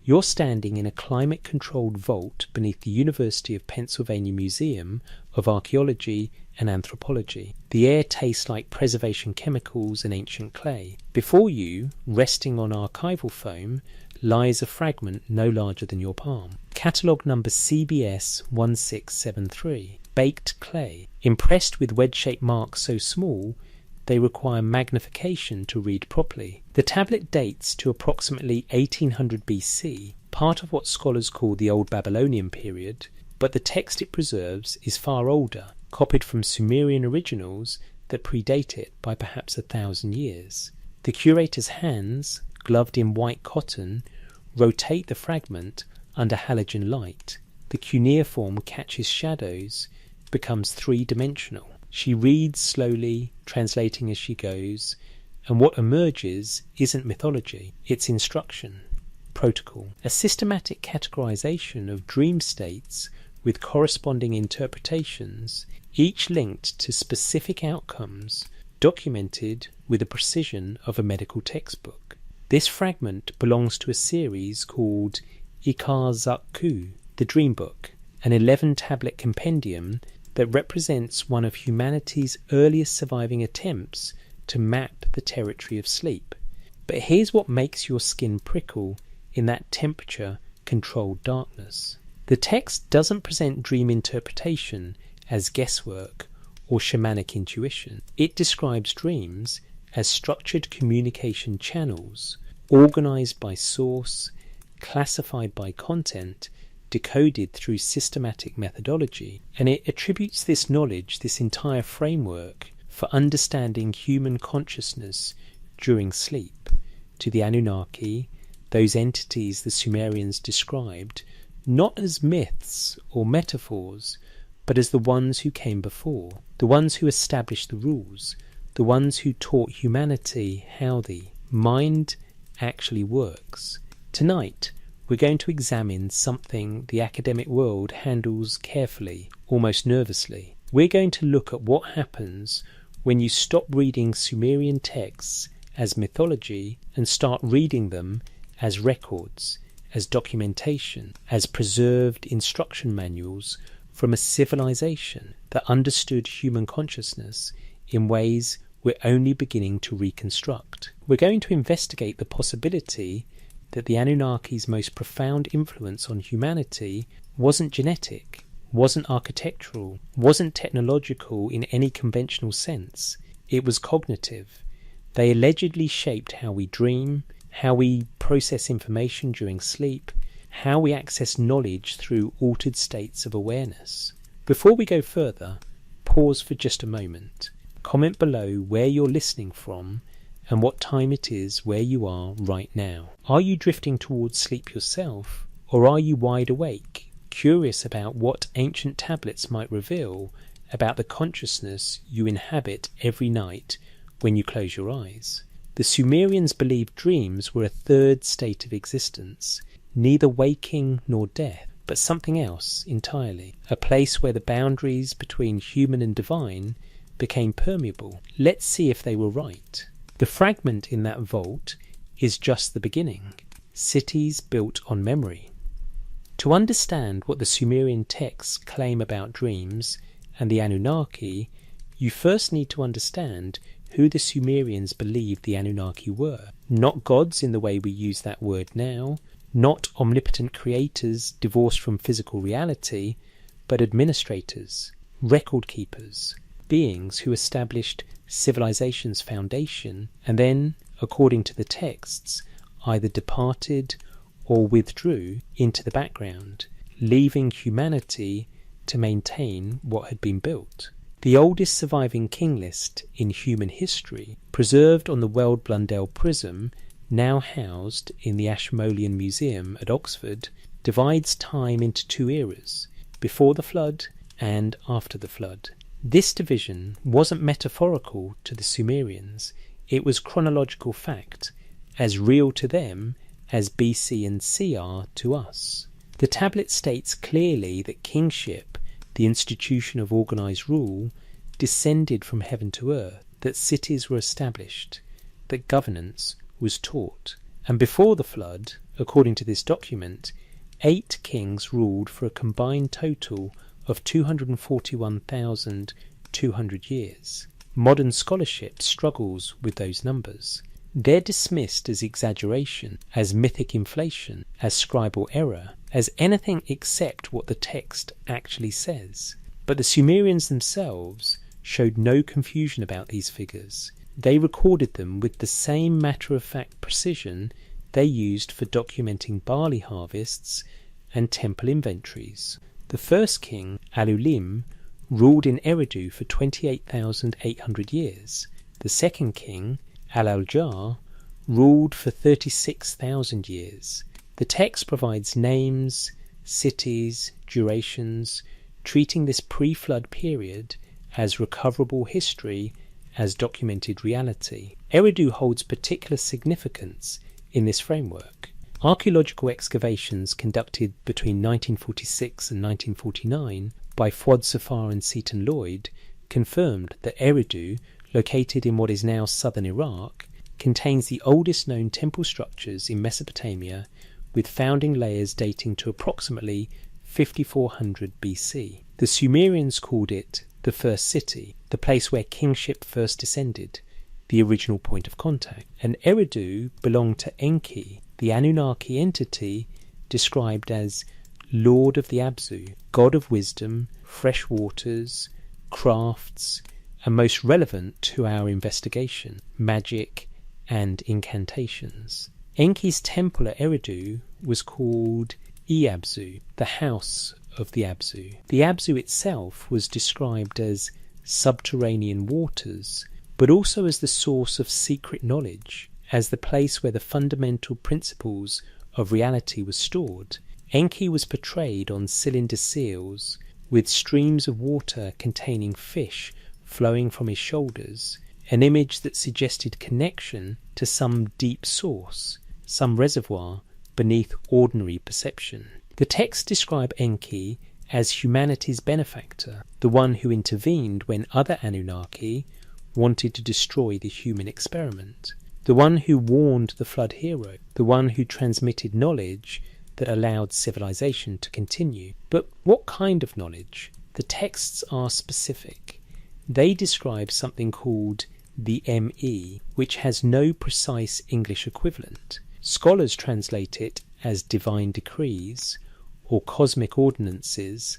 You're standing in a climate-controlled vault beneath the University of Pennsylvania Museum of Archaeology and Anthropology. The air tastes like preservation chemicals and ancient clay. Before you, resting on archival foam, lies a fragment no larger than your palm. Catalogue number CBS 1673. Baked clay. Impressed with wedge-shaped marks so small, they require magnification to read properly. The tablet dates to approximately 1800 BC, part of what scholars call the Old Babylonian period, but the text it preserves is far older, copied from Sumerian originals that predate it by perhaps 1,000 years. The curator's hands, gloved in white cotton, rotate the fragment under halogen light. The cuneiform catches shadows, becomes three-dimensional. She reads slowly, translating as she goes, and what emerges isn't mythology, it's instruction, protocol, a systematic categorization of dream states with corresponding interpretations, each linked to specific outcomes, documented with the precision of a medical textbook. This fragment belongs to a series called Ikar-Zakku, the Dream Book, an 11-tablet compendium that represents one of humanity's earliest surviving attempts to map the territory of sleep. But here's what makes your skin prickle in that temperature-controlled darkness. The text doesn't present dream interpretation as guesswork or shamanic intuition. It describes dreams as structured communication channels, organized by source, classified by content, decoded through systematic methodology, and it attributes this knowledge, this entire framework for understanding human consciousness during sleep, to the Anunnaki, those entities the Sumerians described not as myths or metaphors, but as the ones who came before, the ones who established the rules, the ones who taught humanity how the mind actually works. Tonight, we're going to examine something the academic world handles carefully, almost nervously. We're going to look at what happens when you stop reading Sumerian texts as mythology and start reading them as records, as documentation, as preserved instruction manuals from a civilization that understood human consciousness in ways we're only beginning to reconstruct. We're going to investigate the possibility that the Anunnaki's most profound influence on humanity wasn't genetic, wasn't architectural, wasn't technological in any conventional sense. It was cognitive. They allegedly shaped how we dream, how we process information during sleep, how we access knowledge through altered states of awareness. Before we go further, pause for just a moment. Comment below where you're listening from and what time it is where you are right now. Are you drifting towards sleep yourself, or are you wide awake, curious about what ancient tablets might reveal about the consciousness you inhabit every night when you close your eyes? The Sumerians believed dreams were a third state of existence, neither waking nor death, but something else entirely, a place where the boundaries between human and divine became permeable. Let's see if they were right. The fragment in that vault is just the beginning. Cities built on memory. To understand what the Sumerian texts claim about dreams and the Anunnaki, you first need to understand who the Sumerians believed the Anunnaki were. Not gods in the way we use that word now, not omnipotent creators divorced from physical reality, but administrators, record keepers, beings who established civilization's foundation and then, according to the texts, either departed or withdrew into the background, leaving humanity to maintain what had been built. The oldest surviving king list in human history, preserved on the Weld Blundell Prism, now housed in the Ashmolean Museum at Oxford, divides time into two eras, before the flood and after the flood. This division wasn't metaphorical to the Sumerians, it was chronological fact, as real to them as BC and C are to us. The tablet states clearly that kingship, the institution of organised rule, descended from heaven to earth, that cities were established, that governance was taught. And before the flood, According to this document, 8 kings ruled for a combined total of 241,200 years. Modern scholarship struggles with those numbers. They're dismissed as exaggeration, as mythic inflation, as scribal error, as anything except what the text actually says. But the Sumerians themselves showed no confusion about these figures. They recorded them with the same matter-of-fact precision they used for documenting barley harvests and temple inventories. The first king, Alulim, ruled in Eridu for 28,800 years. The second king, Al-Aljar, ruled for 36,000 years. The text provides names, cities, durations, treating this pre-flood period as recoverable history, as documented reality. Eridu holds particular significance in this framework. Archaeological excavations conducted between 1946 and 1949 by Fuad Safar and Seton Lloyd confirmed that Eridu, located in what is now southern Iraq, contains the oldest known temple structures in Mesopotamia, with founding layers dating to approximately 5400 BC. The Sumerians called it the first city, the place where kingship first descended, the original point of contact. And Eridu belonged to Enki, the Anunnaki entity described as Lord of the Abzu, God of wisdom, fresh waters, crafts, and most relevant to our investigation, magic and incantations. Enki's temple at Eridu was called Iabzu, the house of the Abzu. The Abzu itself was described as subterranean waters, but also as the source of secret knowledge, as the place where the fundamental principles of reality were stored. Enki was portrayed on cylinder seals, with streams of water containing fish flowing from his shoulders, an image that suggested connection to some deep source, some reservoir beneath ordinary perception. The texts describe Enki as humanity's benefactor, the one who intervened when other Anunnaki wanted to destroy the human experiment, the one who warned the flood hero, the one who transmitted knowledge that allowed civilization to continue. But what kind of knowledge? The texts are specific. They describe something called the ME, which has no precise English equivalent. Scholars translate it as divine decrees, or cosmic ordinances,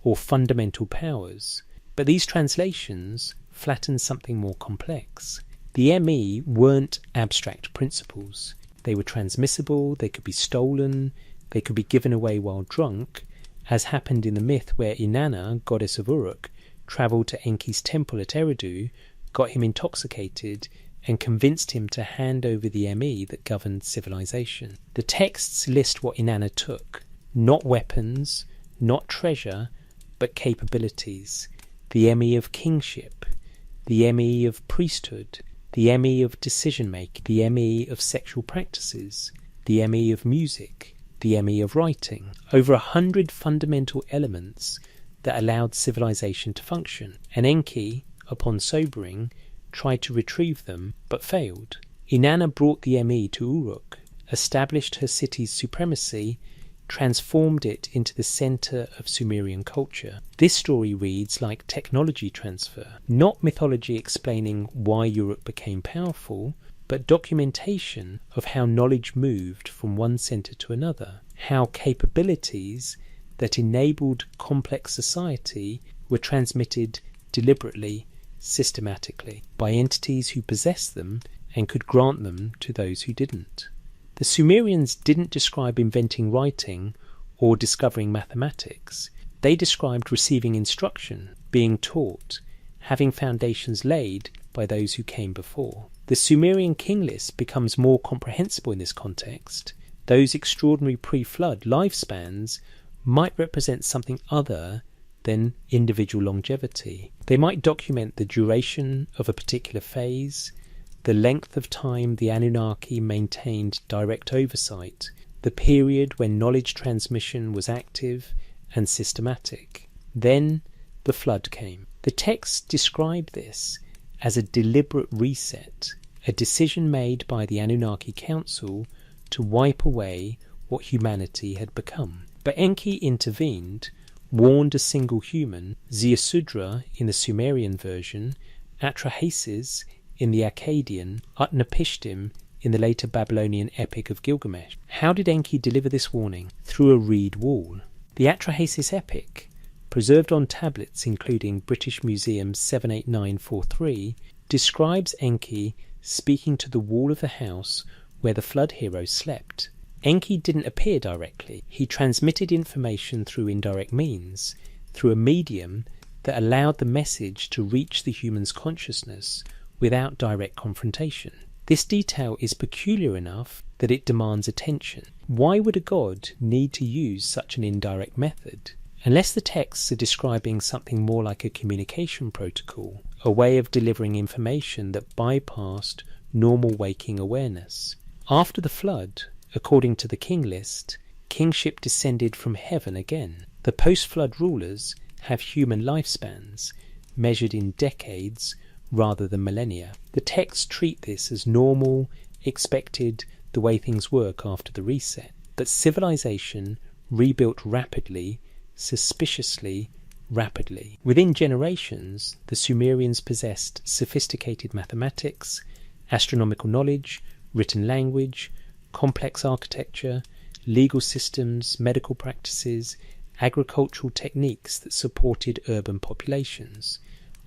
or fundamental powers. But these translations flatten something more complex. The ME weren't abstract principles. They were transmissible, they could be stolen, they could be given away while drunk, as happened in the myth where Inanna, goddess of Uruk, travelled to Enki's temple at Eridu, got him intoxicated, and convinced him to hand over the ME that governed civilization. The texts list what Inanna took: not weapons, not treasure, but capabilities. The ME of kingship, the ME of priesthood, the ME of decision-making, the ME of sexual practices, the ME of music, the ME of writing. Over 100 fundamental elements that allowed civilization to function. And Enki, upon sobering, tried to retrieve them, but failed. Inanna brought the ME to Uruk, established her city's supremacy, transformed it into the centre of Sumerian culture. This story reads like technology transfer, not mythology explaining why Uruk became powerful, but documentation of how knowledge moved from one centre to another, how capabilities that enabled complex society were transmitted deliberately, systematically, by entities who possessed them and could grant them to those who didn't. The Sumerians didn't describe inventing writing or discovering mathematics. They described receiving instruction, being taught, having foundations laid by those who came before. The Sumerian king list becomes more comprehensible in this context. Those extraordinary pre-flood lifespans might represent something other than individual longevity. They might document the duration of a particular phase, the length of time the Anunnaki maintained direct oversight, the period when knowledge transmission was active and systematic. Then the flood came. The texts describe this as a deliberate reset, a decision made by the Anunnaki Council to wipe away what humanity had become. But Enki intervened, warned a single human, Ziusudra in the Sumerian version, Atrahasis in the Akkadian, Utnapishtim in the later Babylonian epic of Gilgamesh. How did Enki deliver this warning? Through a reed wall. The Atrahasis epic, preserved on tablets including British Museum 78943, describes Enki speaking to the wall of the house where the flood heroes slept. Enki didn't appear directly. He transmitted information through indirect means, through a medium that allowed the message to reach the human's consciousness without direct confrontation. This detail is peculiar enough that it demands attention. Why would a god need to use such an indirect method? Unless the texts are describing something more like a communication protocol, a way of delivering information that bypassed normal waking awareness. After the flood, according to the king list, kingship descended from heaven again. The post-flood rulers have human lifespans, measured in decades rather than millennia. The texts treat this as normal, expected, the way things work after the reset. But civilization rebuilt rapidly, suspiciously rapidly. Within generations, the Sumerians possessed sophisticated mathematics, astronomical knowledge, written language, complex architecture, legal systems, medical practices, agricultural techniques that supported urban populations.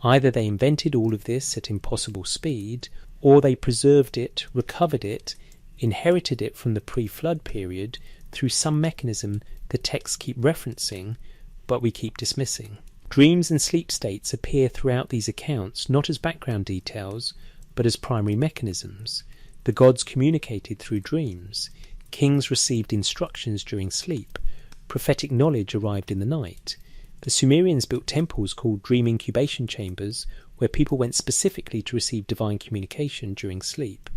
Either they invented all of this at impossible speed, or they preserved it, recovered it, inherited it from the pre-flood period through some mechanism the texts keep referencing, but we keep dismissing. Dreams and sleep states appear throughout these accounts not as background details, but as primary mechanisms. The gods communicated through dreams. Kings received instructions during sleep. Prophetic knowledge arrived in the night. The Sumerians built temples called dream incubation chambers, where people went specifically to receive divine communication during sleep,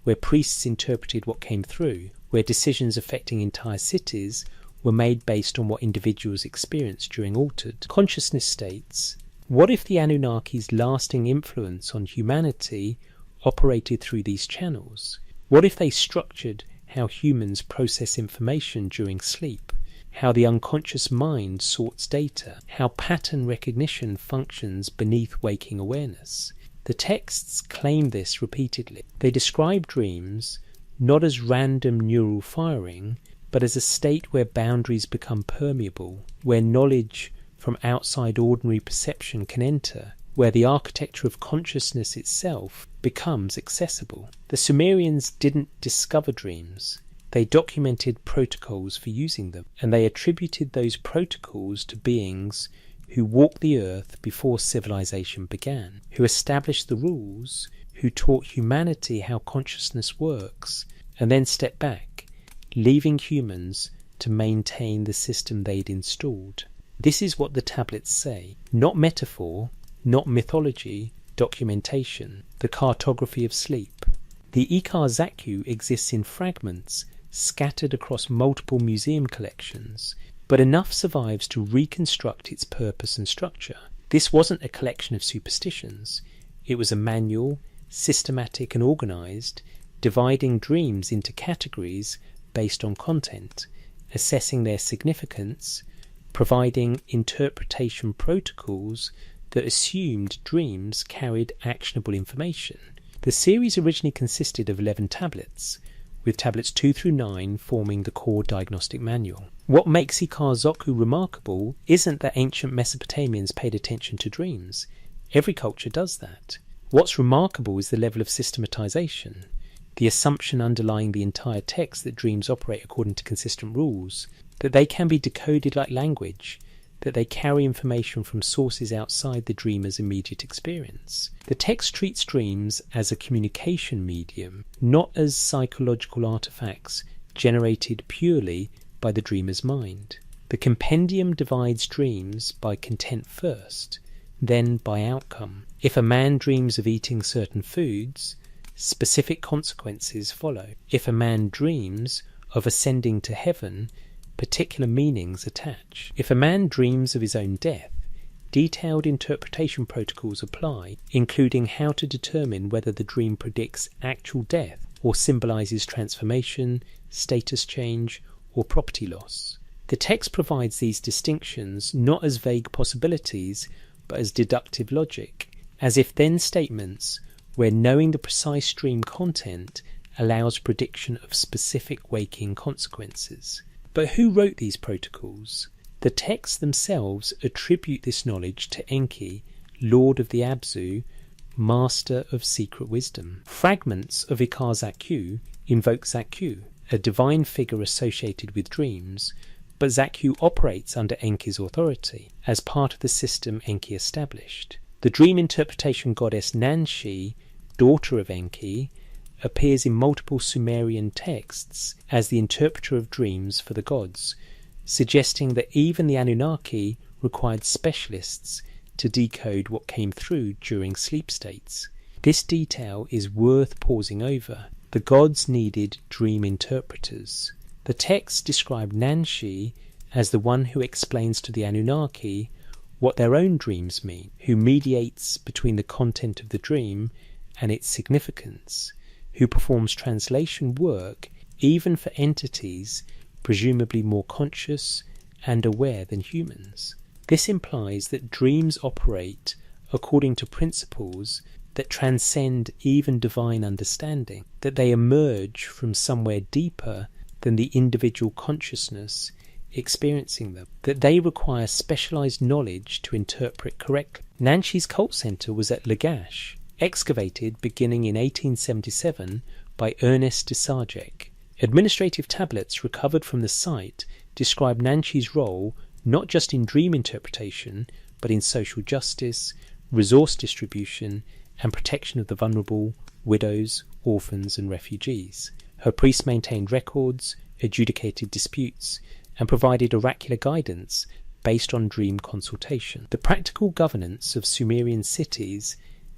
where priests interpreted what came through, where decisions affecting entire cities were made based on what individuals experienced during altered consciousness states. What if the Anunnaki's lasting influence on humanity operated through these channels? What if they structured how humans process information during sleep, how the unconscious mind sorts data, how pattern recognition functions beneath waking awareness? The texts claim this repeatedly. They describe dreams not as random neural firing, but as a state where boundaries become permeable, where knowledge from outside ordinary perception can enter, where the architecture of consciousness itself becomes accessible. The Sumerians didn't discover dreams. They documented protocols for using them, and they attributed those protocols to beings who walked the earth before civilization began, who established the rules, who taught humanity how consciousness works, and then stepped back, leaving humans to maintain the system they'd installed. This is what the tablets say. Not metaphor, not mythology, documentation, the cartography of sleep. The Ikar Zakyu exists in fragments scattered across multiple museum collections, but enough survives to reconstruct its purpose and structure. This wasn't a collection of superstitions. It was a manual, systematic and organised, dividing dreams into categories based on content, assessing their significance, providing interpretation protocols that assumed dreams carried actionable information. The series originally consisted of 11 tablets, with tablets 2 through 9 forming the core diagnostic manual. What makes Ikar Zakyu remarkable isn't that ancient Mesopotamians paid attention to dreams. Every culture does that. What's remarkable is the level of systematization, the assumption underlying the entire text that dreams operate according to consistent rules, that they can be decoded like language, that they carry information from sources outside the dreamer's immediate experience. The text treats dreams as a communication medium, not as psychological artifacts generated purely by the dreamer's mind. The compendium divides dreams by content first, then by outcome. If a man dreams of eating certain foods, specific consequences follow. If a man dreams of ascending to heaven, particular meanings attach. If a man dreams of his own death, detailed interpretation protocols apply, including how to determine whether the dream predicts actual death or symbolises transformation, status change, or property loss. The text provides these distinctions not as vague possibilities, but as deductive logic, as if then statements where knowing the precise dream content allows prediction of specific waking consequences. But who wrote these protocols? The texts themselves attribute this knowledge to Enki, Lord of the Abzu, Master of Secret Wisdom. Fragments of Ikar-Zakku invoke Zakku, a divine figure associated with dreams, but Zakku operates under Enki's authority, as part of the system Enki established. The dream interpretation goddess Nanshi, daughter of Enki, appears in multiple Sumerian texts as the interpreter of dreams for the gods, suggesting that even the Anunnaki required specialists to decode what came through during sleep states. This detail is worth pausing over. The gods needed dream interpreters. The texts describe Nanshi as the one who explains to the Anunnaki what their own dreams mean, who mediates between the content of the dream and its significance, who performs translation work even for entities presumably more conscious and aware than humans. This implies that dreams operate according to principles that transcend even divine understanding, that they emerge from somewhere deeper than the individual consciousness experiencing them, that they require specialized knowledge to interpret correctly. Nanshi's cult center was at Lagash, excavated beginning in 1877 by Ernest de Sarjek. Administrative tablets recovered from the site describe Nanshi's role not just in dream interpretation, but in social justice, resource distribution, and protection of the vulnerable, widows, orphans, and refugees. Her priests maintained records, adjudicated disputes, and provided oracular guidance based on dream consultation. The practical governance of Sumerian cities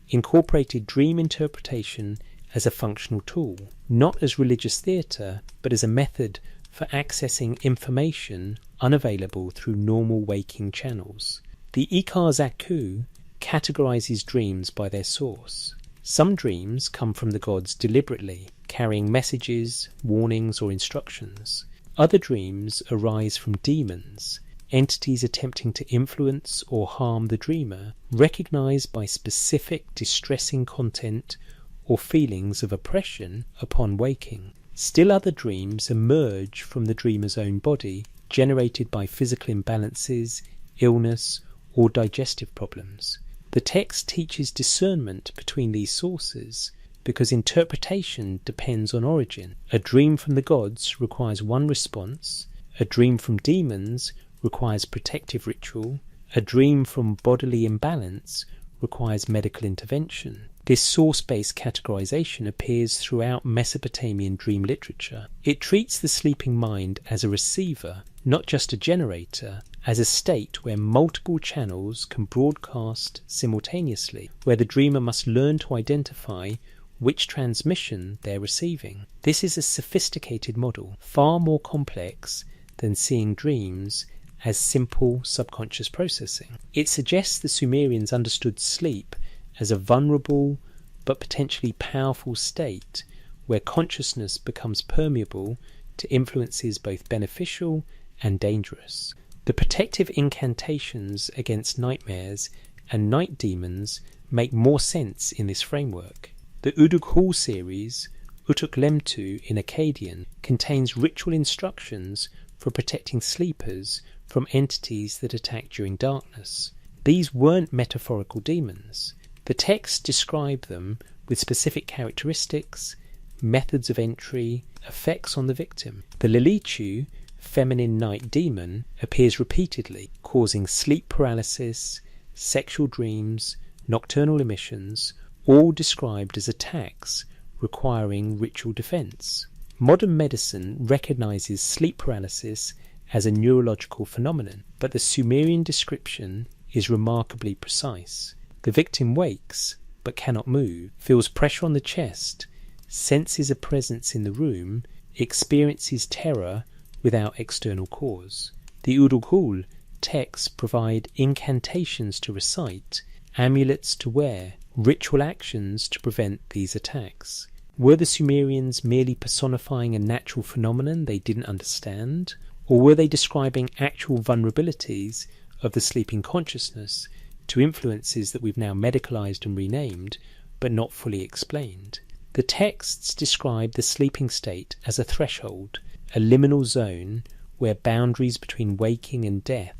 incorporated dream interpretation as a functional tool, not as religious theatre, but as a method for accessing information unavailable through normal waking channels. The Ikar-Zakku categorizes dreams by their source. Some dreams come from the gods deliberately, carrying messages, warnings, or instructions. Other dreams arise from demons, entities attempting to influence or harm the dreamer, recognized by specific distressing content or feelings of oppression upon waking. Still other dreams emerge from the dreamer's own body, generated by physical imbalances, illness, or digestive problems. The text teaches discernment between these sources because interpretation depends on origin. A dream from the gods requires one response, a dream from demons requires protective ritual, a dream from bodily imbalance requires medical intervention. This source-based categorization appears throughout Mesopotamian dream literature. It treats the sleeping mind as a receiver, not just a generator, as a state where multiple channels can broadcast simultaneously, where the dreamer must learn to identify which transmission they're receiving. This is a sophisticated model, far more complex than seeing dreams as simple subconscious processing. It suggests the Sumerians understood sleep as a vulnerable but potentially powerful state where consciousness becomes permeable to influences both beneficial and dangerous. The protective incantations against nightmares and night demons make more sense in this framework. The Uduk-Hul series, Utuk-Lemtu in Akkadian, contains ritual instructions for protecting sleepers from entities that attack during darkness. These weren't metaphorical demons. The texts describe them with specific characteristics, methods of entry, effects on the victim. The Lilichu, feminine night demon, appears repeatedly, causing sleep paralysis, sexual dreams, nocturnal emissions, all described as attacks requiring ritual defense. Modern medicine recognizes sleep paralysis as a neurological phenomenon, but the Sumerian description is remarkably precise. The victim wakes, but cannot move, feels pressure on the chest, senses a presence in the room, experiences terror without external cause. The Uduk-Hul texts provide incantations to recite, amulets to wear, ritual actions to prevent these attacks. Were the Sumerians merely personifying a natural phenomenon they didn't understand? Or were they describing actual vulnerabilities of the sleeping consciousness to influences that we've now medicalized and renamed, but not fully explained? The texts describe the sleeping state as a threshold, a liminal zone where boundaries between waking and death,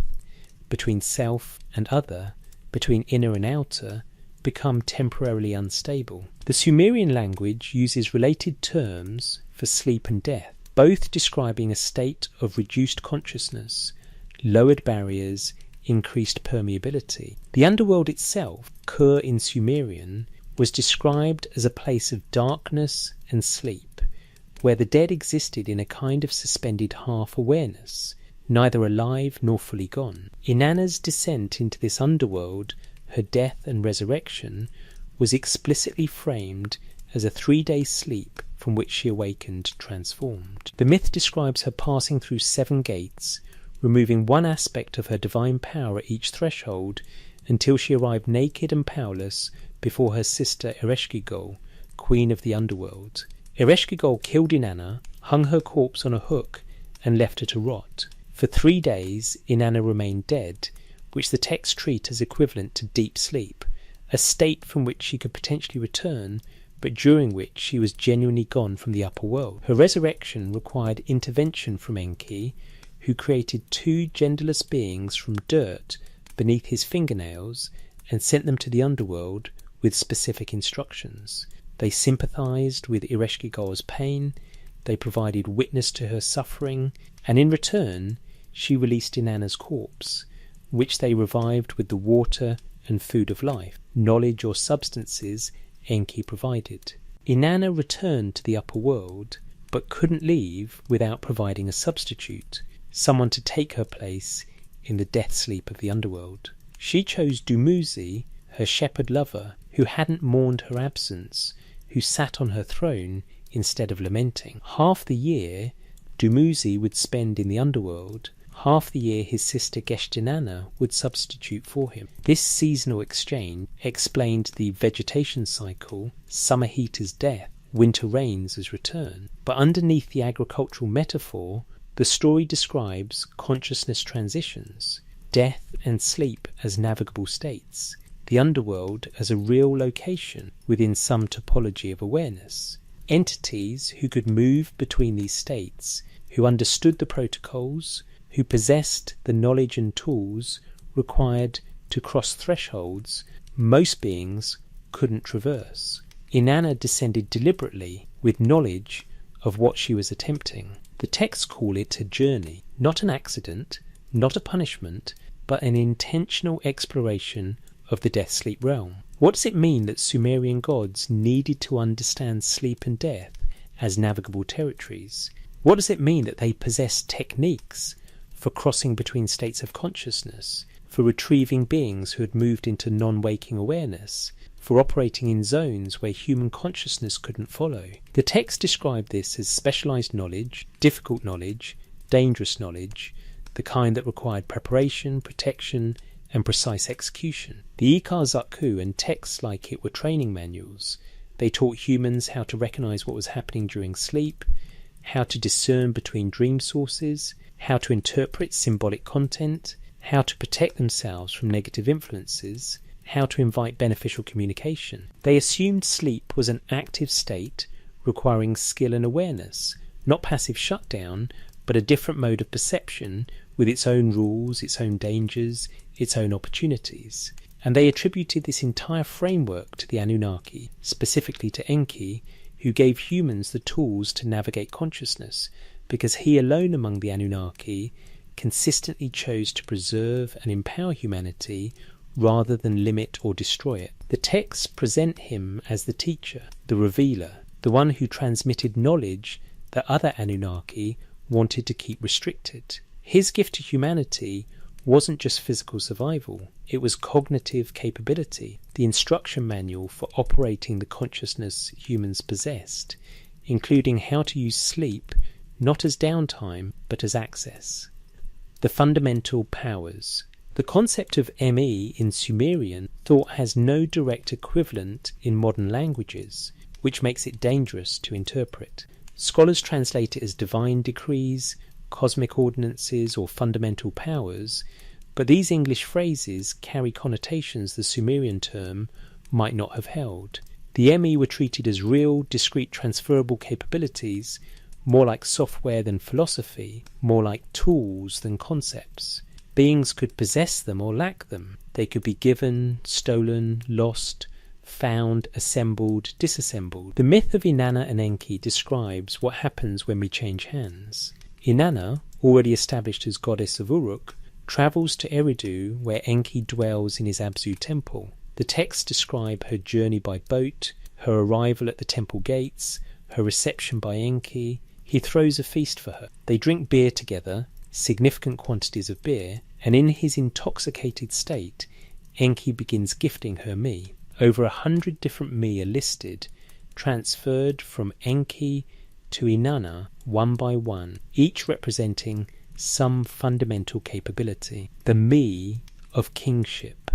between self and other, between inner and outer, become temporarily unstable. The Sumerian language uses related terms for sleep and death, both describing a state of reduced consciousness, lowered barriers, increased permeability. The underworld itself, Kur in Sumerian, was described as a place of darkness and sleep, where the dead existed in a kind of suspended half-awareness, neither alive nor fully gone. Inanna's descent into this underworld, her death and resurrection, was explicitly framed as a 3-day sleep from which she awakened transformed. The myth describes her passing through 7 gates, removing one aspect of her divine power at each threshold until she arrived naked and powerless before her sister Ereshkigal, queen of the underworld. Ereshkigal killed Inanna, hung her corpse on a hook, and left her to rot. For 3 days, Inanna remained dead, which the texts treat as equivalent to deep sleep, a state from which she could potentially return, but during which she was genuinely gone from the upper world. Her resurrection required intervention from Enki, who created 2 genderless beings from dirt beneath his fingernails and sent them to the underworld with specific instructions. They sympathized with Ereshkigal's pain, they provided witness to her suffering, and in return she released Inanna's corpse, which they revived with the water and food of life, knowledge or substances Enki provided. Inanna returned to the upper world, but couldn't leave without providing a substitute, someone to take her place in the death sleep of the underworld. She chose Dumuzi, her shepherd lover, who hadn't mourned her absence, who sat on her throne instead of lamenting. Half the year Dumuzi would spend in the underworld, half the year his sister Geshtinanna would substitute for him. This seasonal exchange explained the vegetation cycle, summer heat as death, winter rains as return. But underneath the agricultural metaphor, the story describes consciousness transitions, death and sleep as navigable states, the underworld as a real location within some topology of awareness. Entities who could move between these states, who understood the protocols, who possessed the knowledge and tools required to cross thresholds most beings couldn't traverse. Inanna descended deliberately with knowledge of what she was attempting. The texts call it a journey, not an accident, not a punishment, but an intentional exploration of the death-sleep realm. What does it mean that Sumerian gods needed to understand sleep and death as navigable territories? What does it mean that they possessed techniques for crossing between states of consciousness, for retrieving beings who had moved into non-waking awareness, for operating in zones where human consciousness couldn't follow? The texts describe this as specialized knowledge, difficult knowledge, dangerous knowledge, the kind that required preparation, protection, and precise execution. The Ikar Zakku and texts like it were training manuals. They taught humans how to recognize what was happening during sleep, how to discern between dream sources, how to interpret symbolic content, how to protect themselves from negative influences, how to invite beneficial communication. They assumed sleep was an active state requiring skill and awareness, not passive shutdown, but a different mode of perception with its own rules, its own dangers, its own opportunities. And they attributed this entire framework to the Anunnaki, specifically to Enki, who gave humans the tools to navigate consciousness, because he alone among the Anunnaki consistently chose to preserve and empower humanity rather than limit or destroy it. The texts present him as the teacher, the revealer, the one who transmitted knowledge that other Anunnaki wanted to keep restricted. His gift to humanity wasn't just physical survival, it was cognitive capability, the instruction manual for operating the consciousness humans possessed, including how to use sleep not as downtime but as access. The fundamental powers. The concept of ME in Sumerian thought has no direct equivalent in modern languages, which makes it dangerous to interpret. Scholars translate it as divine decrees, cosmic ordinances, or fundamental powers, but these English phrases carry connotations the Sumerian term might not have held. The ME were treated as real, discrete, transferable capabilities, more like software than philosophy, more like tools than concepts. Beings could possess them or lack them. They could be given, stolen, lost, found, assembled, disassembled. The myth of Inanna and Enki describes what happens when we change hands. Inanna, already established as goddess of Uruk, travels to Eridu, where Enki dwells in his Abzu temple. The texts describe her journey by boat, her arrival at the temple gates, her reception by Enki. He throws a feast for her. They drink beer together, significant quantities of beer, and in his intoxicated state, Enki begins gifting her me. Over 100 different me are listed, transferred from Enki to Inanna one by one, each representing some fundamental capability. The me of kingship,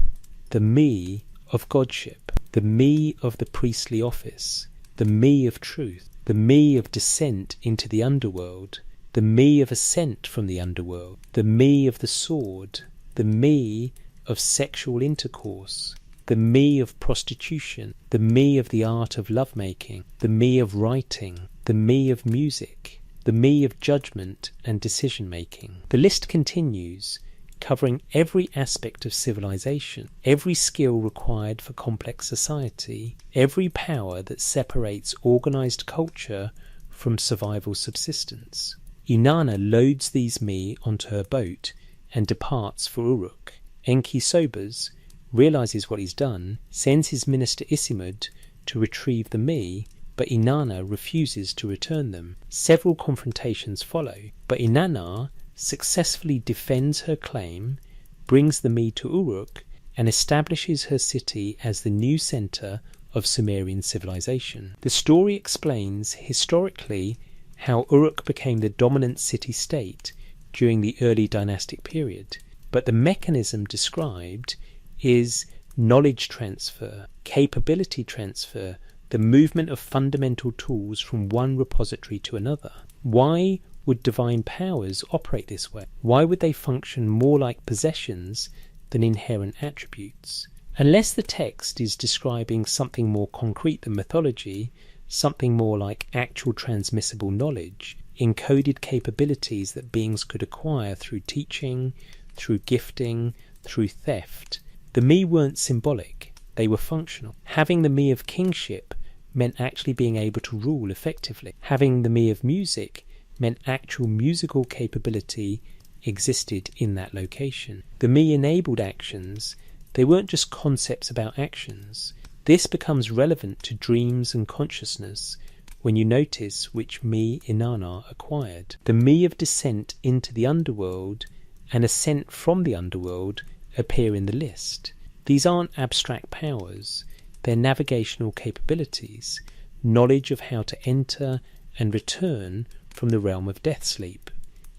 the me of godship, the me of the priestly office, the me of truth, the me of descent into the underworld, the me of ascent from the underworld, the me of the sword, the me of sexual intercourse, the me of prostitution, the me of the art of lovemaking, the me of writing, the me of music, the me of judgment and decision-making. The list continues, covering every aspect of civilization, every skill required for complex society, every power that separates organized culture from survival subsistence. Inanna loads these me onto her boat and departs for Uruk. Enki sobers, realizes what he's done, sends his minister Isimud to retrieve the me, but Inanna refuses to return them. Several confrontations follow, but Inanna successfully defends her claim, brings the me to Uruk, and establishes her city as the new centre of Sumerian civilization. The story explains historically how Uruk became the dominant city-state during the early dynastic period, but the mechanism described is knowledge transfer, capability transfer, the movement of fundamental tools from one repository to another. Why would divine powers operate this way? Why would they function more like possessions than inherent attributes? Unless the text is describing something more concrete than mythology, something more like actual transmissible knowledge, encoded capabilities that beings could acquire through teaching, through gifting, through theft, the me weren't symbolic, they were functional. Having the me of kingship meant actually being able to rule effectively. Having the me of music meant actual musical capability existed in that location. The me enabled actions, they weren't just concepts about actions. This becomes relevant to dreams and consciousness when you notice which me Inanna acquired. The me of descent into the underworld and ascent from the underworld appear in the list. These aren't abstract powers, they're navigational capabilities, knowledge of how to enter and return from the realm of death sleep.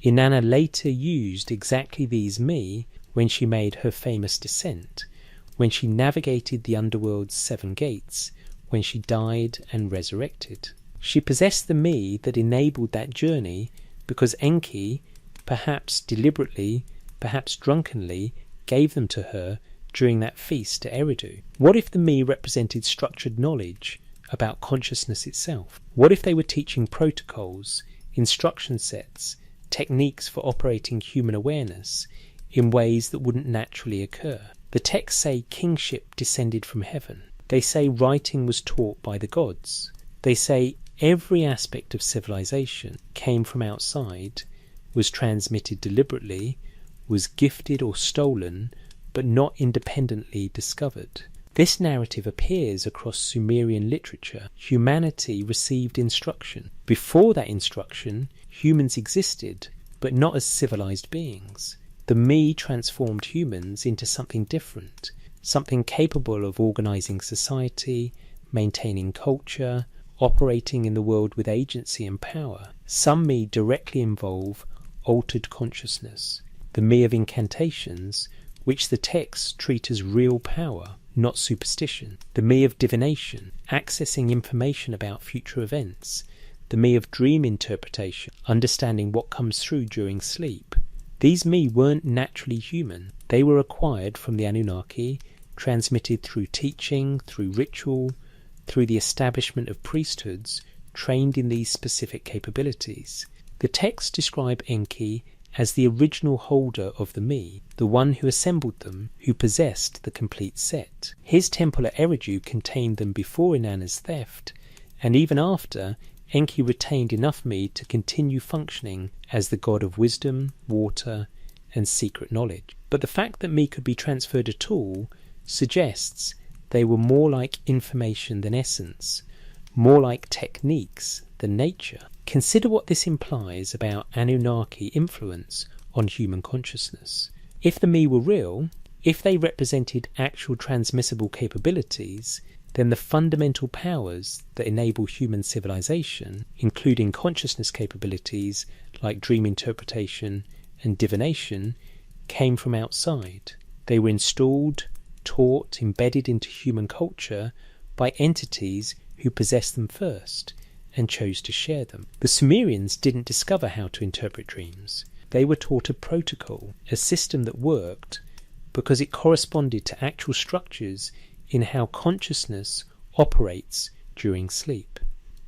Inanna later used exactly these me when she made her famous descent, when she navigated the underworld's 7 gates, when she died and resurrected. She possessed the me that enabled that journey because Enki, perhaps deliberately, perhaps drunkenly, gave them to her during that feast to Eridu. What if the me represented structured knowledge about consciousness itself? What if they were teaching protocols, instruction sets, techniques for operating human awareness in ways that wouldn't naturally occur? The texts say kingship descended from heaven. They say writing was taught by the gods. They say every aspect of civilization came from outside, was transmitted deliberately, was gifted or stolen, but not independently discovered. This narrative appears across Sumerian literature. Humanity received instruction. Before that instruction, humans existed, but not as civilized beings. The me transformed humans into something different, something capable of organizing society, maintaining culture, operating in the world with agency and power. Some me directly involve altered consciousness, the me of incantations, which the texts treat as real power. not superstition. The me of divination, accessing information about future events. The me of dream interpretation, understanding what comes through during sleep. These me weren't naturally human. They were acquired from the Anunnaki, transmitted through teaching, through ritual, through the establishment of priesthoods, trained in these specific capabilities. The texts describe Enki as the original holder of the me, the one who assembled them, who possessed the complete set. His temple at Eridu contained them before Inanna's theft, and even after, Enki retained enough me to continue functioning as the god of wisdom, water, and secret knowledge. But the fact that me could be transferred at all suggests they were more like information than essence, more like techniques than nature. Consider what this implies about Anunnaki influence on human consciousness. If the me were real, if they represented actual transmissible capabilities, then the fundamental powers that enable human civilization, including consciousness capabilities like dream interpretation and divination, came from outside. They were installed, taught, embedded into human culture by entities who possessed them first and chose to share them. The Sumerians didn't discover how to interpret dreams. They were taught a protocol, a system that worked because it corresponded to actual structures in how consciousness operates during sleep.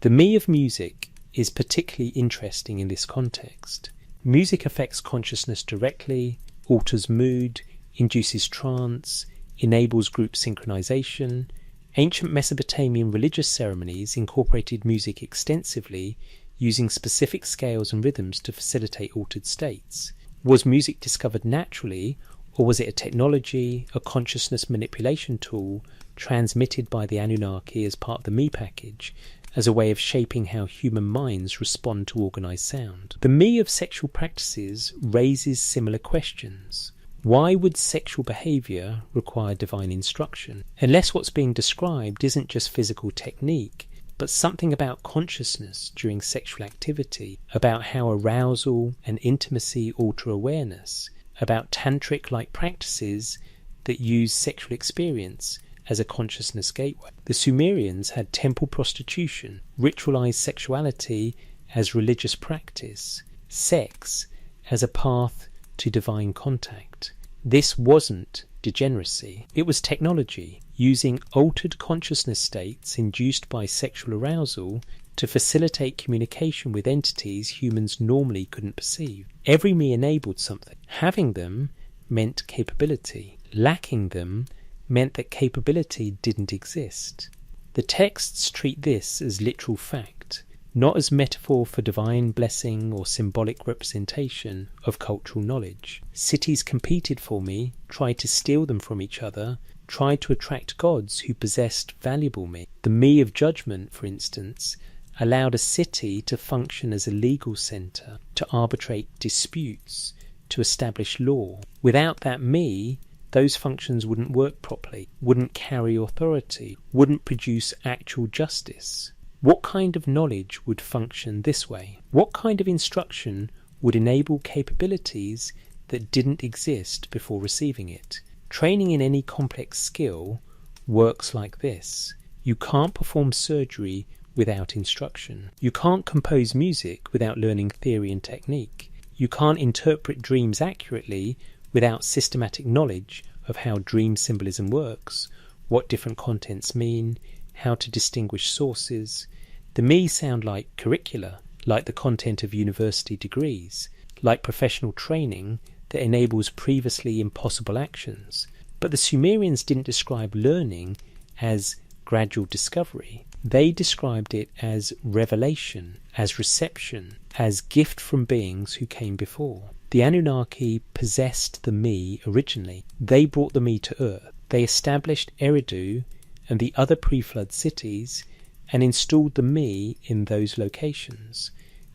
The me of music is particularly interesting in this context. Music affects consciousness directly, alters mood, induces trance, enables group synchronization. Ancient Mesopotamian religious ceremonies incorporated music extensively, using specific scales and rhythms to facilitate altered states. Was music discovered naturally, or was it a technology, a consciousness manipulation tool, transmitted by the Anunnaki as part of the me package, as a way of shaping how human minds respond to organized sound? The me of sexual practices raises similar questions. Why would sexual behavior require divine instruction? Unless what's being described isn't just physical technique, but something about consciousness during sexual activity, about how arousal and intimacy alter awareness, about tantric-like practices that use sexual experience as a consciousness gateway. The Sumerians had temple prostitution, ritualized sexuality as religious practice, sex as a path to divine contact. This wasn't degeneracy, it was technology, using altered consciousness states induced by sexual arousal to facilitate communication with entities humans normally couldn't perceive. Every me enabled something. Having them meant capability. Lacking them meant that capability didn't exist. The texts treat this as literal fact, not as metaphor for divine blessing or symbolic representation of cultural knowledge. Cities competed for me, tried to steal them from each other, tried to attract gods who possessed valuable me. The me of judgment, for instance, allowed a city to function as a legal centre, to arbitrate disputes, to establish law. Without that me, those functions wouldn't work properly, wouldn't carry authority, wouldn't produce actual justice. What kind of knowledge would function this way? What kind of instruction would enable capabilities that didn't exist before receiving it? Training in any complex skill works like this. You can't perform surgery without instruction. You can't compose music without learning theory and technique. You can't interpret dreams accurately without systematic knowledge of how dream symbolism works, what different contents mean, how to distinguish sources. The me sound like curricula, like the content of university degrees, like professional training that enables previously impossible actions. But the Sumerians didn't describe learning as gradual discovery. They described it as revelation, as reception, as gift from beings who came before. The Anunnaki possessed the me originally. They brought the me to Earth. They established Eridu and the other pre-flood cities and installed the me in those locations,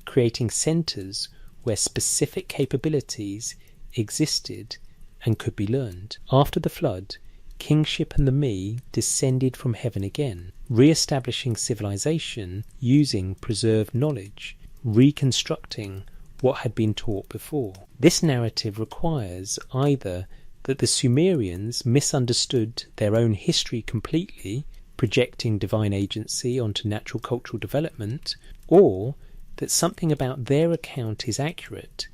creating centres where specific capabilities existed and could be learned. After the flood, kingship and the me descended from heaven again, re-establishing civilization using preserved knowledge, reconstructing what had been taught before. This narrative requires either that the Sumerians misunderstood their own history completely, projecting divine agency onto natural cultural development, or that something about their account is accurate,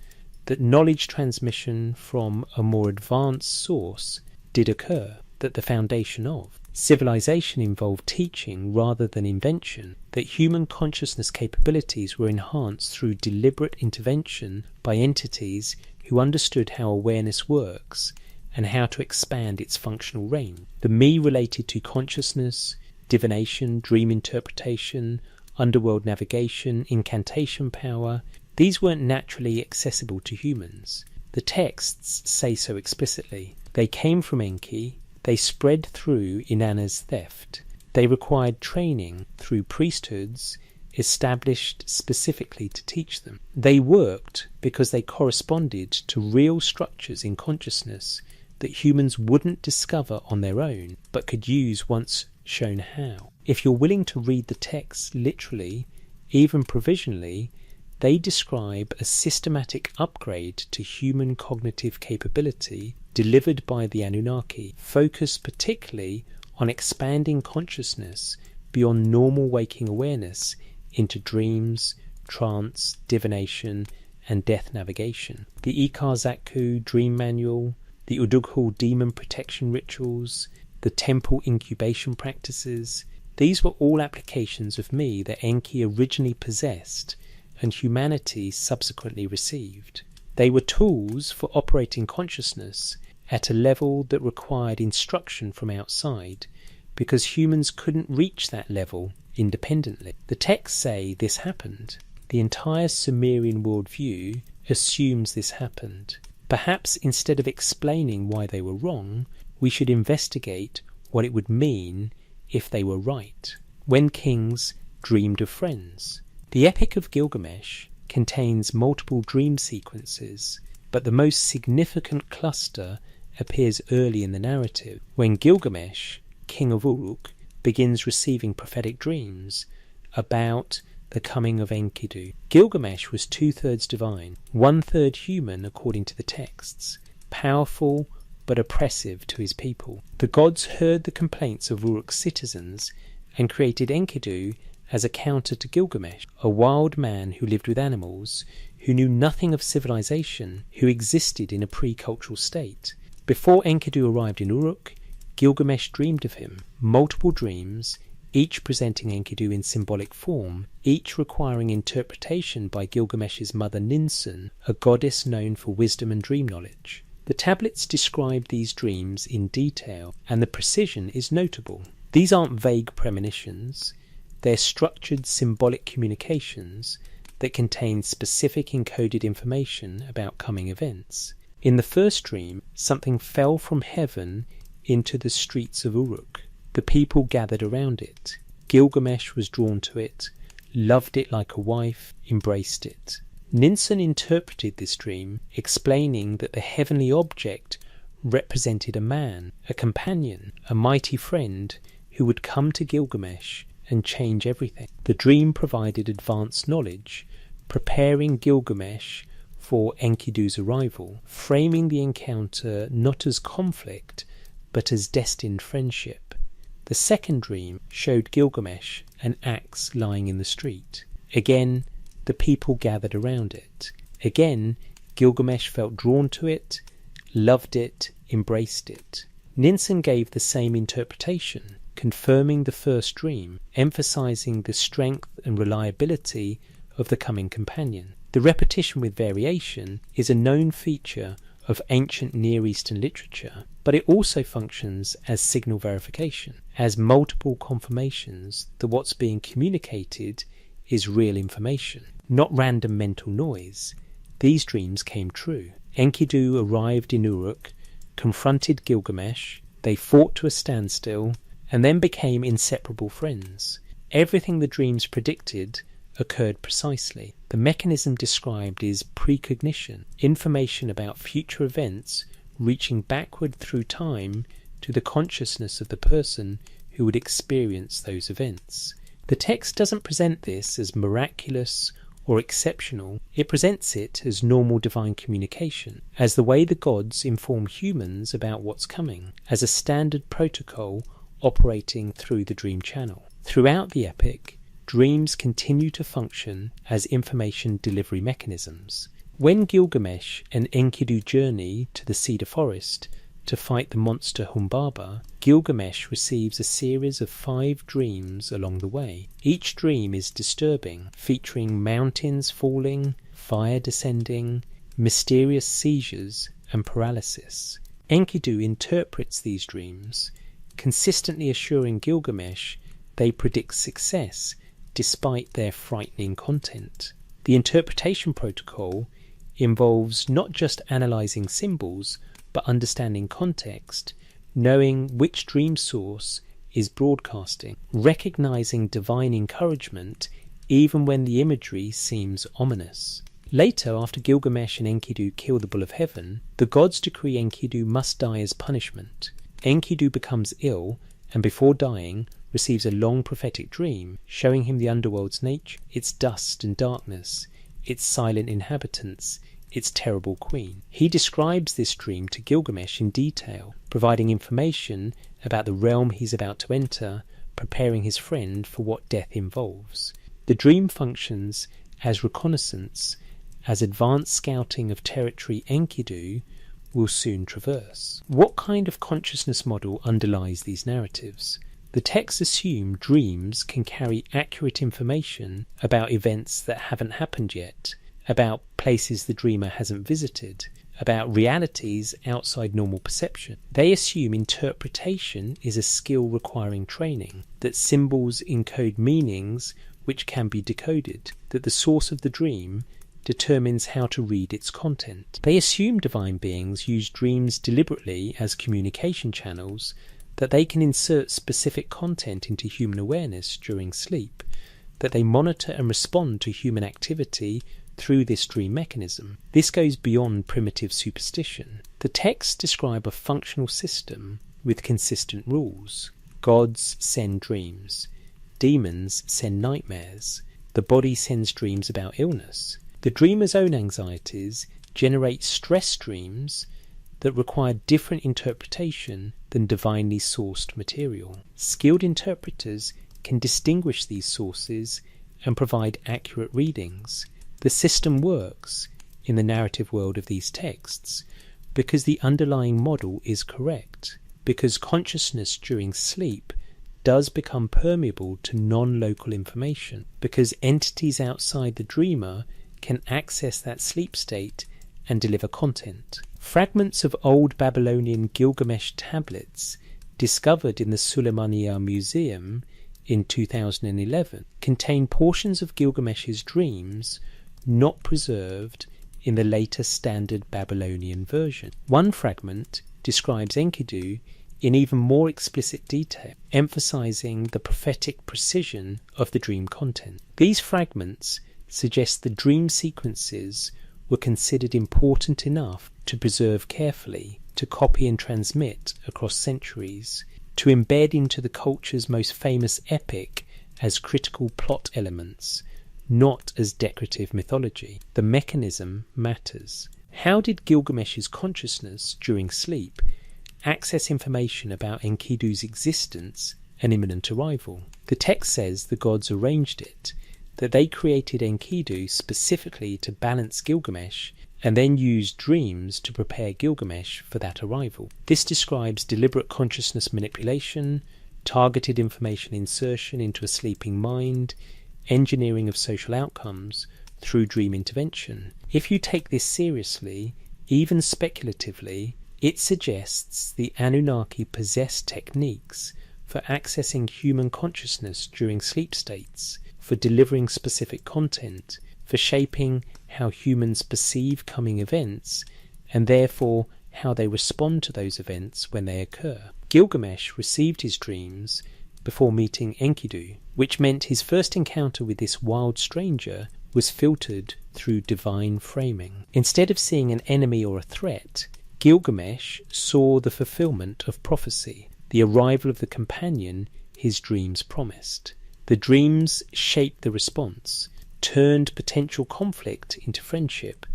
that knowledge transmission from a more advanced source did occur, that the foundation of civilization involved teaching rather than invention, that human consciousness capabilities were enhanced through deliberate intervention by entities who understood how awareness works and how to expand its functional range. The me related to consciousness, divination, dream interpretation, underworld navigation, incantation power, these weren't naturally accessible to humans. The texts say so explicitly. They came from Enki, they spread through Inanna's theft. They required training through priesthoods established specifically to teach them. They worked because they corresponded to real structures in consciousness that humans wouldn't discover on their own, but could use once shown how. If you're willing to read the text literally, even provisionally, they describe a systematic upgrade to human cognitive capability delivered by the Anunnaki, focused particularly on expanding consciousness beyond normal waking awareness into dreams, trance, divination, and death navigation. The Ikar-Zakku dream manual, the Udughul demon protection rituals, the temple incubation practices, these were all applications of me that Enki originally possessed and humanity subsequently received. They were tools for operating consciousness at a level that required instruction from outside, because humans couldn't reach that level independently. The texts say this happened. The entire Sumerian worldview assumes this happened. Perhaps instead of explaining why they were wrong, we should investigate what it would mean if they were right. When kings dreamed of friends. The Epic of Gilgamesh contains multiple dream sequences, but the most significant cluster appears early in the narrative, when Gilgamesh, king of Uruk, begins receiving prophetic dreams about the coming of Enkidu. Gilgamesh was 2/3 divine, 1/3 human according to the texts, powerful but oppressive to his people. The gods heard the complaints of Uruk's citizens and created Enkidu as a counter to Gilgamesh, a wild man who lived with animals, who knew nothing of civilization, who existed in a pre-cultural state. Before Enkidu arrived in Uruk, Gilgamesh dreamed of him. Multiple dreams, each presenting Enkidu in symbolic form, each requiring interpretation by Gilgamesh's mother Ninsun, a goddess known for wisdom and dream knowledge. The tablets describe these dreams in detail, and the precision is notable. These aren't vague premonitions. They're structured symbolic communications that contain specific encoded information about coming events. In the first dream, something fell from heaven into the streets of Uruk. The people gathered around it. Gilgamesh was drawn to it, loved it like a wife, embraced it. Ninsun interpreted this dream, explaining that the heavenly object represented a man, a companion, a mighty friend who would come to Gilgamesh and change everything. The dream provided advanced knowledge, preparing Gilgamesh for Enkidu's arrival, framing the encounter not as conflict, but as destined friendship. The second dream showed Gilgamesh an axe lying in the street. Again, the people gathered around it. Again, Gilgamesh felt drawn to it, loved it, embraced it. Ninsun gave the same interpretation, confirming the first dream, emphasizing the strength and reliability of the coming companion. The repetition with variation is a known feature of ancient Near Eastern literature, but it also functions as signal verification, as multiple confirmations that what's being communicated is real information, not random mental noise. These dreams came true. Enkidu arrived in Uruk, confronted Gilgamesh, they fought to a standstill, and then became inseparable friends. Everything the dreams predicted occurred precisely. The mechanism described is precognition, information about future events reaching backward through time to the consciousness of the person who would experience those events. The text doesn't present this as miraculous or exceptional, it presents it as normal divine communication, as the way the gods inform humans about what's coming, as a standard protocol operating through the dream channel. Throughout the epic, dreams continue to function as information delivery mechanisms. When Gilgamesh and Enkidu journey to the cedar forest to fight the monster Humbaba, Gilgamesh receives a series of 5 dreams along the way. Each dream is disturbing, featuring mountains falling, fire descending, mysterious seizures, and paralysis. Enkidu interprets these dreams, consistently assuring Gilgamesh they predict success despite their frightening content. The interpretation protocol involves not just analysing symbols, but understanding context, knowing which dream source is broadcasting, recognising divine encouragement even when the imagery seems ominous. Later, after Gilgamesh and Enkidu kill the Bull of Heaven, the gods decree Enkidu must die as punishment. Enkidu becomes ill, and before dying, receives a long prophetic dream, showing him the underworld's nature, its dust and darkness, its silent inhabitants, its terrible queen. He describes this dream to Gilgamesh in detail, providing information about the realm he's about to enter, preparing his friend for what death involves. The dream functions as reconnaissance, as advanced scouting of territory Enkidu will soon traverse. What kind of consciousness model underlies these narratives? The texts assume dreams can carry accurate information about events that haven't happened yet, about places the dreamer hasn't visited, about realities outside normal perception. They assume interpretation is a skill requiring training, that symbols encode meanings which can be decoded, that the source of the dream determines how to read its content. They assume divine beings use dreams deliberately as communication channels, that they can insert specific content into human awareness during sleep, that they monitor and respond to human activity through this dream mechanism. This goes beyond primitive superstition. The texts describe a functional system with consistent rules. Gods send dreams. Demons send nightmares. The body sends dreams about illness. The dreamer's own anxieties generate stress dreams that require different interpretation than divinely sourced material. Skilled interpreters can distinguish these sources and provide accurate readings. The system works in the narrative world of these texts because the underlying model is correct, because consciousness during sleep does become permeable to non-local information, because entities outside the dreamer can access that sleep state and deliver content. Fragments of old Babylonian Gilgamesh tablets discovered in the Suleimaniya Museum in 2011 contain portions of Gilgamesh's dreams not preserved in the later standard Babylonian version. One fragment describes Enkidu in even more explicit detail, emphasizing the prophetic precision of the dream content. These fragments suggest the dream sequences were considered important enough to preserve carefully, to copy and transmit across centuries, to embed into the culture's most famous epic as critical plot elements, not as decorative mythology. The mechanism matters. How did Gilgamesh's consciousness during sleep access information about Enkidu's existence and imminent arrival? The text says the gods arranged it, that they created Enkidu specifically to balance Gilgamesh and then used dreams to prepare Gilgamesh for that arrival. This describes deliberate consciousness manipulation, targeted information insertion into a sleeping mind, engineering of social outcomes through dream intervention. If you take this seriously, even speculatively, it suggests the Anunnaki possess techniques for accessing human consciousness during sleep states, for delivering specific content, for shaping how humans perceive coming events, and therefore how they respond to those events when they occur. Gilgamesh received his dreams before meeting Enkidu, which meant his first encounter with this wild stranger was filtered through divine framing. Instead of seeing an enemy or a threat, Gilgamesh saw the fulfillment of prophecy, the arrival of the companion his dreams promised. The dreams shaped the response. turned potential conflict into friendship,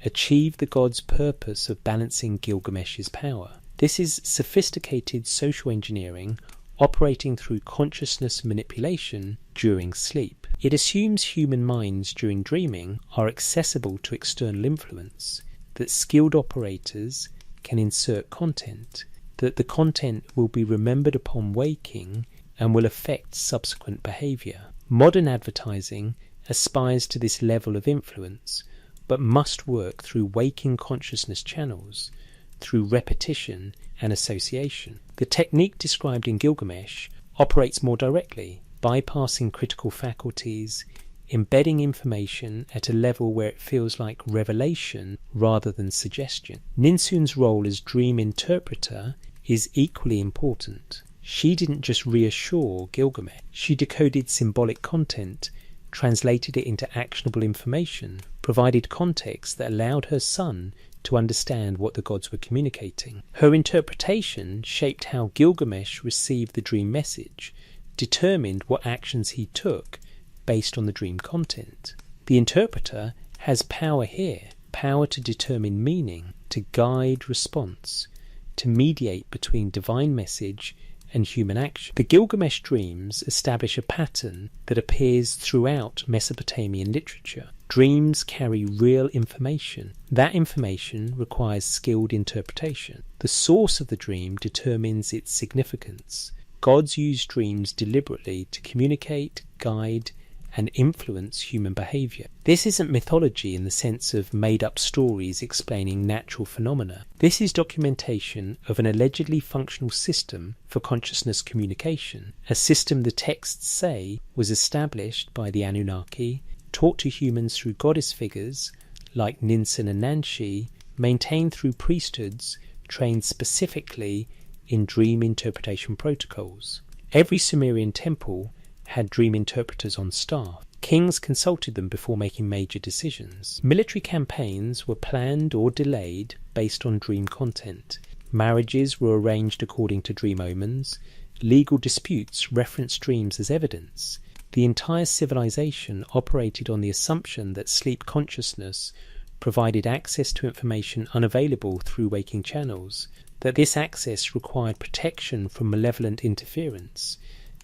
achieved the god's purpose of balancing Gilgamesh's power. This is sophisticated social engineering operating through consciousness manipulation during sleep. It assumes human minds during dreaming are accessible to external influence, that skilled operators can insert content, that the content will be remembered upon waking and will affect subsequent behaviour. Modern advertising aspires to this level of influence, but must work through waking consciousness channels, through repetition and association. The technique described in Gilgamesh operates more directly, bypassing critical faculties, embedding information at a level where it feels like revelation rather than suggestion. Ninsun's role as dream interpreter is equally important. She didn't just reassure Gilgamesh, she decoded symbolic content, translated it into actionable information, provided context that allowed her son to understand what the gods were communicating. Her interpretation shaped how Gilgamesh received the dream message, determined what actions he took based on the dream content. The interpreter has power here, power to determine meaning, to guide response, to mediate between divine message and human action. The Gilgamesh dreams establish a pattern that appears throughout Mesopotamian literature. Dreams carry real information. That information requires skilled interpretation. The source of the dream determines its significance. Gods use dreams deliberately to communicate, guide, and influence human behaviour. This isn't mythology in the sense of made-up stories explaining natural phenomena. This is documentation of an allegedly functional system for consciousness communication, a system the texts say was established by the Anunnaki, taught to humans through goddess figures like Ninsun and Nanshi, maintained through priesthoods trained specifically in dream interpretation protocols. Every Sumerian temple had dream interpreters on staff. Kings consulted them before making major decisions. Military campaigns were planned or delayed based on dream content. Marriages were arranged according to dream omens. Legal disputes referenced dreams as evidence. The entire civilization operated on the assumption that sleep consciousness provided access to information unavailable through waking channels, that this access required protection from malevolent interference,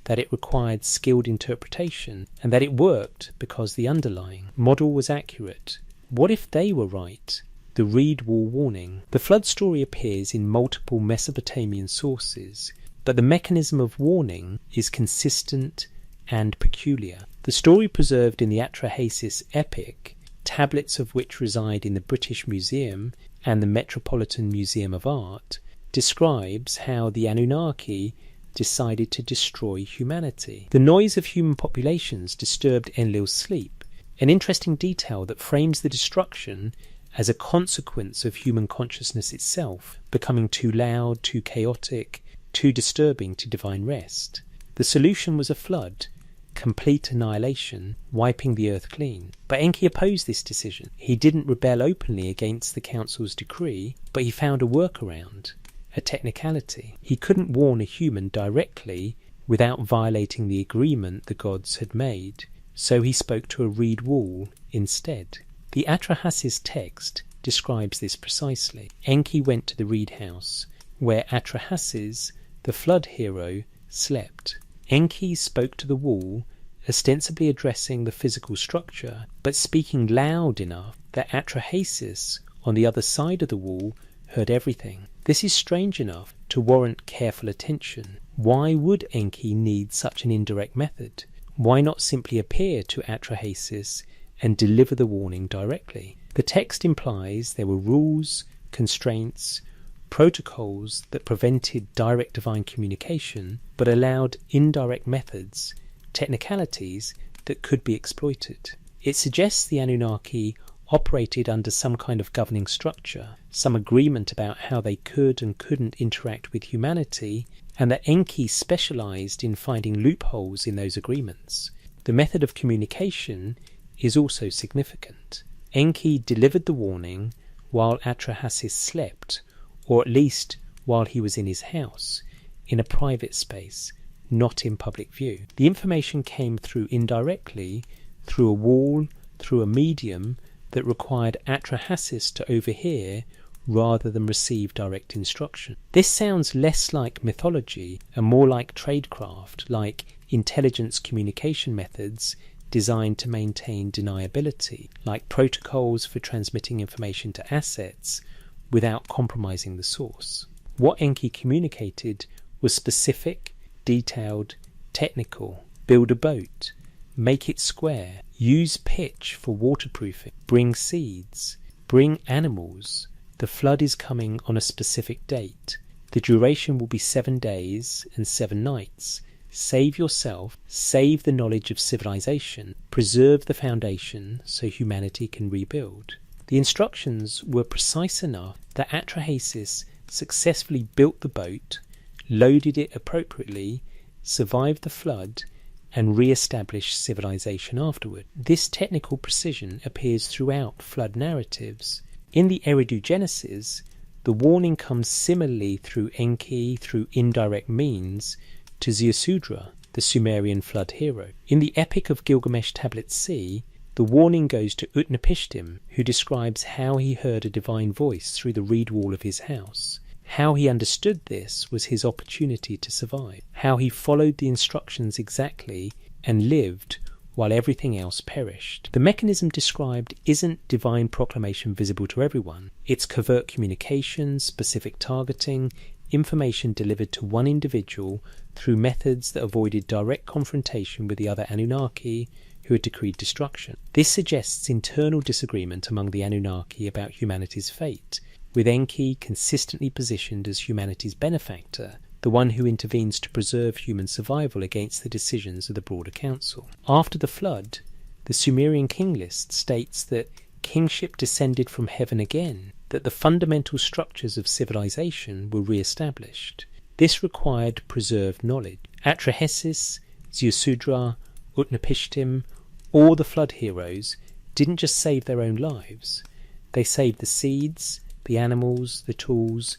that it required skilled interpretation, and that it worked because the underlying model was accurate. What if they were right? The reed wall warning. The flood story appears in multiple Mesopotamian sources, but the mechanism of warning is consistent and peculiar. The story preserved in the Atrahasis epic, tablets of which reside in the British Museum and the Metropolitan Museum of Art, describes how the Anunnaki decided to destroy humanity. The noise of human populations disturbed Enlil's sleep, an interesting detail that frames the destruction as a consequence of human consciousness itself becoming too loud, too chaotic, too disturbing to divine rest. The solution was a flood, complete annihilation, wiping the earth clean. But Enki opposed this decision. He didn't rebel openly against the council's decree, but he found a workaround, a technicality. He couldn't warn a human directly without violating the agreement the gods had made, so he spoke to a reed wall instead. The Atrahasis text describes this precisely. Enki went to the reed house, where Atrahasis, the flood hero, slept. Enki spoke to the wall, ostensibly addressing the physical structure, but speaking loud enough that Atrahasis, on the other side of the wall, heard everything. This is strange enough to warrant careful attention. Why would Enki need such an indirect method? Why not simply appear to Atrahasis and deliver the warning directly? The text implies there were rules, constraints, protocols that prevented direct divine communication, but allowed indirect methods, technicalities that could be exploited. It suggests the Anunnaki operated under some kind of governing structure, some agreement about how they could and couldn't interact with humanity, and that Enki specialized in finding loopholes in those agreements. The method of communication is also significant. Enki delivered the warning while Atrahasis slept, or at least while he was in his house, in a private space, not in public view. The information came through indirectly through a wall, through a medium that required Atrahasis to overhear rather than receive direct instruction. This sounds less like mythology and more like tradecraft, like intelligence communication methods designed to maintain deniability, like protocols for transmitting information to assets without compromising the source. What Enki communicated was specific, detailed, technical. Build a boat, make it square, use pitch for waterproofing, bring seeds, bring animals. The flood is coming on a specific date. The duration will be 7 days and 7 nights. Save yourself, save the knowledge of civilization, preserve the foundation so humanity can rebuild. The instructions were precise enough that Atrahasis successfully built the boat, loaded it appropriately, survived the flood, and re-established civilization afterward. This technical precision appears throughout flood narratives. In the Eridu Genesis, the warning comes similarly through Enki, through indirect means, to Ziusudra, the Sumerian flood hero. In the Epic of Gilgamesh Tablet C, the warning goes to Utnapishtim, who describes how he heard a divine voice through the reed wall of his house. How he understood this was his opportunity to survive. How he followed the instructions exactly and lived while everything else perished. The mechanism described isn't divine proclamation visible to everyone. It's covert communication, specific targeting, information delivered to one individual through methods that avoided direct confrontation with the other Anunnaki who had decreed destruction. This suggests internal disagreement among the Anunnaki about humanity's fate, with Enki consistently positioned as humanity's benefactor, the one who intervenes to preserve human survival against the decisions of the broader council. After the flood, the Sumerian king list states that kingship descended from heaven again, that the fundamental structures of civilization were re-established. This required preserved knowledge. Atrahasis, Ziusudra, Utnapishtim, all the flood heroes didn't just save their own lives. They saved the seeds, the animals, the tools,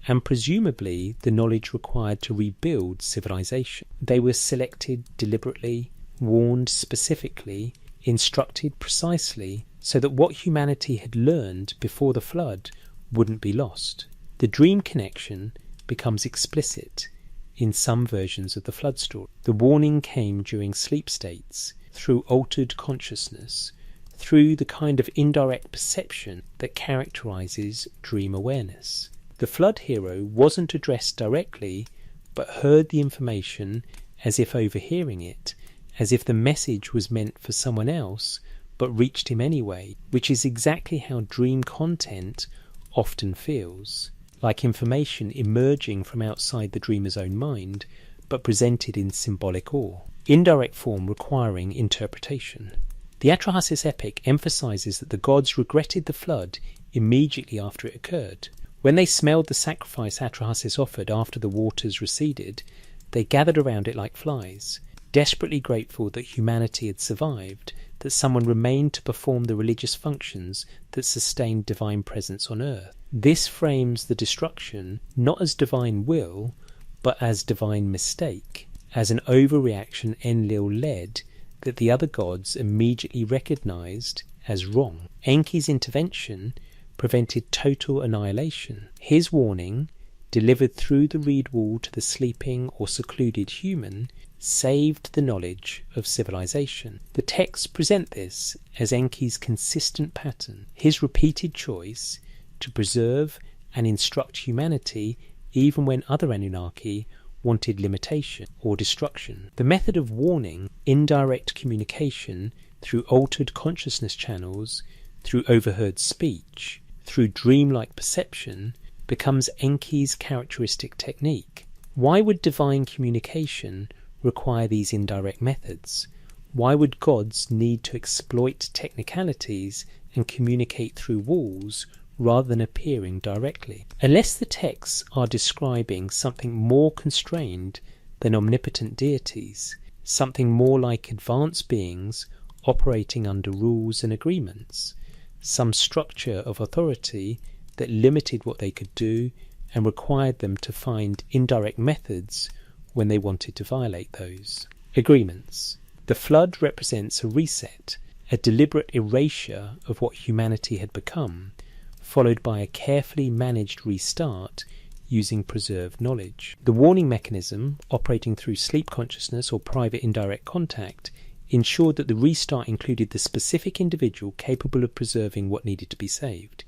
and presumably the knowledge required to rebuild civilization. They were selected deliberately, warned specifically, instructed precisely, so that what humanity had learned before the flood wouldn't be lost. The dream connection becomes explicit in some versions of the flood story. The warning came during sleep states, through altered consciousness, through the kind of indirect perception that characterizes dream awareness. The flood hero wasn't addressed directly, but heard the information as if overhearing it, as if the message was meant for someone else, but reached him anyway, which is exactly how dream content often feels, like information emerging from outside the dreamer's own mind, but presented in symbolic awe. Indirect form requiring interpretation. The Atrahasis epic emphasizes that the gods regretted the flood immediately after it occurred. When they smelled the sacrifice Atrahasis offered after the waters receded, they gathered around it like flies, desperately grateful that humanity had survived, that someone remained to perform the religious functions that sustained divine presence on earth. This frames the destruction not as divine will, but as divine mistake, as an overreaction Enlil led that the other gods immediately recognized as wrong. Enki's intervention prevented total annihilation. His warning, delivered through the reed wall to the sleeping or secluded human, saved the knowledge of civilization. The texts present this as Enki's consistent pattern, his repeated choice to preserve and instruct humanity even when other Anunnaki wanted limitation or destruction. The method of warning, indirect communication through altered consciousness channels, through overheard speech, through dreamlike perception, becomes Enki's characteristic technique. Why would divine communication require these indirect methods? Why would gods need to exploit technicalities and communicate through walls rather than appearing directly? Unless the texts are describing something more constrained than omnipotent deities, something more like advanced beings operating under rules and agreements, some structure of authority that limited what they could do and required them to find indirect methods when they wanted to violate those agreements. The flood represents a reset, a deliberate erasure of what humanity had become, followed by a carefully managed restart using preserved knowledge. The warning mechanism, operating through sleep consciousness or private indirect contact, ensured that the restart included the specific individual capable of preserving what needed to be saved.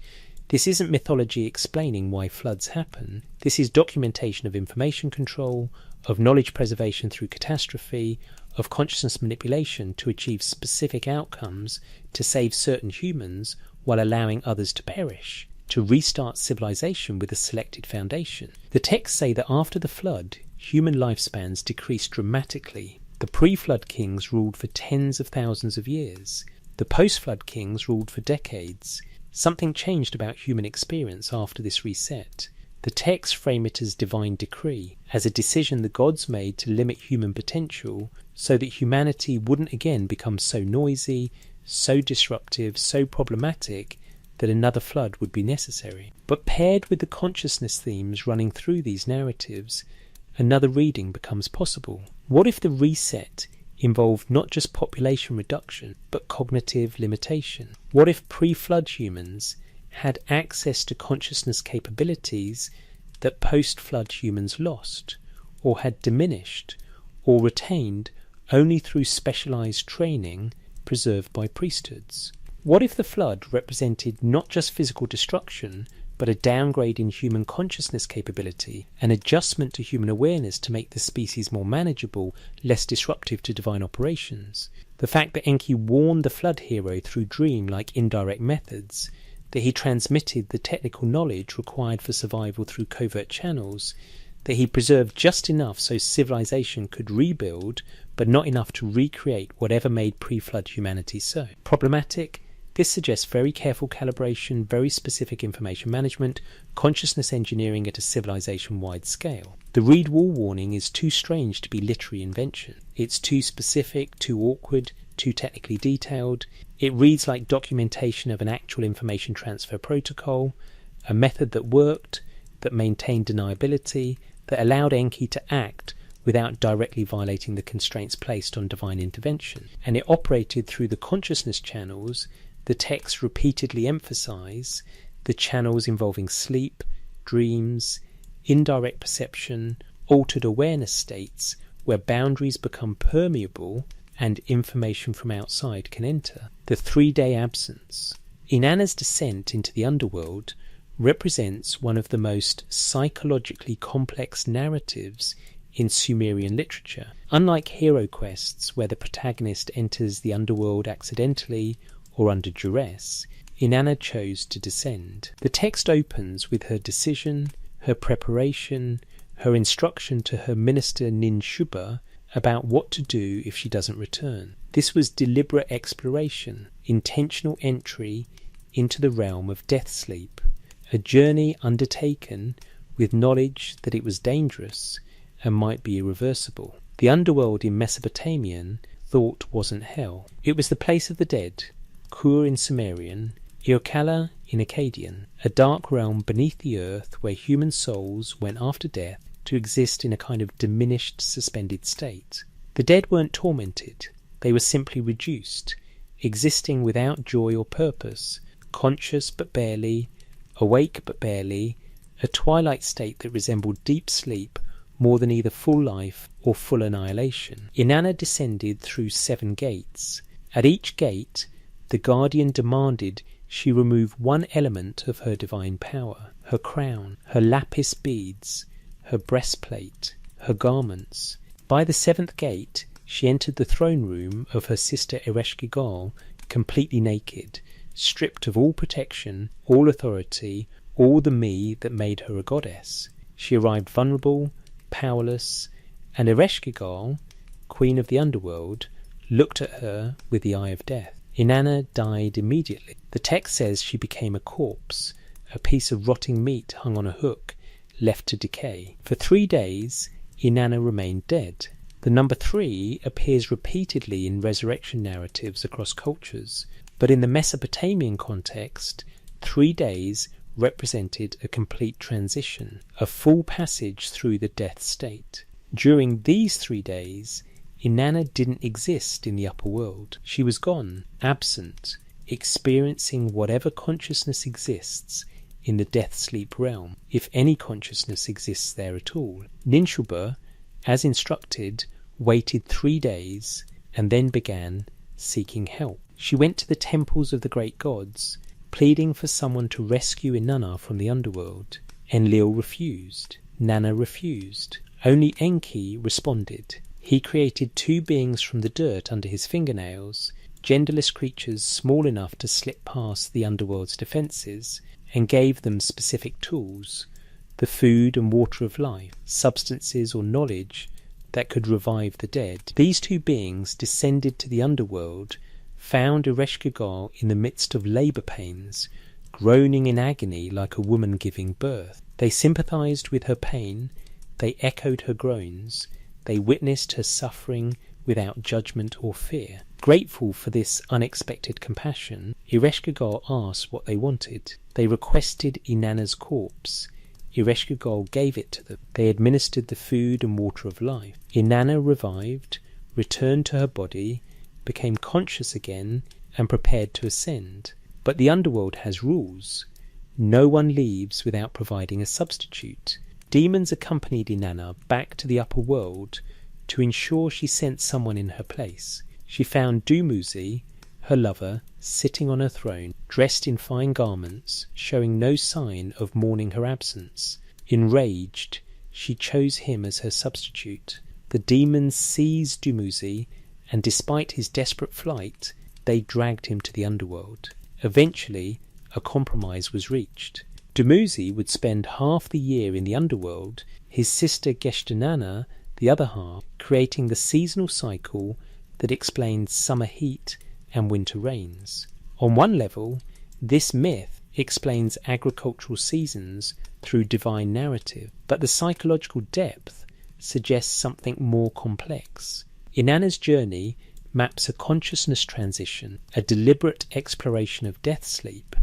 This isn't mythology explaining why floods happen. This is documentation of information control, of knowledge preservation through catastrophe, of consciousness manipulation to achieve specific outcomes to save certain humans while allowing others to perish, to restart civilization with a selected foundation. The texts say that after the flood, human lifespans decreased dramatically. The pre-flood kings ruled for tens of thousands of years. The post-flood kings ruled for decades. Something changed about human experience after this reset. The texts frame it as divine decree, as a decision the gods made to limit human potential so that humanity wouldn't again become so noisy, so disruptive, so problematic that another flood would be necessary. But paired with the consciousness themes running through these narratives, another reading becomes possible. What if the reset involved not just population reduction, but cognitive limitation? What if pre-flood humans had access to consciousness capabilities that post-flood humans lost, or had diminished, or retained only through specialized training preserved by priesthoods? What if the flood represented not just physical destruction, but a downgrade in human consciousness capability, an adjustment to human awareness to make the species more manageable, less disruptive to divine operations? The fact that Enki warned the flood hero through dream-like indirect methods, that he transmitted the technical knowledge required for survival through covert channels, that he preserved just enough so civilization could rebuild, but not enough to recreate whatever made pre-flood humanity so. Problematic? This suggests very careful calibration, very specific information management, consciousness engineering at a civilization-wide scale. The read wall warning is too strange to be literary invention. It's too specific, too awkward, too technically detailed. It reads like documentation of an actual information transfer protocol, a method that worked, that maintained deniability, that allowed Enki to act without directly violating the constraints placed on divine intervention. And it operated through the consciousness channels the texts repeatedly emphasize, the channels involving sleep, dreams, indirect perception, altered awareness states where boundaries become permeable and information from outside can enter. The 3-day absence. Inanna's descent into the underworld represents one of the most psychologically complex narratives in Sumerian literature. Unlike hero quests where the protagonist enters the underworld accidentally or under duress, Inanna chose to descend. The text opens with her decision, her preparation, her instruction to her minister Ninshuba about what to do if she doesn't return. This was deliberate exploration, intentional entry into the realm of death sleep, a journey undertaken with knowledge that it was dangerous and might be irreversible. The underworld in Mesopotamian thought wasn't hell. It was the place of the dead, Kur in Sumerian, Irkalla in Akkadian, a dark realm beneath the earth where human souls went after death to exist in a kind of diminished, suspended state. The dead weren't tormented, they were simply reduced, existing without joy or purpose, conscious but barely, awake but barely, a twilight state that resembled deep sleep more than either full life or full annihilation. Inanna descended through 7 gates. At each gate, the guardian demanded she remove one element of her divine power, her crown, her lapis beads, her breastplate, her garments. By the 7th gate, she entered the throne room of her sister Ereshkigal completely naked, stripped of all protection, all authority, all the me that made her a goddess. She arrived vulnerable, powerless, and Ereshkigal, queen of the underworld, looked at her with the eye of death. Inanna died immediately. The text says she became a corpse, a piece of rotting meat hung on a hook, left to decay. For 3 days, Inanna remained dead. The number 3 appears repeatedly in resurrection narratives across cultures, but in the Mesopotamian context, 3 days represented a complete transition, a full passage through the death state. During these 3 days, Inanna didn't exist in the upper world. She was gone, absent, experiencing whatever consciousness exists in the death-sleep realm, if any consciousness exists there at all. Ninshubur, as instructed, waited 3 days and then began seeking help. She went to the temples of the great gods, pleading for someone to rescue Inanna from the underworld. Enlil refused. Nanna refused. Only Enki responded. He created 2 beings from the dirt under his fingernails, genderless creatures small enough to slip past the underworld's defences, and gave them specific tools, the food and water of life, substances or knowledge that could revive the dead. These 2 beings descended to the underworld, found Ereshkigal in the midst of labour pains, groaning in agony like a woman giving birth. They sympathised with her pain, they echoed her groans, they witnessed her suffering without judgment or fear. Grateful for this unexpected compassion, Ereshkigal asked what they wanted. They requested Inanna's corpse. Ereshkigal gave it to them. They administered the food and water of life. Inanna revived, returned to her body, became conscious again, and prepared to ascend. But the underworld has rules. No one leaves without providing a substitute. Demons accompanied Inanna back to the upper world to ensure she sent someone in her place. She found Dumuzi, her lover, sitting on her throne, dressed in fine garments, showing no sign of mourning her absence. Enraged, she chose him as her substitute. The demons seized Dumuzi, and despite his desperate flight, they dragged him to the underworld. Eventually, a compromise was reached. Dumuzi would spend half the year in the underworld, his sister Geshtanana the other half, creating the seasonal cycle that explains summer heat and winter rains. On one level, this myth explains agricultural seasons through divine narrative, but the psychological depth suggests something more complex. Inanna's journey maps a consciousness transition, a deliberate exploration of death sleep,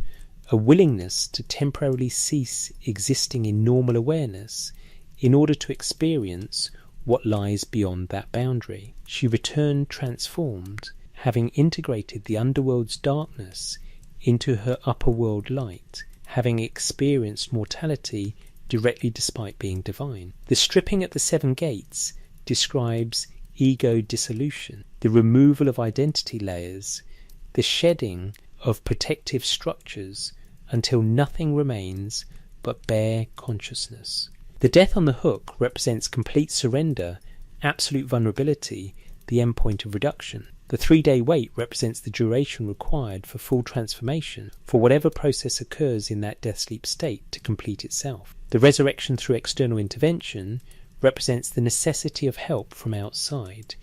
a willingness to temporarily cease existing in normal awareness in order to experience what lies beyond that boundary. She returned transformed, having integrated the underworld's darkness into her upper world light, having experienced mortality directly despite being divine. The stripping at the 7 gates describes ego dissolution, the removal of identity layers, the shedding of protective structures until nothing remains but bare consciousness. The death on the hook represents complete surrender, absolute vulnerability, the endpoint of reduction. The 3-day wait represents the duration required for full transformation, for whatever process occurs in that death-sleep state to complete itself. The resurrection through external intervention represents the necessity of help from outside,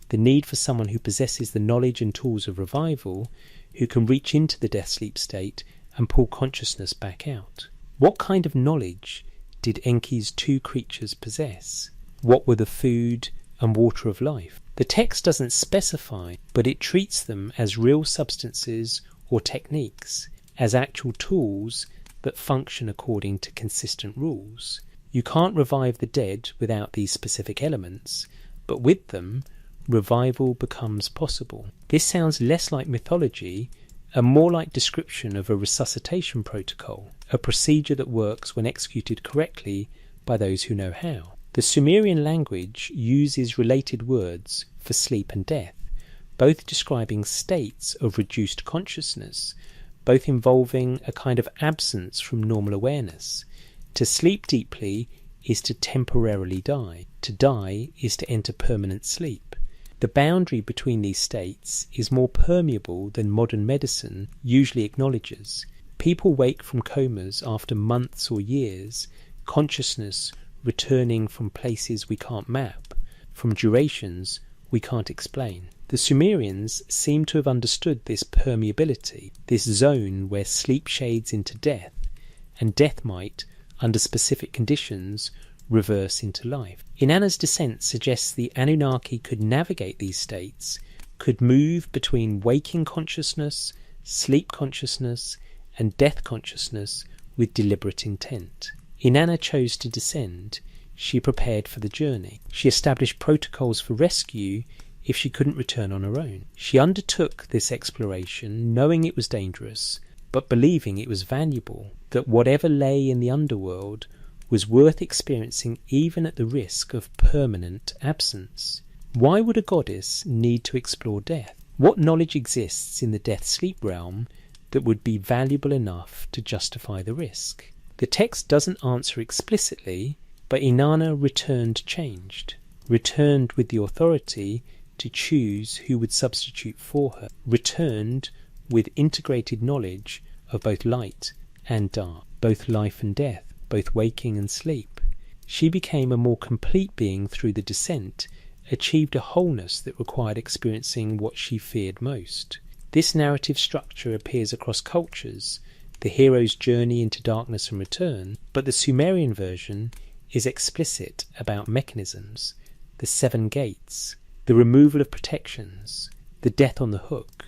the need for someone who possesses the knowledge and tools of revival, who can reach into the death-sleep state and pull consciousness back out. What kind of knowledge did Enki's 2 creatures possess? What were the food and water of life? The text doesn't specify, but it treats them as real substances or techniques, as actual tools that function according to consistent rules. You can't revive the dead without these specific elements, but with them, revival becomes possible. This sounds less like mythology and more like description of a resuscitation protocol, a procedure that works when executed correctly by those who know how. The Sumerian language uses related words for sleep and death, both describing states of reduced consciousness, both involving a kind of absence from normal awareness. To sleep deeply is to temporarily die. To die is to enter permanent sleep. The boundary between these states is more permeable than modern medicine usually acknowledges. People wake from comas after months or years, consciousness returning from places we can't map, from durations we can't explain. The Sumerians seem to have understood this permeability, this zone where sleep shades into death, and death might, under specific conditions, reverse into life. Inanna's descent suggests the Anunnaki could navigate these states, could move between waking consciousness, sleep consciousness, and death consciousness with deliberate intent. Inanna chose to descend. She prepared for the journey. She established protocols for rescue if she couldn't return on her own. She undertook this exploration knowing it was dangerous, but believing it was valuable, that whatever lay in the underworld was worth experiencing even at the risk of permanent absence. Why would a goddess need to explore death? What knowledge exists in the death-sleep realm that would be valuable enough to justify the risk? The text doesn't answer explicitly, but Inanna returned changed, returned with the authority to choose who would substitute for her, returned with integrated knowledge of both light and dark, both life and death, both waking and sleep. She became a more complete being through the descent, achieved a wholeness that required experiencing what she feared most. This narrative structure appears across cultures, the hero's journey into darkness and return, but the Sumerian version is explicit about mechanisms, the 7 gates, the removal of protections, the death on the hook,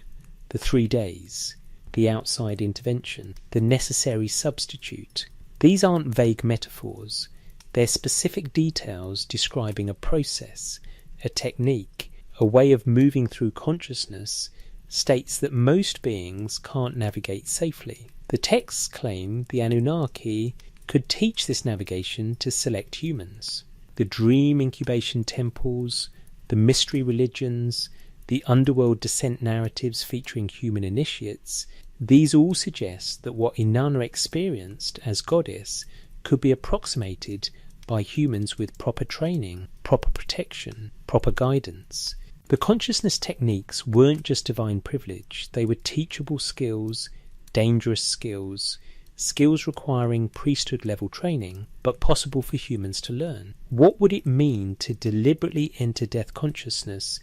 the 3 days, the outside intervention, the necessary substitute. These aren't vague metaphors, they're specific details describing a process, a technique, a way of moving through consciousness, states that most beings can't navigate safely. The texts claim the Anunnaki could teach this navigation to select humans. The dream incubation temples, the mystery religions, the underworld descent narratives featuring human initiates, these all suggest that what Inanna experienced as goddess could be approximated by humans with proper training, proper protection, proper guidance. The consciousness techniques weren't just divine privilege, they were teachable skills, dangerous skills, skills requiring priesthood-level training, but possible for humans to learn. What would it mean to deliberately enter death consciousness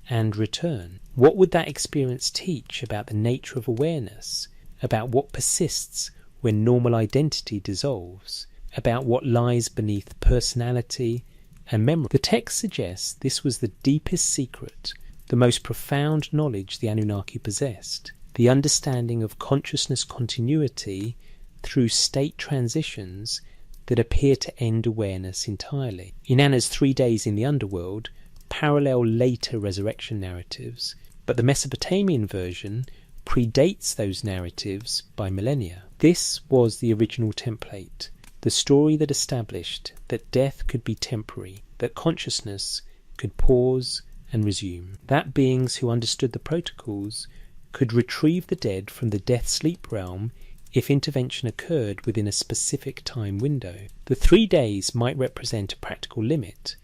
and return? What would that experience teach about the nature of awareness, about what persists when normal identity dissolves, about what lies beneath personality and memory? The text suggests this was the deepest secret, the most profound knowledge the Anunnaki possessed, the understanding of consciousness continuity through state transitions that appear to end awareness entirely. Inanna's 3 days in the underworld parallel later resurrection narratives, but the Mesopotamian version predates those narratives by millennia. This was the original template, the story that established that death could be temporary, that consciousness could pause and resume, that beings who understood the protocols could retrieve the dead from the death-sleep realm if intervention occurred within a specific time window. The 3 days might represent a practical limit,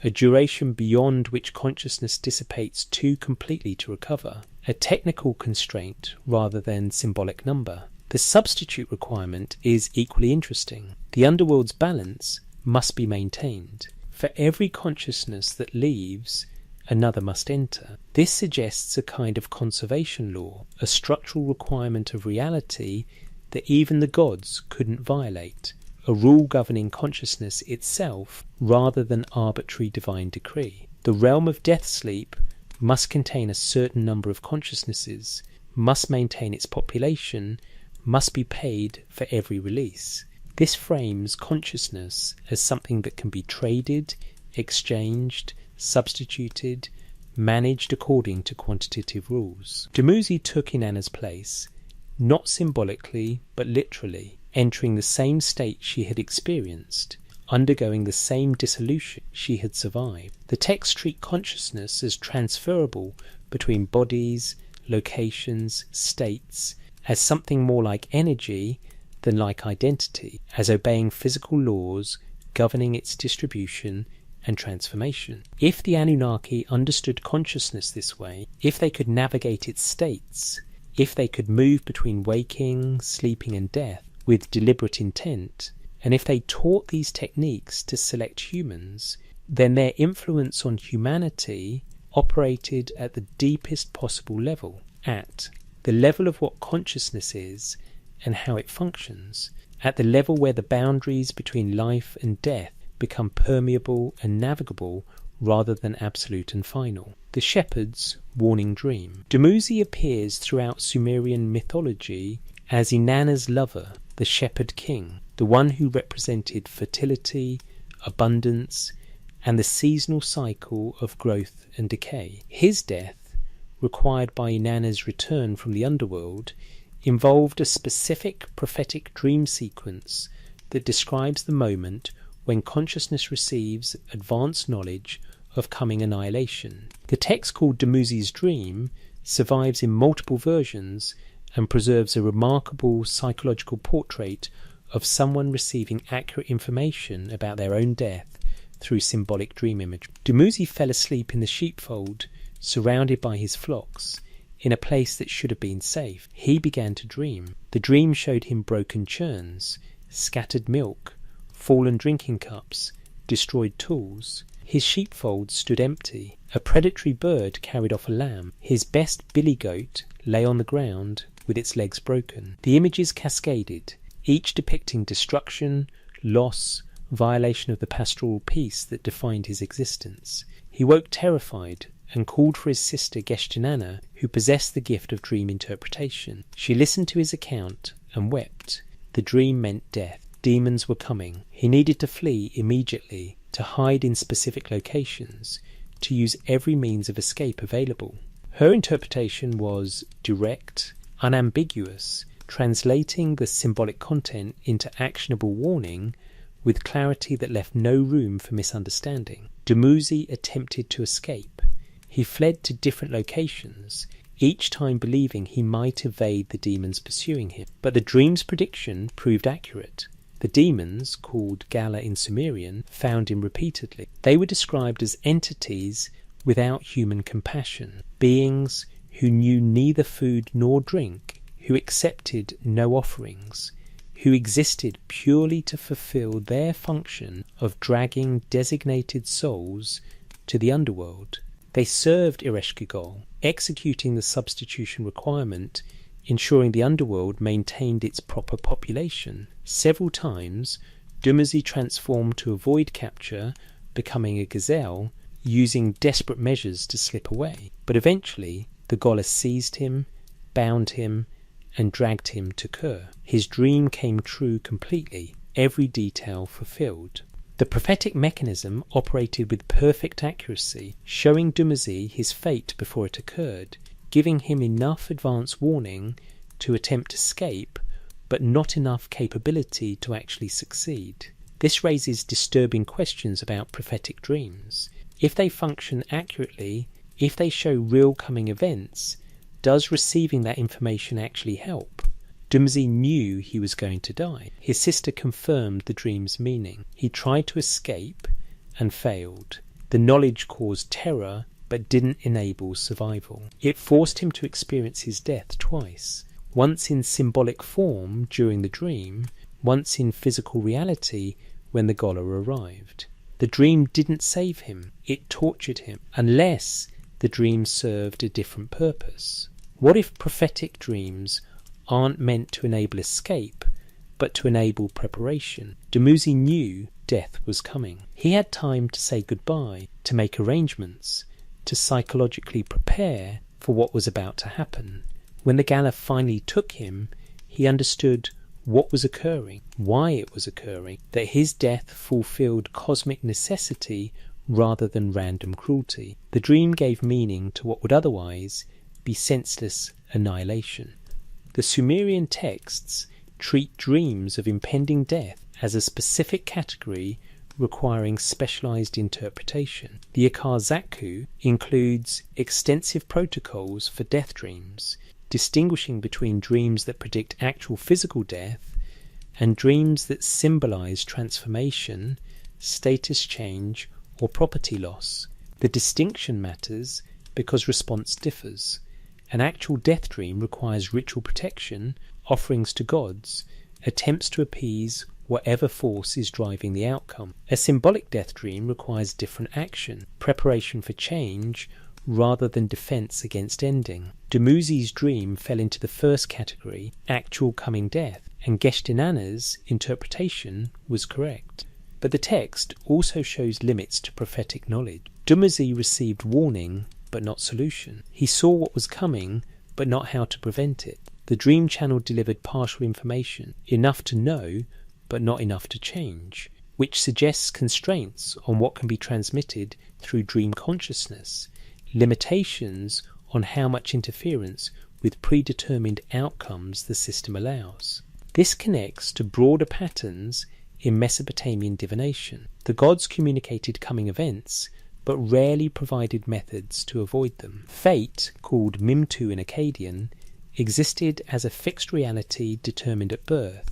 a duration beyond which consciousness dissipates too completely to recover, a technical constraint rather than symbolic number. The substitute requirement is equally interesting. The underworld's balance must be maintained. For every consciousness that leaves, another must enter. This suggests a kind of conservation law, a structural requirement of reality that even the gods couldn't violate, a rule governing consciousness itself rather than arbitrary divine decree. The realm of death-sleep must contain a certain number of consciousnesses, must maintain its population, must be paid for every release. This frames consciousness as something that can be traded, exchanged, substituted, managed according to quantitative rules. Dumuzi took Inanna's place, not symbolically but literally, entering the same state she had experienced, undergoing the same dissolution she had survived. The texts treat consciousness as transferable between bodies, locations, states, as something more like energy than like identity, as obeying physical laws governing its distribution and transformation. If the Anunnaki understood consciousness this way, if they could navigate its states, if they could move between waking, sleeping and death with deliberate intent, and if they taught these techniques to select humans, then their influence on humanity operated at the deepest possible level, at the level of what consciousness is and how it functions, at the level where the boundaries between life and death become permeable and navigable rather than absolute and final. The shepherd's warning dream. Dumuzi appears throughout Sumerian mythology as Inanna's lover, the shepherd king, the one who represented fertility, abundance, and the seasonal cycle of growth and decay. His death, required by Inanna's return from the underworld, involved a specific prophetic dream sequence that describes the moment when consciousness receives advanced knowledge of coming annihilation. The text, called Dumuzi's Dream, survives in multiple versions and preserves a remarkable psychological portrait of someone receiving accurate information about their own death through symbolic dream imagery. Dumuzi fell asleep in the sheepfold, surrounded by his flocks, in a place that should have been safe. He began to dream. The dream showed him broken churns, scattered milk, fallen drinking cups, destroyed tools. His sheepfold stood empty. A predatory bird carried off a lamb. His best billy goat lay on the ground with its legs broken. The images cascaded, each depicting destruction, loss, violation of the pastoral peace that defined his existence. He woke terrified and called for his sister Geshtinanna, who possessed the gift of dream interpretation. She listened to his account and wept. The dream meant death. Demons were coming. He needed to flee immediately, to hide in specific locations, to use every means of escape available. Her interpretation was direct, unambiguous, translating the symbolic content into actionable warning with clarity that left no room for misunderstanding. Dumuzi attempted to escape. He fled to different locations, each time believing he might evade the demons pursuing him. But the dream's prediction proved accurate. The demons, called Gala in Sumerian, found him repeatedly. They were described as entities without human compassion, beings who knew neither food nor drink, who accepted no offerings, who existed purely to fulfill their function of dragging designated souls to the underworld. They served Ereshkigal, executing the substitution requirement, ensuring the underworld maintained its proper population. Several times, Dumuzi transformed to avoid capture, becoming a gazelle, using desperate measures to slip away. But eventually, the Gola seized him, bound him, and dragged him to Kur. His dream came true completely, every detail fulfilled. The prophetic mechanism operated with perfect accuracy, showing Dumuzi his fate before it occurred, giving him enough advance warning to attempt escape, but not enough capability to actually succeed. This raises disturbing questions about prophetic dreams. If they function accurately, if they show real coming events, does receiving that information actually help? Dumuzi knew he was going to die. His sister confirmed the dream's meaning. He tried to escape and failed. The knowledge caused terror but didn't enable survival. It forced him to experience his death twice, once in symbolic form during the dream, once in physical reality when the Gola arrived. The dream didn't save him, it tortured him, unless the dream served a different purpose. What if prophetic dreams aren't meant to enable escape, but to enable preparation? Dumuzi knew death was coming. He had time to say goodbye, to make arrangements, to psychologically prepare for what was about to happen. When the Gala finally took him, he understood what was occurring, why it was occurring, that his death fulfilled cosmic necessity rather than random cruelty. The dream gave meaning to what would otherwise be senseless annihilation. The Sumerian texts treat dreams of impending death as a specific category requiring specialized interpretation. The Akar includes extensive protocols for death dreams, distinguishing between dreams that predict actual physical death and dreams that symbolize transformation, status change, or property loss. The distinction matters because response differs. An actual death dream requires ritual protection, offerings to gods, attempts to appease whatever force is driving the outcome. A symbolic death dream requires different action, preparation for change, rather than defense against ending. Dumuzi's dream fell into the first category, actual coming death, and Geshtinanna's interpretation was correct. But the text also shows limits to prophetic knowledge. Dumuzi received warning, but not solution. He saw what was coming, but not how to prevent it. The dream channel delivered partial information, enough to know, but not enough to change. which suggests constraints on what can be transmitted through dream consciousness, limitations on how much interference with predetermined outcomes the system allows. This connects to broader patterns in Mesopotamian divination. The gods communicated coming events, but rarely provided methods to avoid them. Fate, called Mimtu in Akkadian, existed as a fixed reality determined at birth,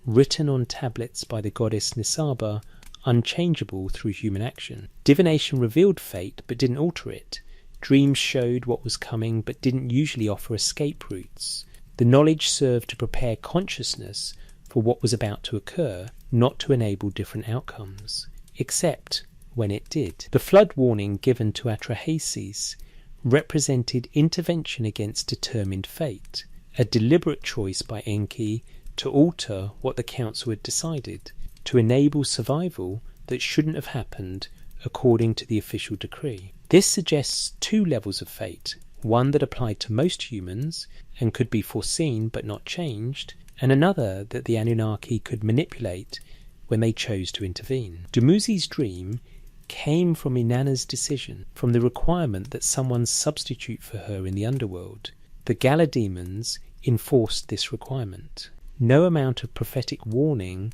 written on tablets by the goddess Nisaba, unchangeable through human action. Divination revealed fate but didn't alter it. Dreams showed what was coming but didn't usually offer escape routes. The knowledge served to prepare consciousness for what was about to occur, not to enable different outcomes, except when it did. The flood warning given to Atrahasis represented intervention against determined fate, a deliberate choice by Enki to alter what the council had decided, to enable survival that shouldn't have happened according to the official decree. This suggests two levels of fate, one that applied to most humans and could be foreseen but not changed, and another that the Anunnaki could manipulate when they chose to intervene. Dumuzi's dream came from Inanna's decision, from the requirement that someone substitute for her in the underworld. The Gala demons enforced this requirement. No amount of prophetic warning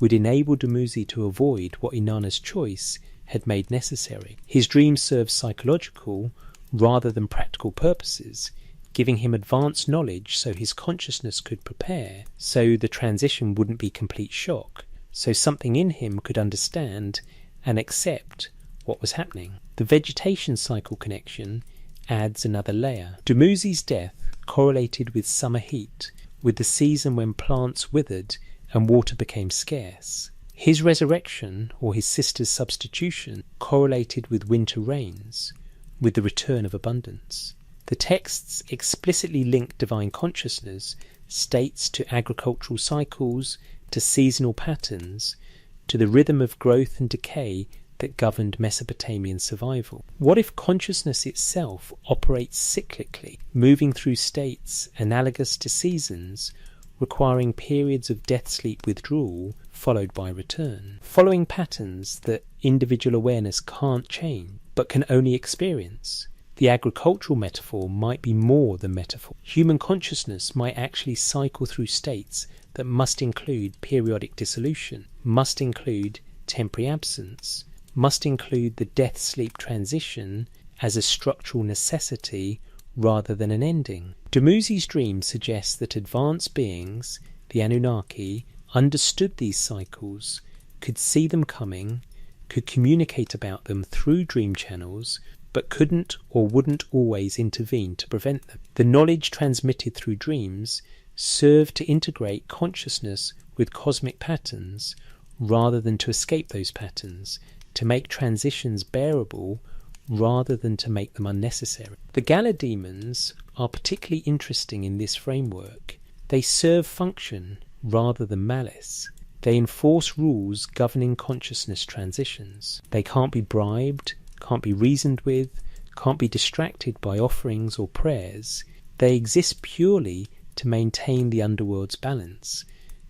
would enable Dumuzi to avoid what Inanna's choice had made necessary. His dream served psychological rather than practical purposes, giving him advanced knowledge so his consciousness could prepare, so the transition wouldn't be complete shock, so something in him could understand and accept what was happening. The vegetation cycle connection adds another layer. Dumuzi's death correlated with summer heat, with the season when plants withered and water became scarce. His resurrection, or his sister's substitution, correlated with winter rains, with the return of abundance. The texts explicitly link divine consciousness, states to agricultural cycles, to seasonal patterns, to the rhythm of growth and decay that governed Mesopotamian survival. What if consciousness itself operates cyclically, moving through states analogous to seasons, requiring periods of death-sleep withdrawal followed by return, following patterns that individual awareness can't change but can only experience? The agricultural metaphor might be more than metaphor. Human consciousness might actually cycle through states that must include periodic dissolution, must include temporary absence, must include the death-sleep transition as a structural necessity rather than an ending. Dumuzi's dream suggests that advanced beings, the Anunnaki, understood these cycles, could see them coming, could communicate about them through dream channels, but couldn't or wouldn't always intervene to prevent them. The knowledge transmitted through dreams served to integrate consciousness with cosmic patterns rather than to escape those patterns, to make transitions bearable rather than to make them unnecessary. The Gala demons are particularly interesting in this framework. They serve function rather than malice. They enforce rules governing consciousness transitions. They can't be bribed, can't be reasoned with, can't be distracted by offerings or prayers. They exist purely to maintain the underworld's balance,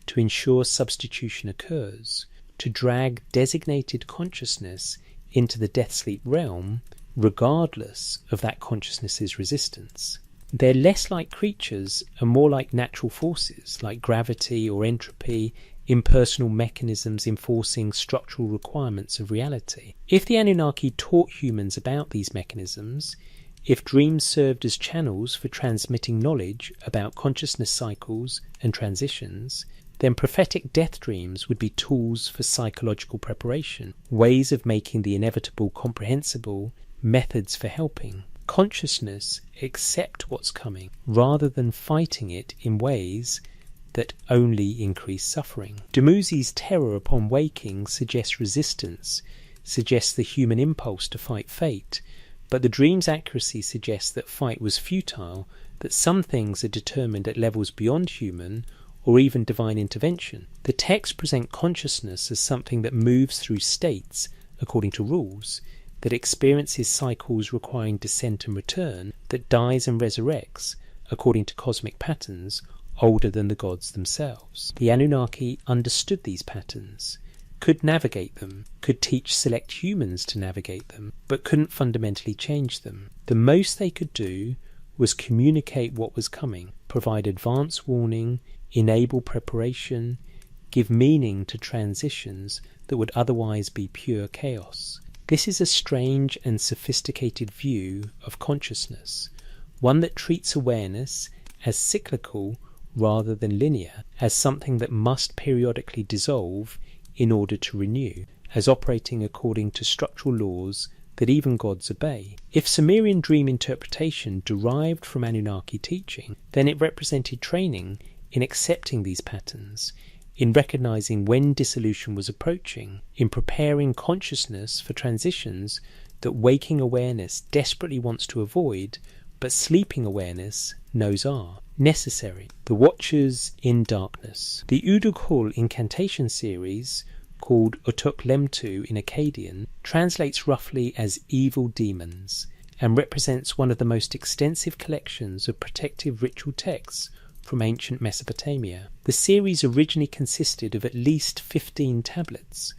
to ensure substitution occurs, to drag designated consciousness into the death-sleep realm, regardless of that consciousness's resistance. They're less like creatures and more like natural forces, like gravity or entropy, impersonal mechanisms enforcing structural requirements of reality. If the Anunnaki taught humans about these mechanisms, if dreams served as channels for transmitting knowledge about consciousness cycles and transitions, then prophetic death dreams would be tools for psychological preparation, ways of making the inevitable comprehensible, methods for helping consciousness accept what's coming, rather than fighting it in ways that only increase suffering. Dumuzi's terror upon waking suggests resistance, suggests the human impulse to fight fate, but the dream's accuracy suggests that fight was futile, that some things are determined at levels beyond human or even divine intervention. The texts present consciousness as something that moves through states according to rules, that experiences cycles requiring descent and return, that dies and resurrects according to cosmic patterns older than the gods themselves. The Anunnaki understood these patterns, could navigate them, could teach select humans to navigate them, but couldn't fundamentally change them. The most they could do was communicate what was coming, provide advance warning, enable preparation, give meaning to transitions that would otherwise be pure chaos. This is a strange and sophisticated view of consciousness, one that treats awareness as cyclical rather than linear, as something that must periodically dissolve in order to renew, as operating according to structural laws that even gods obey. If Sumerian dream interpretation derived from Anunnaki teaching, then it represented training in accepting these patterns, in recognizing when dissolution was approaching, in preparing consciousness for transitions that waking awareness desperately wants to avoid, but sleeping awareness knows are necessary. The Watchers in Darkness. The Uduk-Hul incantation series, called Utuk Lemtu in Akkadian, translates roughly as evil demons, and represents one of the most extensive collections of protective ritual texts from ancient Mesopotamia. The series originally consisted of at least 15 tablets,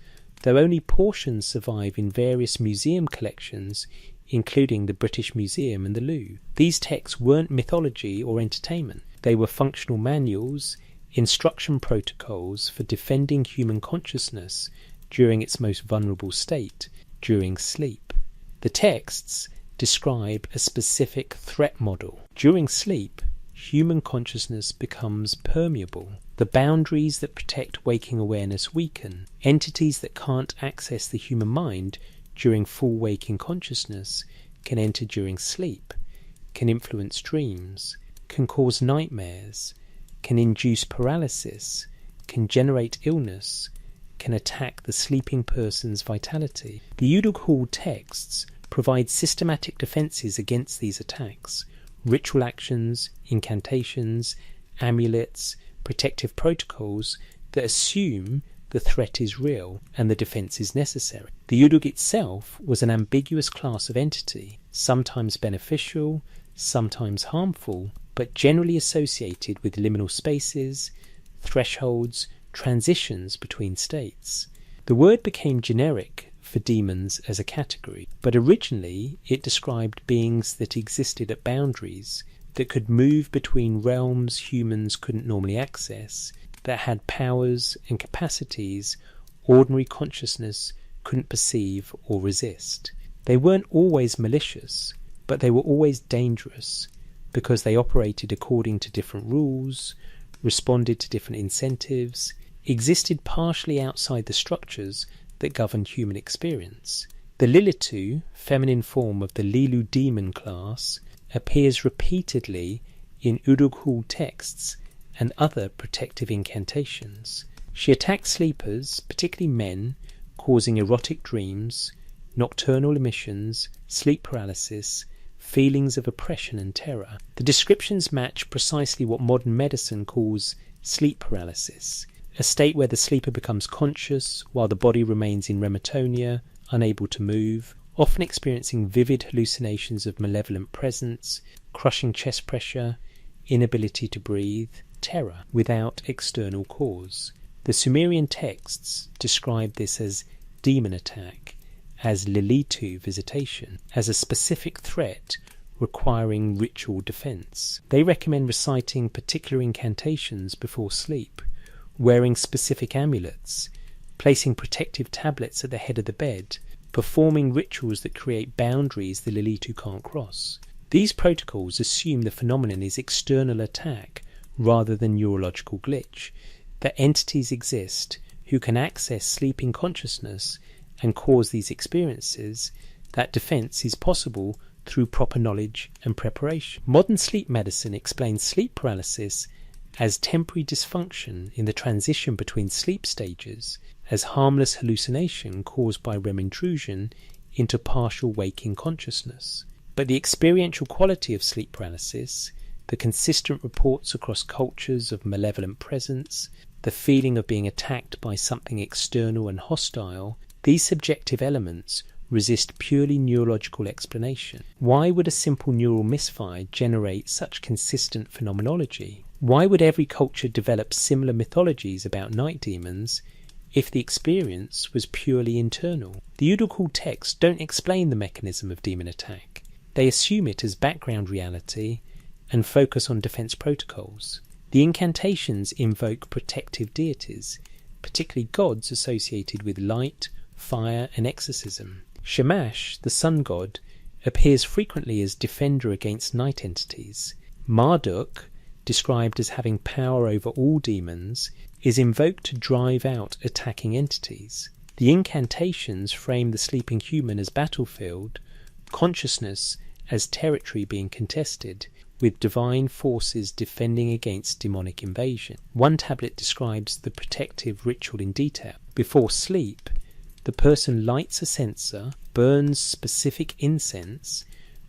though only portions survive in various museum collections, including the British Museum and the Louvre. These texts weren't mythology or entertainment. They were functional manuals, instruction protocols for defending human consciousness during its most vulnerable state, during sleep. The texts describe a specific threat model. During sleep, human consciousness becomes permeable. The boundaries that protect waking awareness weaken. Entities that can't access the human mind during full waking consciousness can enter during sleep, can influence dreams, can cause nightmares, can induce paralysis, can generate illness, can attack the sleeping person's vitality. The Uduk-Hul texts provide systematic defences against these attacks, ritual actions, incantations, amulets, protective protocols that assume the threat is real and the defence is necessary. The Uduk itself was an ambiguous class of entity, sometimes beneficial, sometimes harmful, but generally associated with liminal spaces, thresholds, transitions between states. The word became generic for demons as a category, but originally it described beings that existed at boundaries, that could move between realms humans couldn't normally access, that had powers and capacities ordinary consciousness couldn't perceive or resist. They weren't always malicious, but they were always dangerous, because they operated according to different rules, responded to different incentives, existed partially outside the structures that governed human experience. The Lilitu, feminine form of the Lilu demon class, appears repeatedly in Uduk-Hul texts and other protective incantations. She attacks sleepers, particularly men, causing erotic dreams, nocturnal emissions, sleep paralysis, feelings of oppression and terror. The descriptions match precisely what modern medicine calls sleep paralysis, a state where the sleeper becomes conscious while the body remains in rematonia, unable to move, often experiencing vivid hallucinations of malevolent presence, crushing chest pressure, inability to breathe, terror without external cause. The Sumerian texts describe this as demon attack, as Lilitu visitation, as a specific threat requiring ritual defense. They recommend reciting particular incantations before sleep, wearing specific amulets, placing protective tablets at the head of the bed, performing rituals that create boundaries the Lilitu can't cross. These protocols assume the phenomenon is external attack rather than neurological glitch, that entities exist who can access sleeping consciousness and cause these experiences, that defense is possible through proper knowledge and preparation. Modern sleep medicine explains sleep paralysis as temporary dysfunction in the transition between sleep stages, as harmless hallucination caused by REM intrusion into partial waking consciousness. But the experiential quality of sleep paralysis, the consistent reports across cultures of malevolent presence, the feeling of being attacked by something external and hostile, these subjective elements resist purely neurological explanation. Why would a simple neural misfire generate such consistent phenomenology? Why would every culture develop similar mythologies about night demons, if the experience was purely internal. The Udal texts don't explain the mechanism of demon attack. They assume it as background reality and focus on defense protocols. The incantations invoke protective deities, particularly gods associated with light, fire, and exorcism. Shamash, the sun god, appears frequently as defender against night entities. Marduk, described as having power over all demons, is invoked to drive out attacking entities. The incantations frame the sleeping human as battlefield, consciousness as territory being contested, with divine forces defending against demonic invasion. One tablet describes the protective ritual in detail. Before sleep, the person lights a censer, burns specific incense,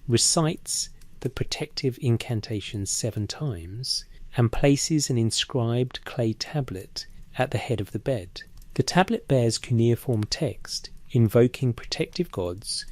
recites the protective incantation 7 times, and places an inscribed clay tablet at the head of the bed. The tablet bears cuneiform text invoking protective gods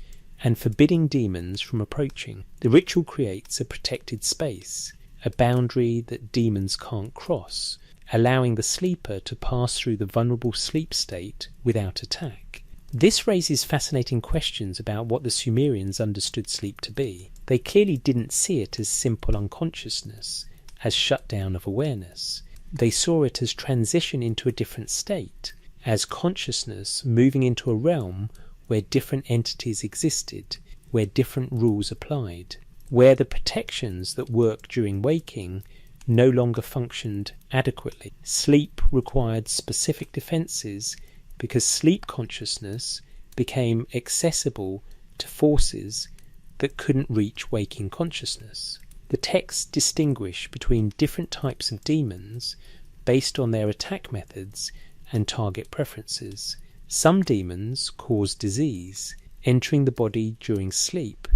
and forbidding demons from approaching. The ritual creates a protected space, a boundary that demons can't cross, allowing the sleeper to pass through the vulnerable sleep state without attack. This raises fascinating questions about what the Sumerians understood sleep to be. They clearly didn't see it as simple unconsciousness, as shutdown of awareness. They saw it as transition into a different state, as consciousness moving into a realm where different entities existed, where different rules applied, where the protections that work during waking no longer functioned adequately. Sleep required specific defences because sleep consciousness became accessible to forces that couldn't reach waking consciousness. The texts distinguish between different types of demons based on their attack methods and target preferences. Some demons cause disease, entering the body during sleep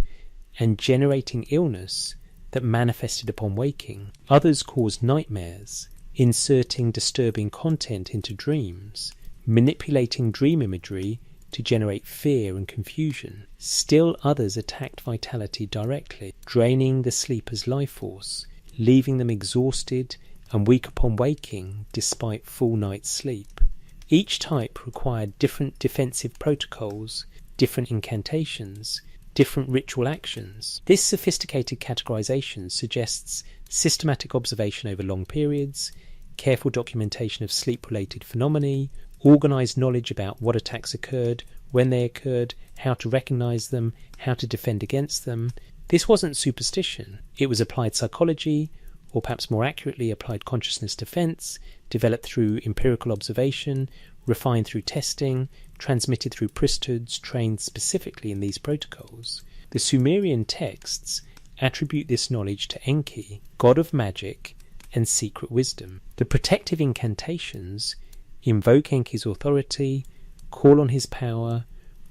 and generating illness that manifested upon waking. Others cause nightmares, inserting disturbing content into dreams, manipulating dream imagery to generate fear and confusion. Still others attacked vitality directly, draining the sleeper's life force, leaving them exhausted and weak upon waking despite full night's sleep. Each type required different defensive protocols, different incantations, different ritual actions. This sophisticated categorization suggests systematic observation over long periods, careful documentation of sleep-related phenomena, organised knowledge about what attacks occurred, when they occurred, how to recognise them, how to defend against them. This wasn't superstition. It was applied psychology, or perhaps more accurately applied consciousness defence, developed through empirical observation, refined through testing, transmitted through priesthoods trained specifically in these protocols. The Sumerian texts attribute this knowledge to Enki, god of magic and secret wisdom. The protective incantations invoke Enki's authority, call on his power,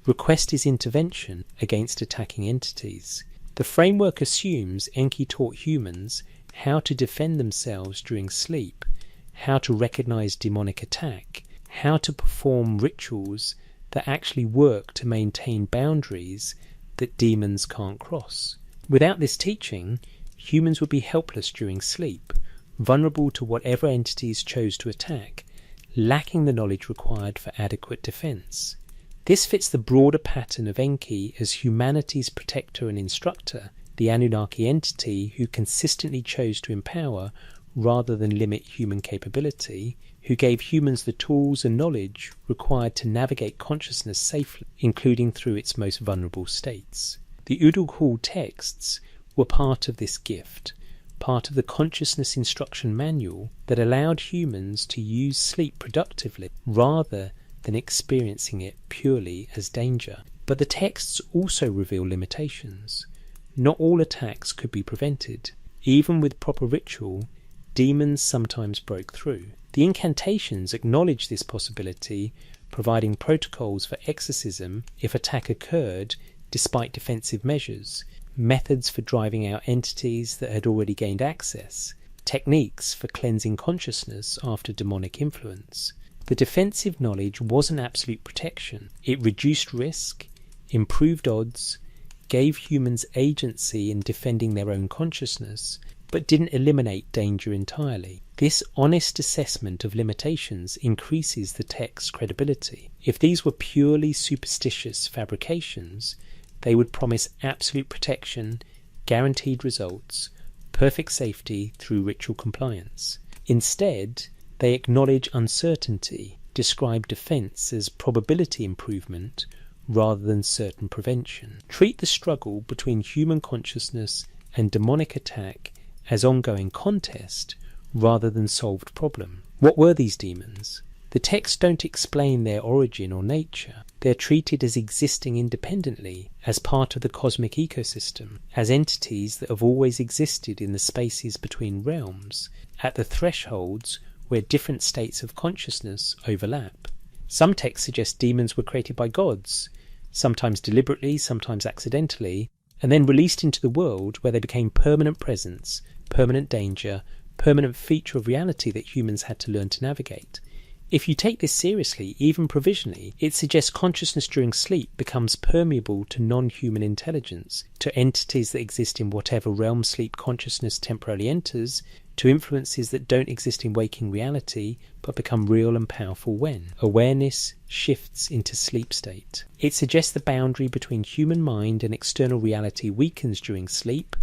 request his intervention against attacking entities. The framework assumes Enki taught humans how to defend themselves during sleep, how to recognize demonic attack, how to perform rituals that actually work to maintain boundaries that demons can't cross. Without this teaching, humans would be helpless during sleep, vulnerable to whatever entities chose to attack, lacking the knowledge required for adequate defense. This fits the broader pattern of Enki as humanity's protector and instructor, the Anunnaki entity who consistently chose to empower rather than limit human capability, who gave humans the tools and knowledge required to navigate consciousness safely, including through its most vulnerable states. The Udal texts were part of this gift, part of the consciousness instruction manual that allowed humans to use sleep productively rather than experiencing it purely as danger. But the texts also reveal limitations. Not all attacks could be prevented. Even with proper ritual, demons sometimes broke through. The incantations acknowledge this possibility, providing protocols for exorcism if attack occurred despite defensive measures, methods for driving out entities that had already gained access, techniques for cleansing consciousness after demonic influence. The defensive knowledge wasn't absolute protection. It reduced risk, improved odds, gave humans agency in defending their own consciousness, but didn't eliminate danger entirely. This honest assessment of limitations increases the text's credibility. If these were purely superstitious fabrications, they would promise absolute protection, guaranteed results, perfect safety through ritual compliance. Instead, they acknowledge uncertainty, describe defense as probability improvement rather than certain prevention, treat the struggle between human consciousness and demonic attack as ongoing contest rather than solved problem. What were these demons? The texts don't explain their origin or nature. They're treated as existing independently, as part of the cosmic ecosystem, as entities that have always existed in the spaces between realms, at the thresholds where different states of consciousness overlap. Some texts suggest demons were created by gods, sometimes deliberately, sometimes accidentally, and then released into the world where they became permanent presence, permanent danger, permanent feature of reality that humans had to learn to navigate. If you take this seriously, even provisionally, it suggests consciousness during sleep becomes permeable to non-human intelligence, to entities that exist in whatever realm sleep consciousness temporarily enters, to influences that don't exist in waking reality but become real and powerful when awareness shifts into sleep state. It suggests the boundary between human mind and external reality weakens during sleep,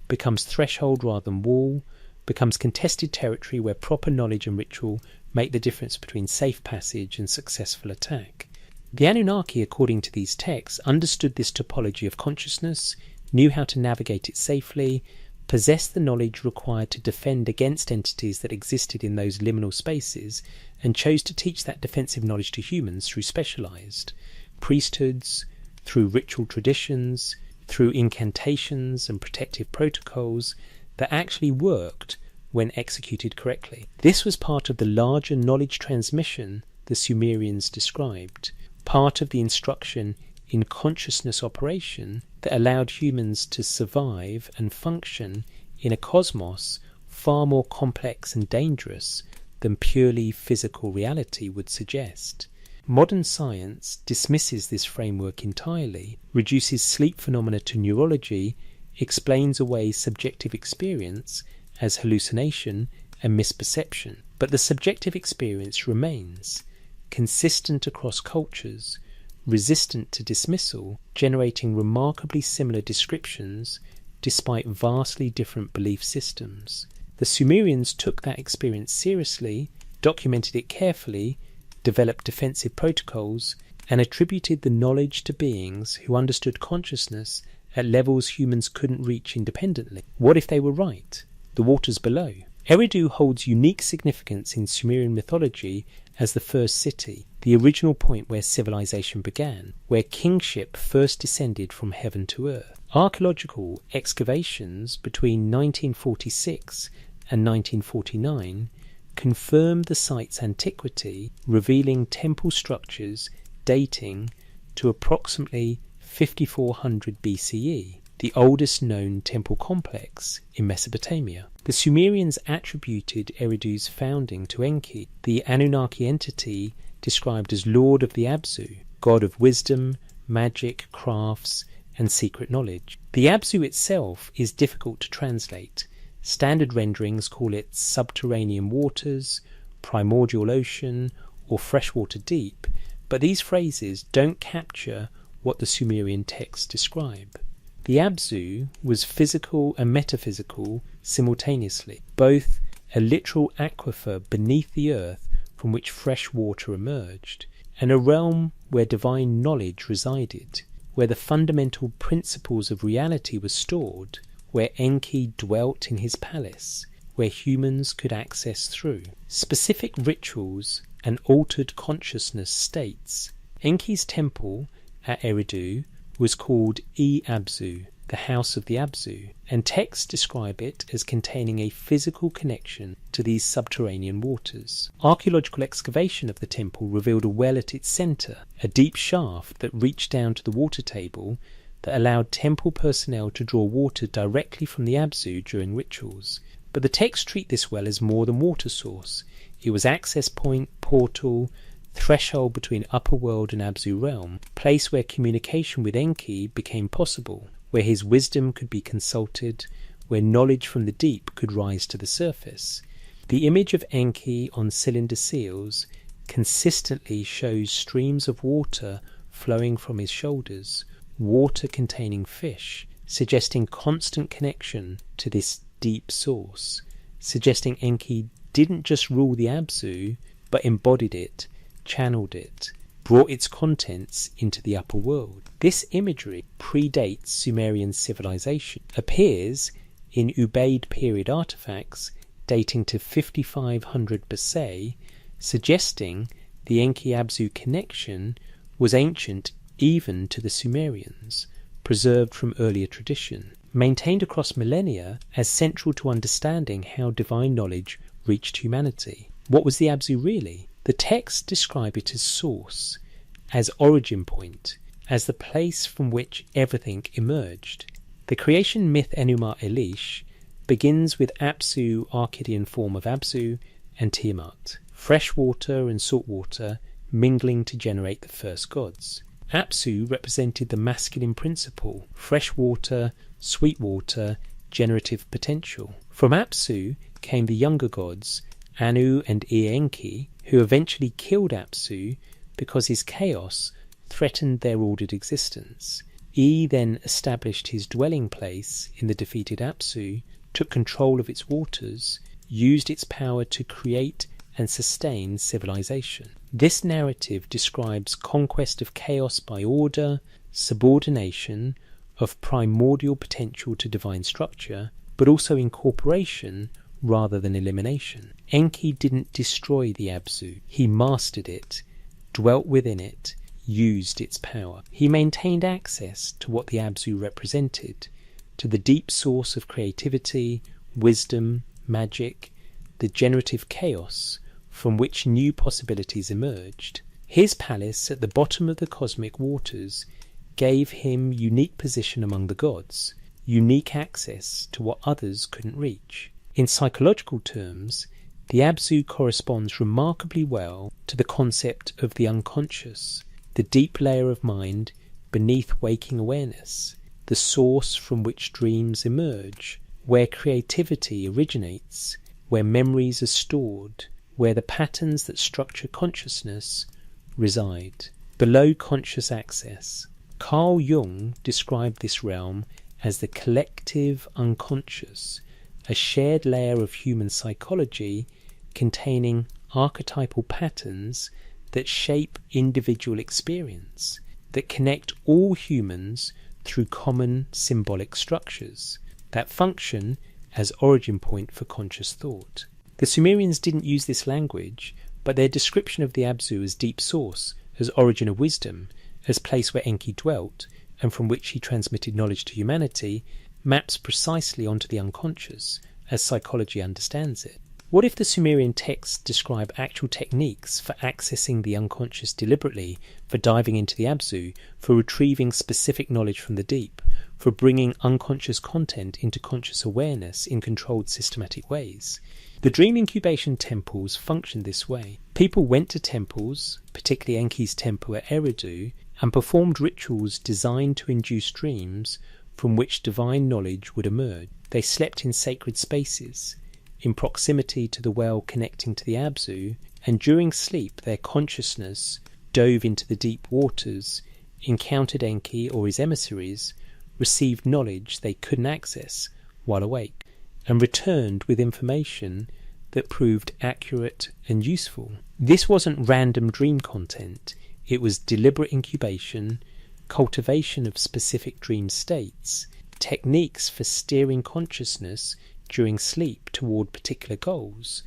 becomes threshold rather than wall, becomes contested territory where proper knowledge and ritual make the difference between safe passage and successful attack. The Anunnaki, according to these texts, understood this topology of consciousness, knew how to navigate it safely, possessed the knowledge required to defend against entities that existed in those liminal spaces, and chose to teach that defensive knowledge to humans through specialized priesthoods, through ritual traditions, through incantations and protective protocols that actually worked when executed correctly. This was part of the larger knowledge transmission the Sumerians described, part of the instruction in consciousness operation that allowed humans to survive and function in a cosmos far more complex and dangerous than purely physical reality would suggest. Modern science dismisses this framework entirely, reduces sleep phenomena to neurology, explains away subjective experience as hallucination and misperception. But the subjective experience remains, consistent across cultures, resistant to dismissal, generating remarkably similar descriptions despite vastly different belief systems. The Sumerians took that experience seriously, documented it carefully, developed defensive protocols, and attributed the knowledge to beings who understood consciousness at levels humans couldn't reach independently. What if they were right? The waters below. Eridu holds unique significance in Sumerian mythology as the first city, the original point where civilization began, where kingship first descended from heaven to earth. Archaeological excavations between 1946 and 1949 confirmed the site's antiquity, revealing temple structures dating to approximately 5400 BCE, the oldest known temple complex in Mesopotamia. The Sumerians attributed Eridu's founding to Enki, the Anunnaki entity described as Lord of the Abzu, god of wisdom, magic, crafts, and secret knowledge. The Abzu itself is difficult to translate. Standard renderings call it subterranean waters, primordial ocean, or freshwater deep, but these phrases don't capture what the Sumerian texts describe. The Abzu was physical and metaphysical simultaneously, both a literal aquifer beneath the earth from which fresh water emerged, and a realm where divine knowledge resided, where the fundamental principles of reality were stored, where Enki dwelt in his palace, where humans could access through. Specific rituals and altered consciousness states. Enki's temple at Eridu was called E-Abzu, the House of the Abzu, and texts describe it as containing a physical connection to these subterranean waters. Archaeological excavation of the temple revealed a well at its centre, a deep shaft that reached down to the water table that allowed temple personnel to draw water directly from the Abzu during rituals. But the texts treat this well as more than water source. It was access point, portal, threshold between upper world and Abzu realm, place where communication with Enki became possible, where his wisdom could be consulted, where knowledge from the deep could rise to the surface. The image of Enki on cylinder seals consistently shows streams of water flowing from his shoulders, water containing fish, suggesting constant connection to this deep source, suggesting Enki didn't just rule the Abzu, but embodied it, channeled it, brought its contents into the upper world. This imagery predates Sumerian civilization, appears in Ubaid period artifacts dating to 5500 BC, suggesting the Enki-Abzu connection was ancient even to the Sumerians, preserved from earlier tradition, maintained across millennia as central to understanding how divine knowledge reached humanity. What was the Abzu really? The texts describe it as source, as origin point, as the place from which everything emerged. The creation myth Enuma Elish begins with Apsu, Arcadian form of Abzu, and Tiamat, fresh water and salt water mingling to generate the first gods. Apsu represented the masculine principle, fresh water, sweet water, generative potential. From Apsu came the younger gods, Anu and Enki, who eventually killed Apsu because his chaos threatened their ordered existence. Then established his dwelling place in the defeated Apsu, took control of its waters, used its power to create and sustain civilization. This narrative describes conquest of chaos by order, subordination of primordial potential to divine structure, but also incorporation rather than elimination. Enki didn't destroy the Abzu. He mastered it, dwelt within it, used its power. He maintained access to what the Abzu represented, to the deep source of creativity, wisdom, magic, the generative chaos from which new possibilities emerged. His palace at the bottom of the cosmic waters gave him unique position among the gods, unique access to what others couldn't reach. In psychological terms, the Abzu corresponds remarkably well to the concept of the unconscious, the deep layer of mind beneath waking awareness, the source from which dreams emerge, where creativity originates, where memories are stored, where the patterns that structure consciousness reside. Below conscious access, Carl Jung described this realm as the collective unconscious, a shared layer of human psychology containing archetypal patterns that shape individual experience, that connect all humans through common symbolic structures, that function as origin point for conscious thought. The Sumerians didn't use this language, but their description of the Abzu as deep source, as origin of wisdom, as place where Enki dwelt, and from which he transmitted knowledge to humanity, maps precisely onto the unconscious, as psychology understands it. What if the Sumerian texts describe actual techniques for accessing the unconscious deliberately, for diving into the Abzu, for retrieving specific knowledge from the deep, for bringing unconscious content into conscious awareness in controlled systematic ways? The dream incubation temples functioned this way. People went to temples, particularly Enki's temple at Eridu, and performed rituals designed to induce dreams from which divine knowledge would emerge. They slept in sacred spaces, in proximity to the well connecting to the Abzu, and during sleep their consciousness dove into the deep waters, encountered Enki or his emissaries, received knowledge they couldn't access while awake, and returned with information that proved accurate and useful. This wasn't random dream content, it was deliberate incubation, cultivation of specific dream states, techniques for steering consciousness during sleep toward particular goals,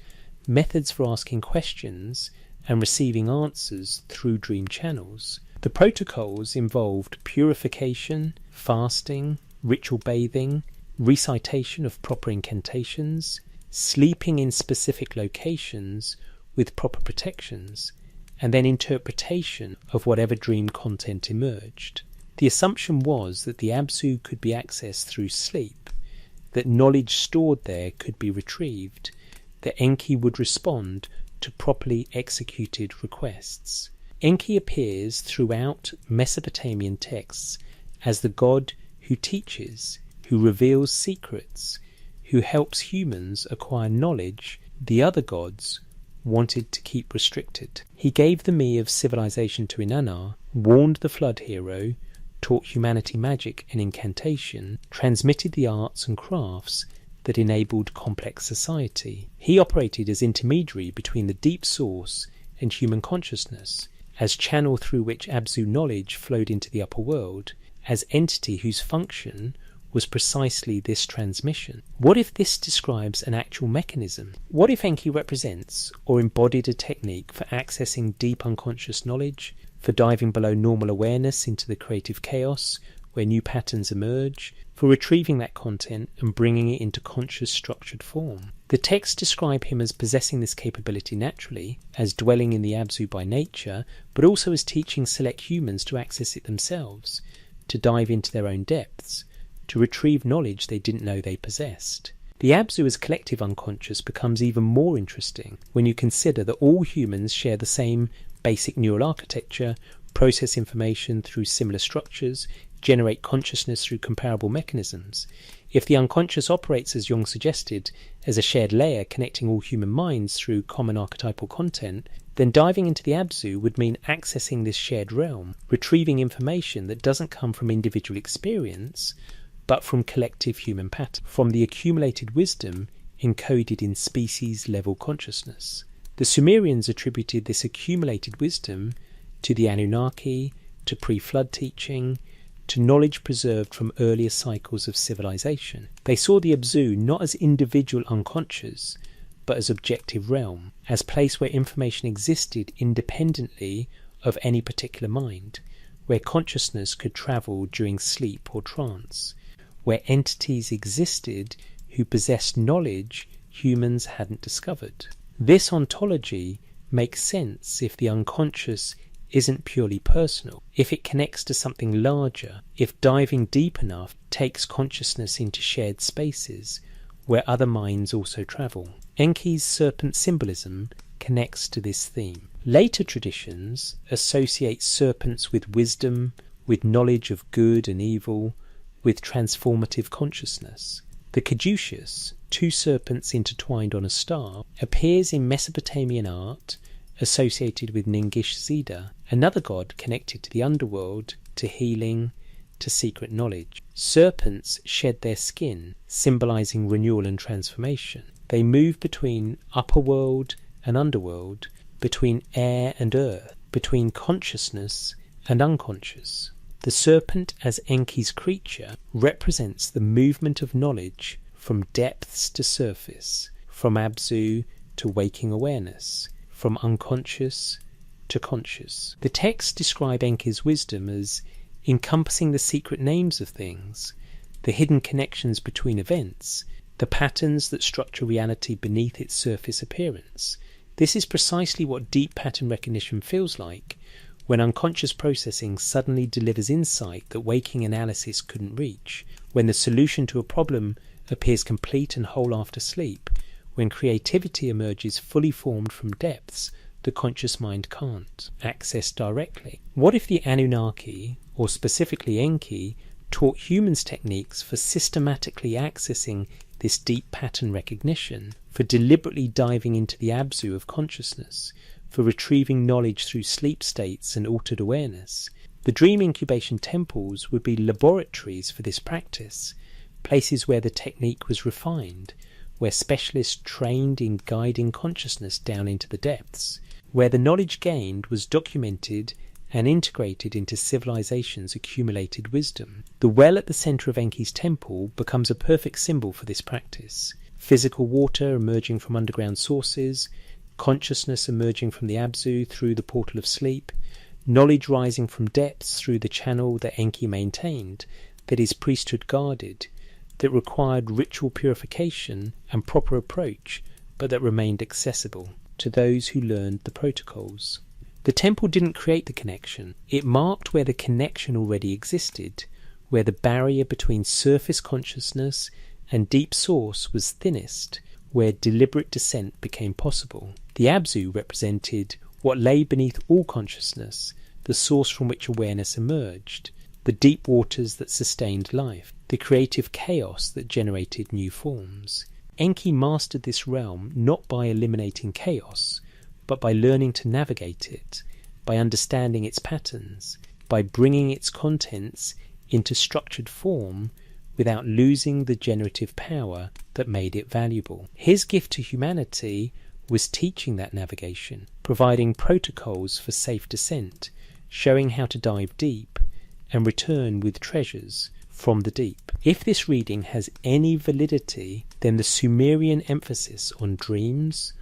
methods for asking questions and receiving answers through dream channels. The protocols involved purification, fasting, ritual bathing, recitation of proper incantations, sleeping in specific locations with proper protections, and then interpretation of whatever dream content emerged. The assumption was that the Abzu could be accessed through sleep, that knowledge stored there could be retrieved, that Enki would respond to properly executed requests. Enki appears throughout Mesopotamian texts as the god who teaches, who reveals secrets, who helps humans acquire knowledge the other gods wanted to keep restricted. He gave the me of civilization to Inanna, warned the flood hero, taught humanity magic and incantation, transmitted the arts and crafts that enabled complex society. He operated as intermediary between the deep source and human consciousness, as channel through which Abzu knowledge flowed into the upper world, as entity whose function was precisely this transmission. What if this describes an actual mechanism? What if Enki represents or embodied a technique for accessing deep unconscious knowledge, for diving below normal awareness into the creative chaos where new patterns emerge, for retrieving that content and bringing it into conscious structured form? The texts describe him as possessing this capability naturally, as dwelling in the Abzu by nature, but also as teaching select humans to access it themselves, to dive into their own depths, to retrieve knowledge they didn't know they possessed. The Abzu as collective unconscious becomes even more interesting when you consider that all humans share the same basic neural architecture, process information through similar structures, generate consciousness through comparable mechanisms. If the unconscious operates, as Jung suggested, as a shared layer connecting all human minds through common archetypal content, then diving into the Abzu would mean accessing this shared realm, retrieving information that doesn't come from individual experience, but from collective human pattern, from the accumulated wisdom encoded in species-level consciousness. The Sumerians attributed this accumulated wisdom to the Anunnaki, to pre-flood teaching, to knowledge preserved from earlier cycles of civilization. They saw the Abzu not as individual unconscious, but as objective realm, as place where information existed independently of any particular mind, where consciousness could travel during sleep or trance, where entities existed who possessed knowledge humans hadn't discovered. This ontology makes sense if the unconscious isn't purely personal, if it connects to something larger, if diving deep enough takes consciousness into shared spaces where other minds also travel. Enki's serpent symbolism connects to this theme. Later traditions associate serpents with wisdom, with knowledge of good and evil, with transformative consciousness. The caduceus, two serpents intertwined on a star, appears in Mesopotamian art associated with Ningish Zida, another god connected to the underworld, to healing, to secret knowledge. Serpents shed their skin, symbolizing renewal and transformation. They move between upper world and underworld, between air and earth, between consciousness and unconscious. The serpent as Enki's creature represents the movement of knowledge from depths to surface, from Abzu to waking awareness, from unconscious to conscious. The texts describe Enki's wisdom as encompassing the secret names of things, the hidden connections between events, the patterns that structure reality beneath its surface appearance. This is precisely what deep pattern recognition feels like, when unconscious processing suddenly delivers insight that waking analysis couldn't reach, when the solution to a problem appears complete and whole after sleep, when creativity emerges fully formed from depths the conscious mind can't access directly. What if the Anunnaki, or specifically Enki, taught humans techniques for systematically accessing this deep pattern recognition, for deliberately diving into the Abzu of consciousness, for retrieving knowledge through sleep states and altered awareness? The dream incubation temples would be laboratories for this practice, places where the technique was refined, where specialists trained in guiding consciousness down into the depths, where the knowledge gained was documented and integrated into civilization's accumulated wisdom. The well at the centre of Enki's temple becomes a perfect symbol for this practice. Physical water emerging from underground sources, consciousness emerging from the Abzu through the portal of sleep, knowledge rising from depths through the channel that Enki maintained, that his priesthood guarded, that required ritual purification and proper approach, but that remained accessible to those who learned the protocols. The temple didn't create the connection. It marked where the connection already existed, where the barrier between surface consciousness and deep source was thinnest, where deliberate descent became possible. The Abzu represented what lay beneath all consciousness, the source from which awareness emerged, the deep waters that sustained life, the creative chaos that generated new forms. Enki mastered this realm not by eliminating chaos, but by learning to navigate it, by understanding its patterns, by bringing its contents into structured form without losing the generative power that made it valuable. His gift to humanity was teaching that navigation, providing protocols for safe descent, showing how to dive deep and return with treasures from the deep. If this reading has any validity, then the Sumerian emphasis on dreams,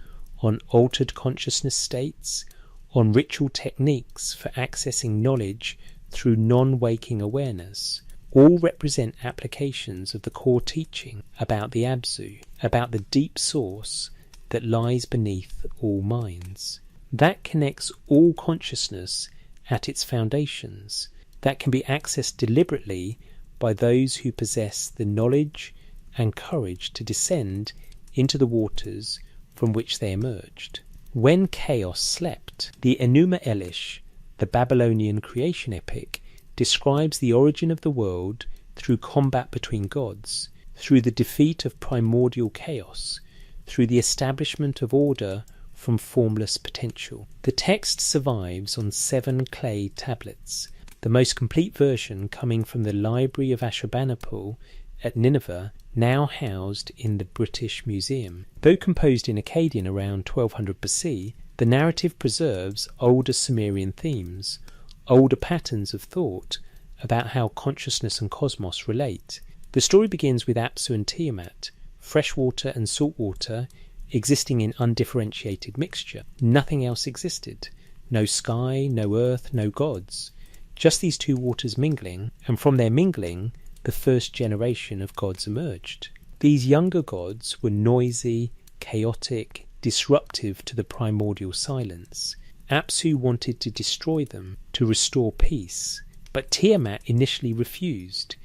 on altered consciousness states, on ritual techniques for accessing knowledge through non-waking awareness, all represent applications of the core teaching about the Absu, about the deep source that lies beneath all minds. That connects all consciousness at its foundations, that can be accessed deliberately by those who possess the knowledge and courage to descend into the waters from which they emerged. When chaos slept, the Enuma Elish, the Babylonian creation epic, describes the origin of the world through combat between gods, through the defeat of primordial chaos, through the establishment of order from formless potential. The text survives on 7 clay tablets, the most complete version coming from the Library of Ashurbanipal at Nineveh, now housed in the British Museum. Though composed in Akkadian around 1200 BC, the narrative preserves older Sumerian themes, older patterns of thought about how consciousness and cosmos relate. The story begins with Apsu and Tiamat, freshwater and saltwater existing in undifferentiated mixture. Nothing else existed. No sky, no earth, no gods. Just these two waters mingling, and from their mingling, the first generation of gods emerged. These younger gods were noisy, chaotic, disruptive to the primordial silence. Apsu wanted to destroy them, to restore peace, but Tiamat initially refused,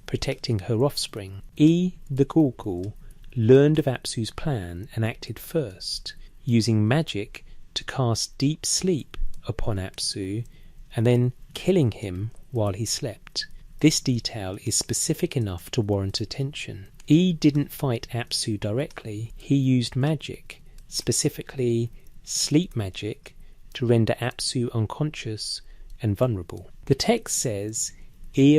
protecting her offspring. the Gulgul, learned of Apsu's plan and acted first, using magic to cast deep sleep upon Apsu and then killing him while he slept. This detail is specific enough to warrant attention. Didn't fight Apsu directly. He used magic, specifically sleep magic, to render Apsu unconscious and vulnerable. The text says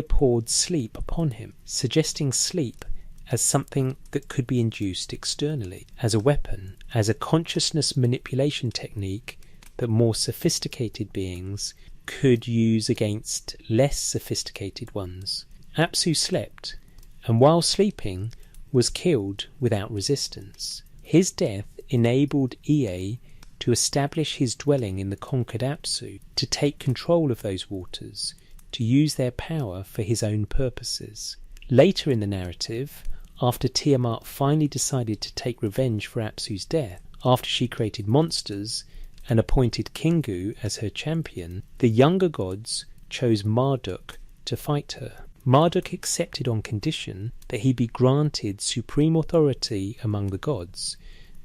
poured sleep upon him, suggesting sleep as something that could be induced externally, as a weapon, as a consciousness manipulation technique that more sophisticated beings could use against less sophisticated ones. Apsu slept, and while sleeping was killed without resistance. His death enabled Ea to establish his dwelling in the conquered Apsu, to take control of those waters, to use their power for his own purposes. Later in the narrative, after Tiamat finally decided to take revenge for Apsu's death, after she created monsters and appointed Kingu as her champion, the younger gods chose Marduk to fight her. Marduk accepted on condition that he be granted supreme authority among the gods,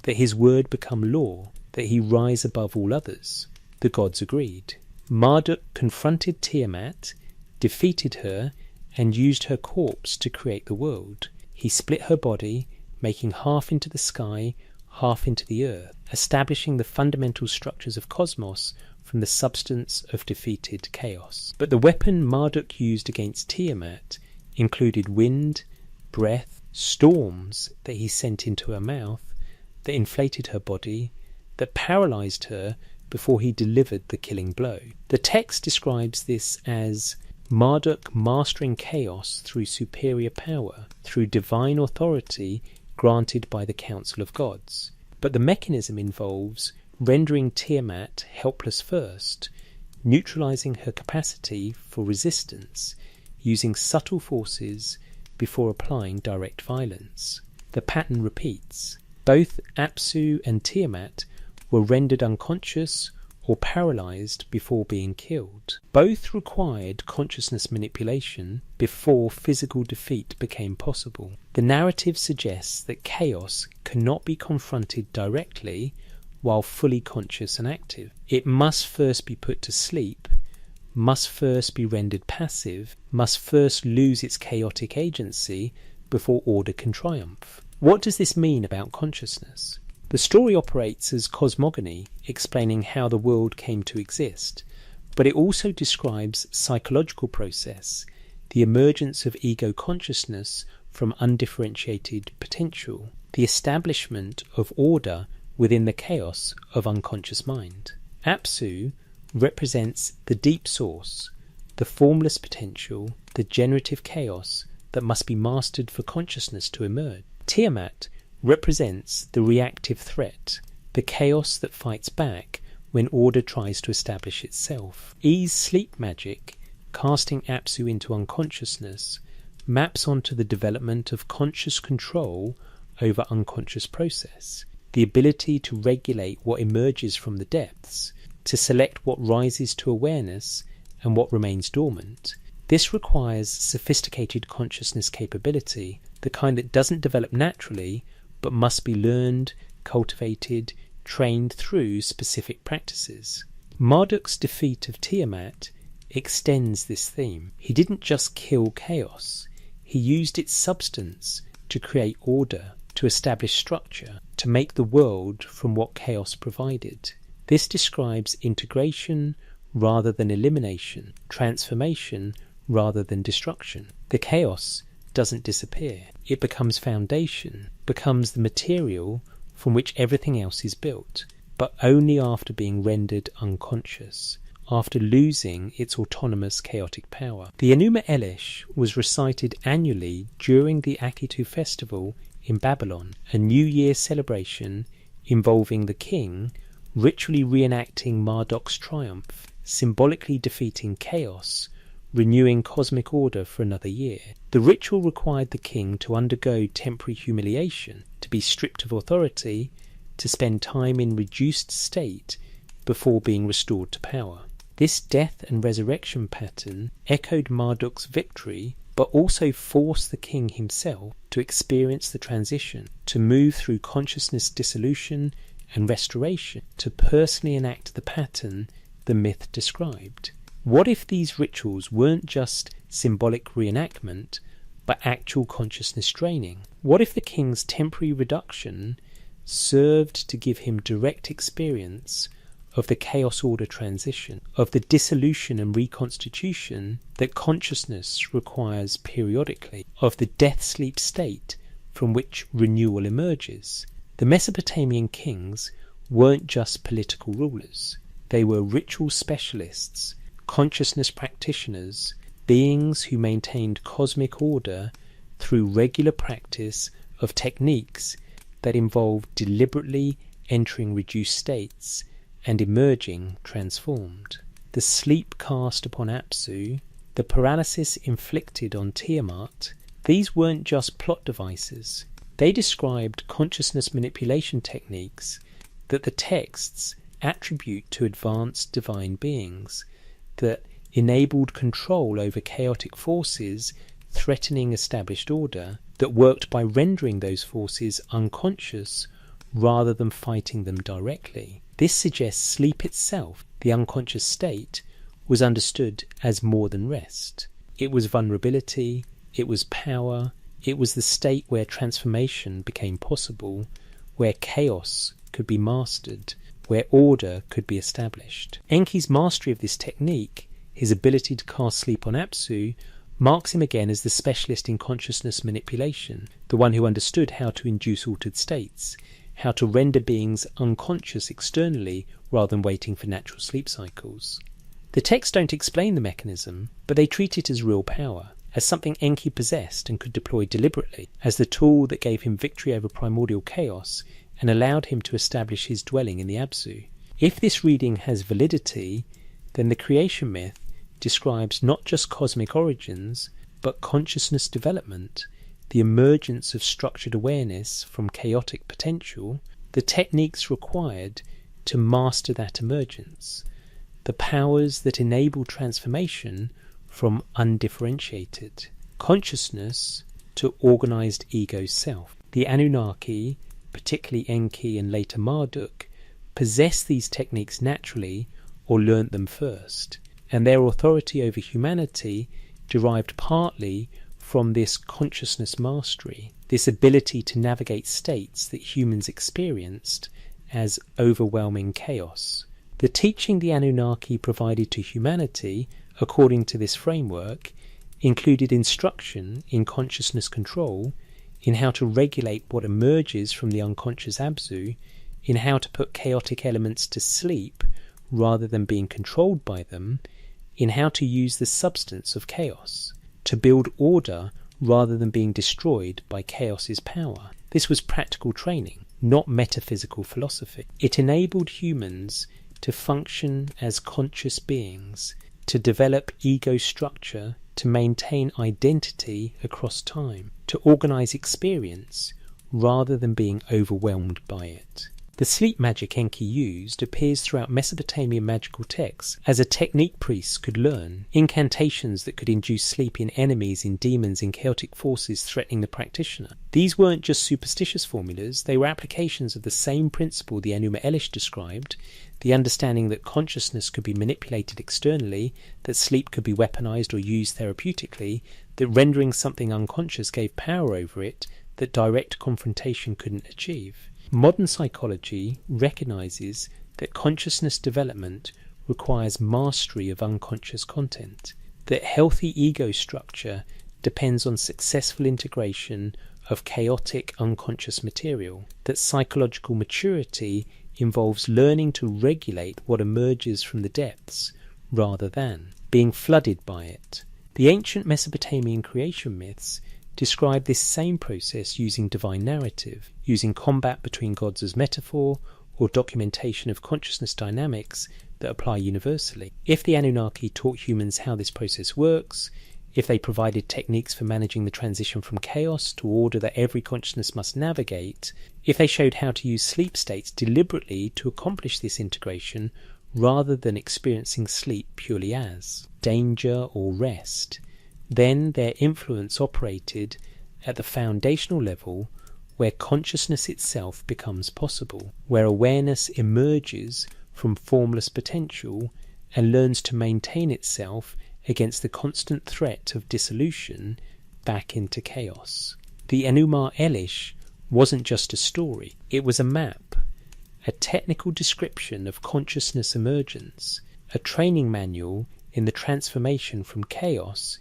that his word become law, that he rise above all others. The gods agreed. Marduk confronted Tiamat, defeated her, and used her corpse to create the world. He split her body, making half into the sky, half into the earth, establishing the fundamental structures of cosmos from the substance of defeated chaos. But the weapon Marduk used against Tiamat included wind, breath, storms that he sent into her mouth, that inflated her body, that paralyzed her before he delivered the killing blow. The text describes this as Marduk mastering chaos through superior power, through divine authority granted by the Council of Gods. But the mechanism involves rendering Tiamat helpless first, neutralizing her capacity for resistance, using subtle forces before applying direct violence. The pattern repeats. Both Apsu and Tiamat were rendered unconscious or paralyzed before being killed. Both required consciousness manipulation before physical defeat became possible. The narrative suggests that chaos cannot be confronted directly while fully conscious and active. It must first be put to sleep must first be rendered passive, must first lose its chaotic agency before order can triumph. What does this mean about consciousness? The story operates as cosmogony, explaining how the world came to exist, but it also describes psychological process, the emergence of ego consciousness from undifferentiated potential, the establishment of order within the chaos of unconscious mind. Apsu represents the deep source, the formless potential, the generative chaos that must be mastered for consciousness to emerge. Tiamat represents the reactive threat, the chaos that fights back when order tries to establish itself. E's sleep magic, casting Apsu into unconsciousness, maps onto the development of conscious control over unconscious process, the ability to regulate what emerges from the depths, to select what rises to awareness and what remains dormant. This requires sophisticated consciousness capability, the kind that doesn't develop naturally, but must be learned, cultivated, trained through specific practices. Marduk's defeat of Tiamat extends this theme. He didn't just kill chaos, he used its substance to create order, to establish structure, to make the world from what chaos provided. This describes integration rather than elimination, transformation rather than destruction. The chaos doesn't disappear. It becomes foundation, becomes the material from which everything else is built, but only after being rendered unconscious, after losing its autonomous chaotic power. The Enuma Elish was recited annually during the Akitu festival in Babylon, a New Year celebration involving the king ritually reenacting Marduk's triumph, symbolically defeating chaos, renewing cosmic order for another year. The ritual required the king to undergo temporary humiliation, to be stripped of authority, to spend time in reduced state before being restored to power. This death and resurrection pattern echoed Marduk's victory, but also forced the king himself to experience the transition, to move through consciousness dissolution and restoration, to personally enact the pattern the myth described. What if these rituals weren't just symbolic reenactment, but actual consciousness training? What if the king's temporary reduction served to give him direct experience of the chaos-order transition, of the dissolution and reconstitution that consciousness requires periodically, of the death-sleep state from which renewal emerges? The Mesopotamian kings weren't just political rulers. They were ritual specialists, consciousness practitioners, beings who maintained cosmic order through regular practice of techniques that involved deliberately entering reduced states and emerging transformed. The sleep cast upon Apsu, the paralysis inflicted on Tiamat, these weren't just plot devices. They described consciousness manipulation techniques that the texts attribute to advanced divine beings, that enabled control over chaotic forces threatening established order, that worked by rendering those forces unconscious rather than fighting them directly. This suggests sleep itself, the unconscious state, was understood as more than rest. It was vulnerability, it was power, it was the state where transformation became possible, where chaos could be mastered, where order could be established. Enki's mastery of this technique, his ability to cast sleep on Apsu, marks him again as the specialist in consciousness manipulation, the one who understood how to induce altered states, how to render beings unconscious externally rather than waiting for natural sleep cycles. The texts don't explain the mechanism, but they treat it as real power, as something Enki possessed and could deploy deliberately, as the tool that gave him victory over primordial chaos and allowed him to establish his dwelling in the Apsu. If this reading has validity, then the creation myth describes not just cosmic origins, but consciousness development, the emergence of structured awareness from chaotic potential, the techniques required to master that emergence, the powers that enable transformation from undifferentiated consciousness to organized ego self. The Anunnaki, particularly Enki and later Marduk, possessed these techniques naturally or learnt them first, and their authority over humanity derived partly from this consciousness mastery, this ability to navigate states that humans experienced as overwhelming chaos. The teaching the Anunnaki provided to humanity, according to this framework, included instruction in consciousness control, in how to regulate what emerges from the unconscious Abzu, in how to put chaotic elements to sleep rather than being controlled by them, in how to use the substance of chaos, to build order rather than being destroyed by chaos's power. This was practical training, not metaphysical philosophy. It enabled humans to function as conscious beings, to develop ego structure, to maintain identity across time, to organize experience rather than being overwhelmed by it. The sleep magic Enki used appears throughout Mesopotamian magical texts as a technique priests could learn, incantations that could induce sleep in enemies, in demons, in chaotic forces threatening the practitioner. These weren't just superstitious formulas, they were applications of the same principle the Enuma Elish described, the understanding that consciousness could be manipulated externally, that sleep could be weaponized or used therapeutically, that rendering something unconscious gave power over it that direct confrontation couldn't achieve. Modern psychology recognizes that consciousness development requires mastery of unconscious content, that healthy ego structure depends on successful integration of chaotic unconscious material, that psychological maturity involves learning to regulate what emerges from the depths rather than being flooded by it. The ancient Mesopotamian creation myths describe this same process using divine narrative, using combat between gods as metaphor, or documentation of consciousness dynamics that apply universally. If the Anunnaki taught humans how this process works, if they provided techniques for managing the transition from chaos to order that every consciousness must navigate, if they showed how to use sleep states deliberately to accomplish this integration rather than experiencing sleep purely as danger or rest, then their influence operated at the foundational level where consciousness itself becomes possible, where awareness emerges from formless potential and learns to maintain itself against the constant threat of dissolution back into chaos. The Enuma Elish wasn't just a story, it was a map, a technical description of consciousness emergence, a training manual in the transformation from chaos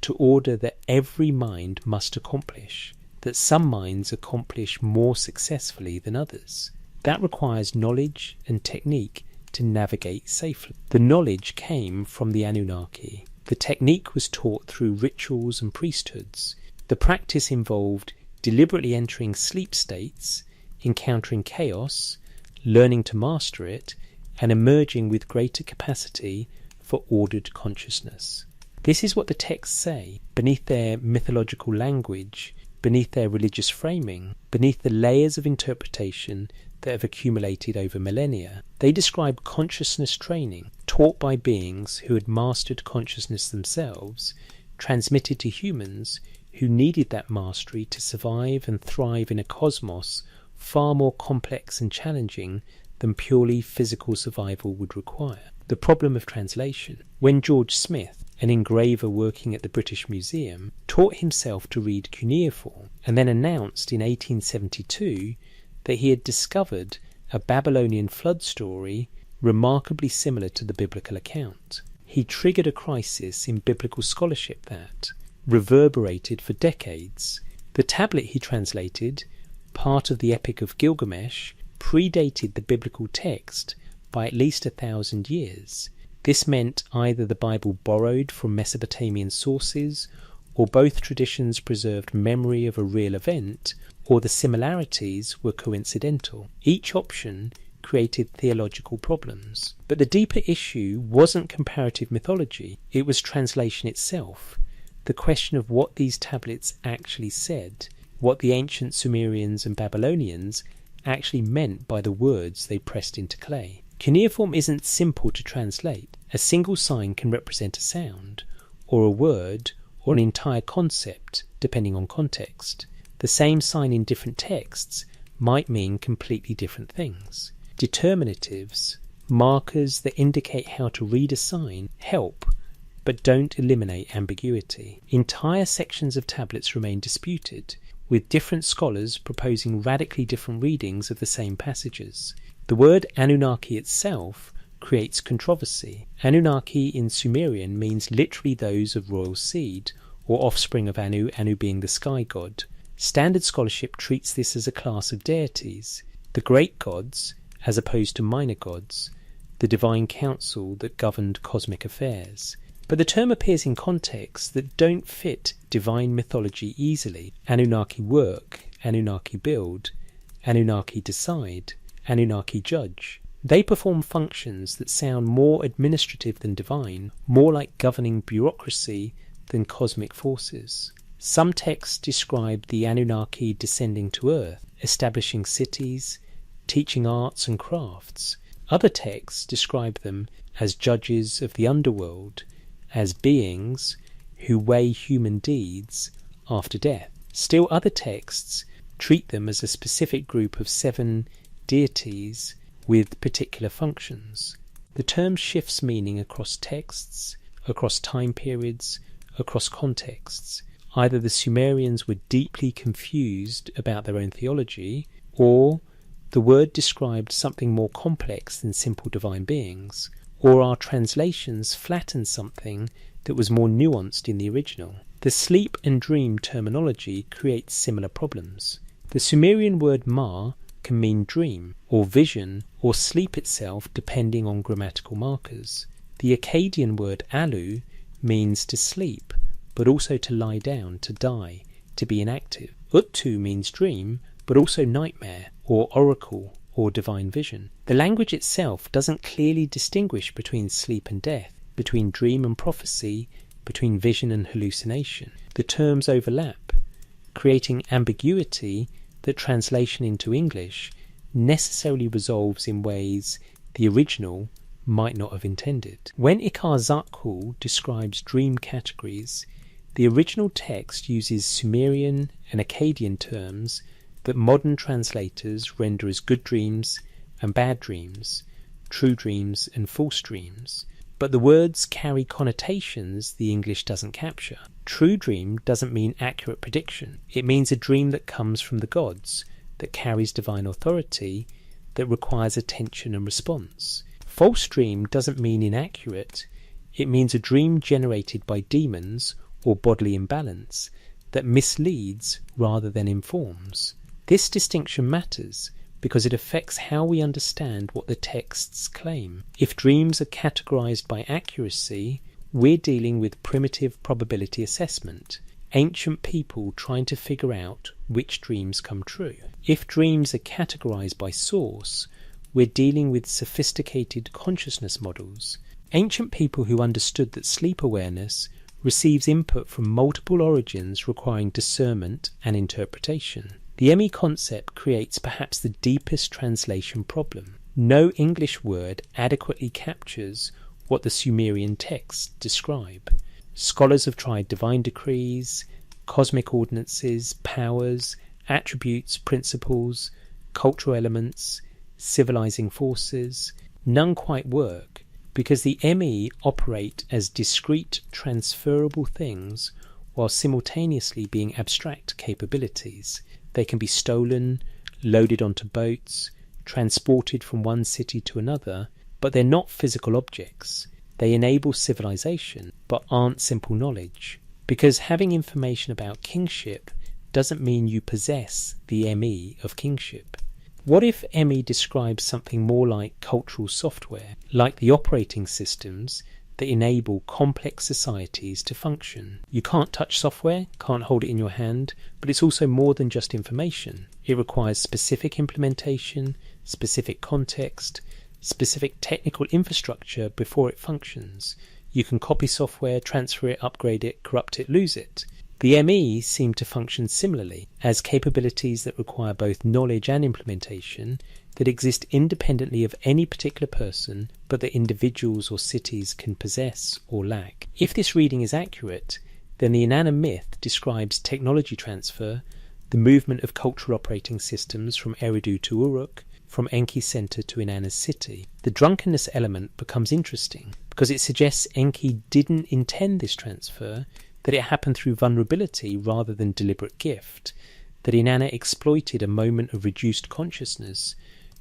to order that every mind must accomplish, that some minds accomplish more successfully than others. That requires knowledge and technique to navigate safely. The knowledge came from the Anunnaki. The technique was taught through rituals and priesthoods. The practice involved deliberately entering sleep states, encountering chaos, learning to master it, and emerging with greater capacity for ordered consciousness. This is what the texts say, beneath their mythological language, beneath their religious framing, beneath the layers of interpretation that have accumulated over millennia. They describe consciousness training, taught by beings who had mastered consciousness themselves, transmitted to humans who needed that mastery to survive and thrive in a cosmos far more complex and challenging than purely physical survival would require. The problem of translation. When George Smith, an engraver working at the British Museum, taught himself to read cuneiform and then announced in 1872 that he had discovered a Babylonian flood story remarkably similar to the biblical account, he triggered a crisis in biblical scholarship that reverberated for decades. The tablet he translated, part of the Epic of Gilgamesh, predated the biblical text by at least 1,000 years. This meant either the Bible borrowed from Mesopotamian sources, or both traditions preserved memory of a real event, or the similarities were coincidental. Each option created theological problems. But the deeper issue wasn't comparative mythology, it was translation itself. The question of what these tablets actually said, what the ancient Sumerians and Babylonians actually meant by the words they pressed into clay. Cuneiform isn't simple to translate. A single sign can represent a sound, or a word, or an entire concept, depending on context. The same sign in different texts might mean completely different things. Determinatives, Markers that indicate how to read a sign help, but don't eliminate ambiguity. Entire sections of tablets remain disputed, with different scholars proposing radically different readings of the same passages. The word Anunnaki itself creates controversy. Anunnaki in Sumerian means literally those of royal seed, or offspring of Anu, Anu being the sky god. Standard scholarship treats this as a class of deities, the great gods as opposed to minor gods, the divine council that governed cosmic affairs. But the term appears in contexts that don't fit divine mythology easily. Anunnaki work, Anunnaki build, Anunnaki decide, Anunnaki judge. They perform functions that sound more administrative than divine, more like governing bureaucracy than cosmic forces. Some texts describe the Anunnaki descending to Earth, establishing cities, teaching arts and crafts. Other texts describe them as judges of the underworld, as beings who weigh human deeds after death. Still other texts treat them as a specific group of 7 deities with particular functions. The term shifts meaning across texts, across time periods, across contexts. Either the Sumerians were deeply confused about their own theology, or the word described something more complex than simple divine beings, or our translations flatten something that was more nuanced in the original. The sleep and dream terminology creates similar problems. The Sumerian word ma can mean dream, or vision, or sleep itself depending on grammatical markers. The Akkadian word alu means to sleep, but also to lie down, to die, to be inactive. Uttu means dream, but also nightmare, or oracle, or divine vision. The language itself doesn't clearly distinguish between sleep and death, between dream and prophecy, between vision and hallucination. The terms overlap, creating ambiguity that translation into English necessarily resolves in ways the original might not have intended. When Ikar Zakhul describes dream categories, the original text uses Sumerian and Akkadian terms that modern translators render as good dreams and bad dreams, true dreams and false dreams. But the words carry connotations the English doesn't capture. True dream doesn't mean accurate prediction. It means a dream that comes from the gods, that carries divine authority, that requires attention and response. False dream doesn't mean inaccurate. It means a dream generated by demons or bodily imbalance that misleads rather than informs. This distinction matters because it affects how we understand what the texts claim. If dreams are categorized by accuracy, we're dealing with primitive probability assessment, ancient people trying to figure out which dreams come true. If dreams are categorized by source, we're dealing with sophisticated consciousness models. Ancient people who understood that sleep awareness receives input from multiple origins requiring discernment and interpretation. The ME concept creates perhaps the deepest translation problem. No English word adequately captures what the Sumerian texts describe. Scholars have tried divine decrees, cosmic ordinances, powers, attributes, principles, cultural elements, civilizing forces. None quite work because the ME operate as discrete transferable things while simultaneously being abstract capabilities. They can be stolen, loaded onto boats, transported from one city to another, but they're not physical objects. They enable civilization, but aren't simple knowledge. Because having information about kingship doesn't mean you possess the ME of kingship. What if ME describes something more like cultural software, like the operating systems that enable complex societies to function? You can't touch software, can't hold it in your hand, but it's also more than just information. It requires specific implementation, specific context, specific technical infrastructure before it functions. You can copy software, transfer it, upgrade it, corrupt it, lose it. The ME seem to function similarly, as capabilities that require both knowledge and implementation that exist independently of any particular person, but that individuals or cities can possess or lack. If this reading is accurate, then the Inanna myth describes technology transfer, the movement of cultural operating systems from Eridu to Uruk, from Enki's centre to Inanna's city. The drunkenness element becomes interesting because it suggests Enki didn't intend this transfer, that it happened through vulnerability rather than deliberate gift, that Inanna exploited a moment of reduced consciousness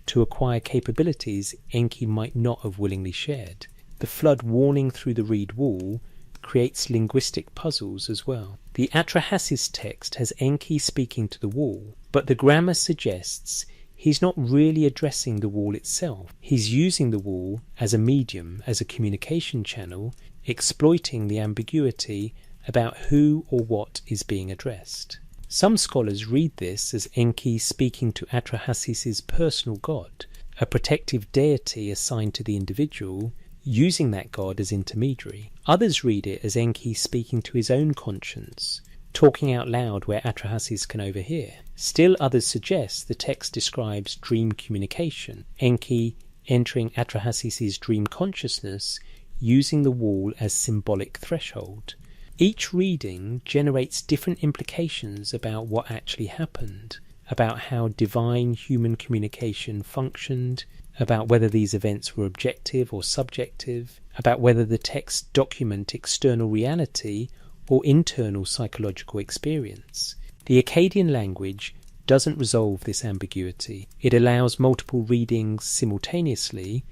to acquire capabilities Enki might not have willingly shared. The flood warning through the reed wall creates linguistic puzzles as well. The Atrahasis text has Enki speaking to the wall, but the grammar suggests he's not really addressing the wall itself. He's using the wall as a medium, as a communication channel, exploiting the ambiguity about who or what is being addressed. Some scholars read this as Enki speaking to Atrahasis' personal god, a protective deity assigned to the individual, using that god as intermediary. Others read it as Enki speaking to his own conscience, talking out loud where Atrahasis can overhear. Still others suggest the text describes dream communication, Enki entering Atrahasis' dream consciousness using the wall as symbolic threshold. Each reading generates different implications about what actually happened, about how divine human communication functioned, about whether these events were objective or subjective, about whether the texts document external reality or internal psychological experience. The Akkadian language doesn't resolve this ambiguity. It allows multiple readings simultaneously,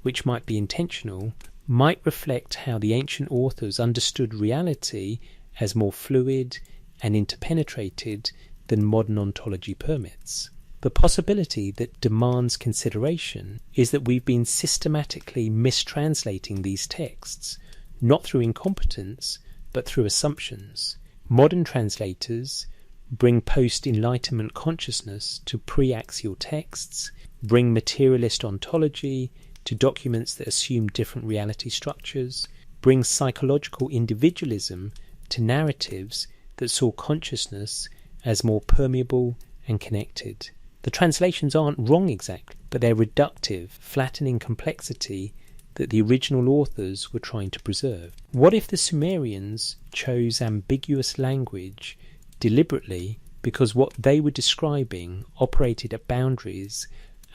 which might be intentional, might reflect how the ancient authors understood reality as more fluid and interpenetrated than modern ontology permits. The possibility that demands consideration is that we've been systematically mistranslating these texts, not through incompetence, but through assumptions. Modern translators bring post-Enlightenment consciousness to pre-axial texts, bring materialist ontology to documents that assume different reality structures, bring psychological individualism to narratives that saw consciousness as more permeable and connected. The translations aren't wrong exactly, but they're reductive, flattening complexity that the original authors were trying to preserve. What if the Sumerians chose ambiguous language deliberately because what they were describing operated at boundaries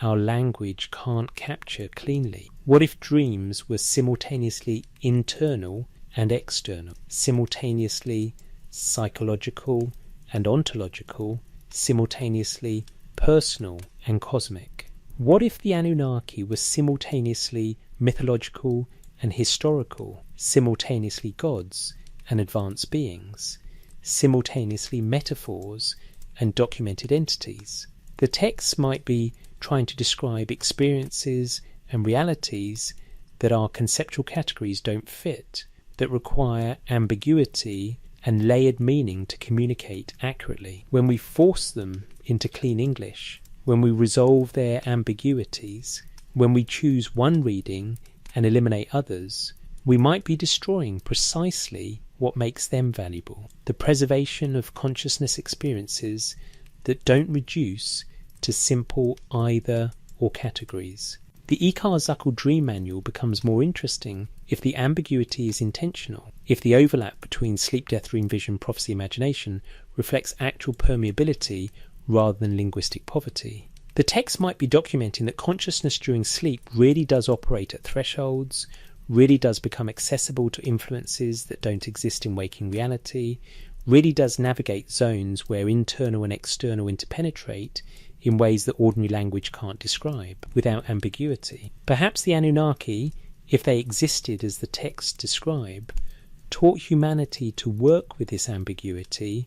our language can't capture cleanly? What if dreams were simultaneously internal and external, simultaneously psychological and ontological, simultaneously personal and cosmic? What if the Anunnaki were simultaneously mythological and historical, simultaneously gods and advanced beings, simultaneously metaphors and documented entities? The texts might be trying to describe experiences and realities that our conceptual categories don't fit, that require ambiguity and layered meaning to communicate accurately. When we force them into clean English, when we resolve their ambiguities, when we choose one reading and eliminate others, we might be destroying precisely what makes them valuable: the preservation of consciousness experiences that don't reduce to simple either or categories. The Ikar Zuckle Dream Manual becomes more interesting if the ambiguity is intentional, if the overlap between sleep, death, dream, vision, prophecy, imagination reflects actual permeability rather than linguistic poverty. The text might be documenting that consciousness during sleep really does operate at thresholds, really does become accessible to influences that don't exist in waking reality, really does navigate zones where internal and external interpenetrate in ways that ordinary language can't describe, without ambiguity. Perhaps the Anunnaki, if they existed as the texts describe, taught humanity to work with this ambiguity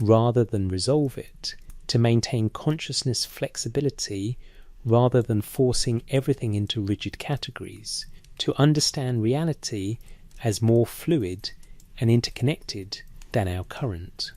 rather than resolve it, to maintain consciousness flexibility rather than forcing everything into rigid categories, to understand reality as more fluid and interconnected than our current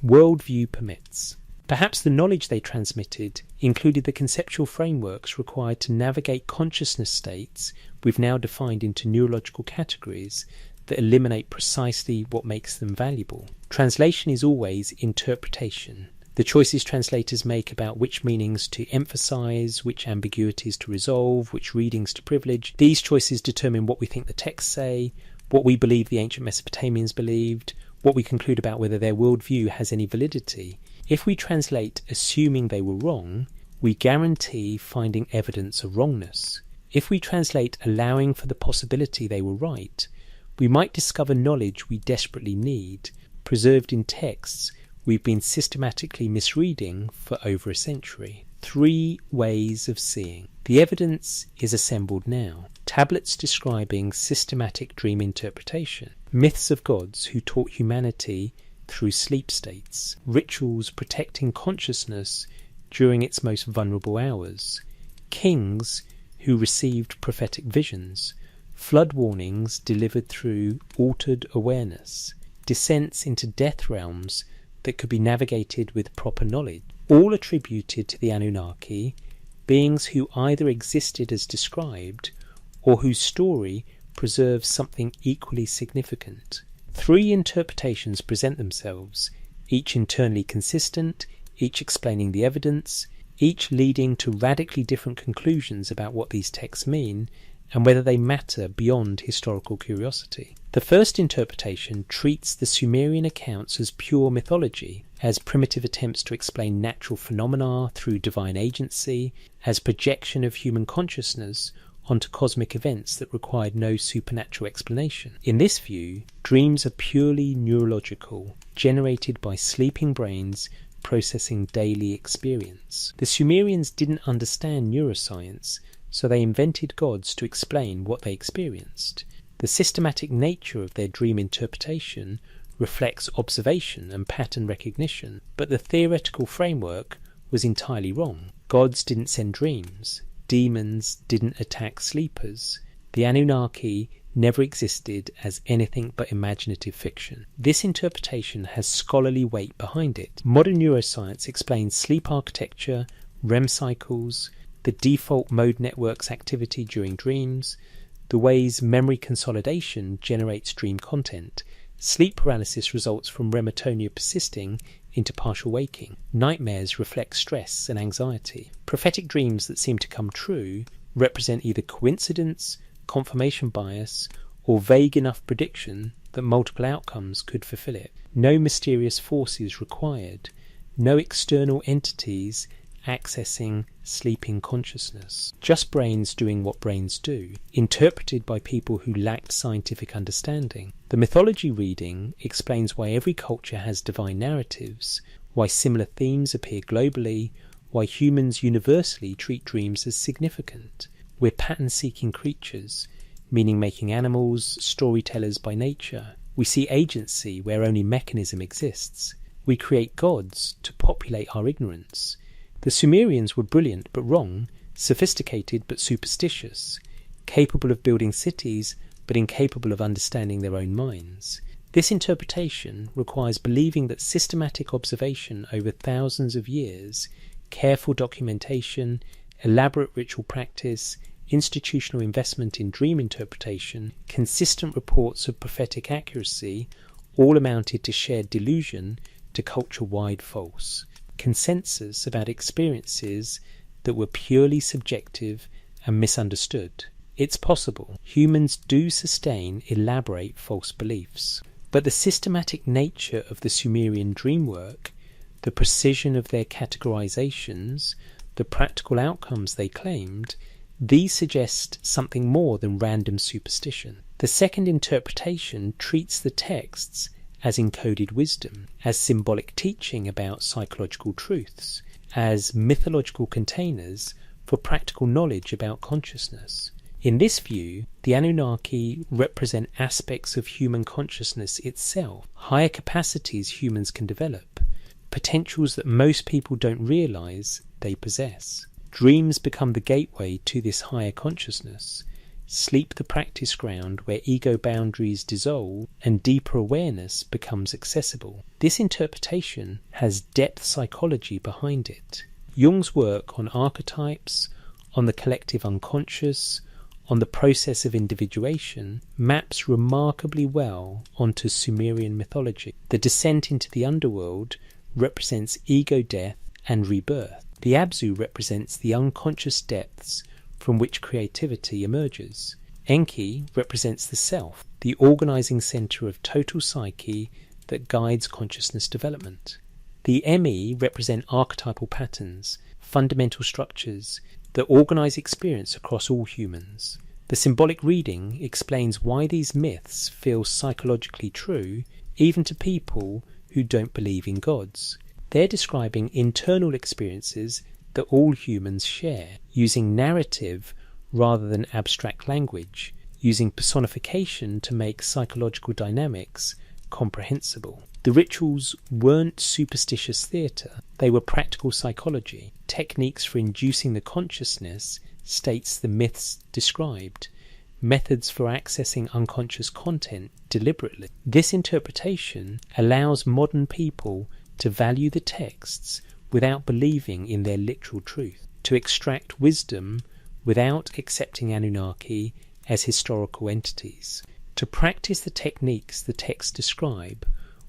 worldview permits. Perhaps the knowledge they transmitted included the conceptual frameworks required to navigate consciousness states we've now defined into neurological categories that eliminate precisely what makes them valuable. Translation is always interpretation. The choices translators make about which meanings to emphasize, which ambiguities to resolve, which readings to privilege, these choices determine what we think the texts say, what we believe the ancient Mesopotamians believed, what we conclude about whether their worldview has any validity. If we translate assuming they were wrong, we guarantee finding evidence of wrongness. If we translate allowing for the possibility they were right, we might discover knowledge we desperately need, preserved in texts we've been systematically misreading for over a century. 3 ways of seeing. The evidence is assembled now. Tablets describing systematic dream interpretation. Myths of gods who taught humanity through sleep states. Rituals protecting consciousness during its most vulnerable hours. Kings who received prophetic visions. Flood warnings delivered through altered awareness. Descents into death realms that could be navigated with proper knowledge, all attributed to the Anunnaki, beings who either existed as described or whose story preserves something equally significant. 3 interpretations present themselves, each internally consistent, each explaining the evidence, each leading to radically different conclusions about what these texts mean and whether they matter beyond historical curiosity. The first interpretation treats the Sumerian accounts as pure mythology, as primitive attempts to explain natural phenomena through divine agency, as projection of human consciousness onto cosmic events that required no supernatural explanation. In this view, dreams are purely neurological, generated by sleeping brains processing daily experience. The Sumerians didn't understand neuroscience, so they invented gods to explain what they experienced. The systematic nature of their dream interpretation reflects observation and pattern recognition, but the theoretical framework was entirely wrong. Gods didn't send dreams. Demons didn't attack sleepers. The Anunnaki never existed as anything but imaginative fiction. This interpretation has scholarly weight behind it. Modern neuroscience explains sleep architecture, REM cycles, the default mode network's activity during dreams, the ways memory consolidation generates dream content. Sleep paralysis results from rematonia persisting into partial waking. Nightmares reflect stress and anxiety. Prophetic dreams that seem to come true represent either coincidence, confirmation bias, or vague enough prediction that multiple outcomes could fulfill it. No mysterious forces required. No external entities accessing sleeping consciousness. Just brains doing what brains do, interpreted by people who lacked scientific understanding. The mythology reading explains why every culture has divine narratives, why similar themes appear globally, why humans universally treat dreams as significant. We're pattern-seeking creatures, meaning-making animals, storytellers by nature. We see agency where only mechanism exists. We create gods to populate our ignorance. The Sumerians were brilliant but wrong, sophisticated but superstitious, capable of building cities but incapable of understanding their own minds. This interpretation requires believing that systematic observation over thousands of years, careful documentation, elaborate ritual practice, institutional investment in dream interpretation, consistent reports of prophetic accuracy, all amounted to shared delusion to culture-wide false. Consensus about experiences that were purely subjective and misunderstood. It's possible. Humans do sustain elaborate false beliefs. But the systematic nature of the Sumerian dream work, the precision of their categorizations, the practical outcomes they claimed, these suggest something more than random superstition. The second interpretation treats the texts as encoded wisdom, as symbolic teaching about psychological truths, as mythological containers for practical knowledge about consciousness. In this view, the Anunnaki represent aspects of human consciousness itself, higher capacities humans can develop, potentials that most people don't realize they possess. Dreams become the gateway to this higher consciousness, sleep the practice ground where ego boundaries dissolve and deeper awareness becomes accessible. This interpretation has depth psychology behind it. Jung's work on archetypes, on the collective unconscious, on the process of individuation, maps remarkably well onto Sumerian mythology. The descent into the underworld represents ego death and rebirth. The Abzu represents the unconscious depths from which creativity emerges. Enki represents the self, the organizing center of total psyche that guides consciousness development. The Emi represent archetypal patterns, fundamental structures that organise experience across all humans. The symbolic reading explains why these myths feel psychologically true even to people who don't believe in gods. They're describing internal experiences that all humans share, using narrative rather than abstract language, using personification to make psychological dynamics comprehensible. The rituals weren't superstitious theatre, they were practical psychology, techniques for inducing the consciousness, states the myths described, methods for accessing unconscious content deliberately. This interpretation allows modern people to value the texts without believing in their literal truth, to extract wisdom without accepting Anunnaki as historical entities, to practice the techniques the texts describe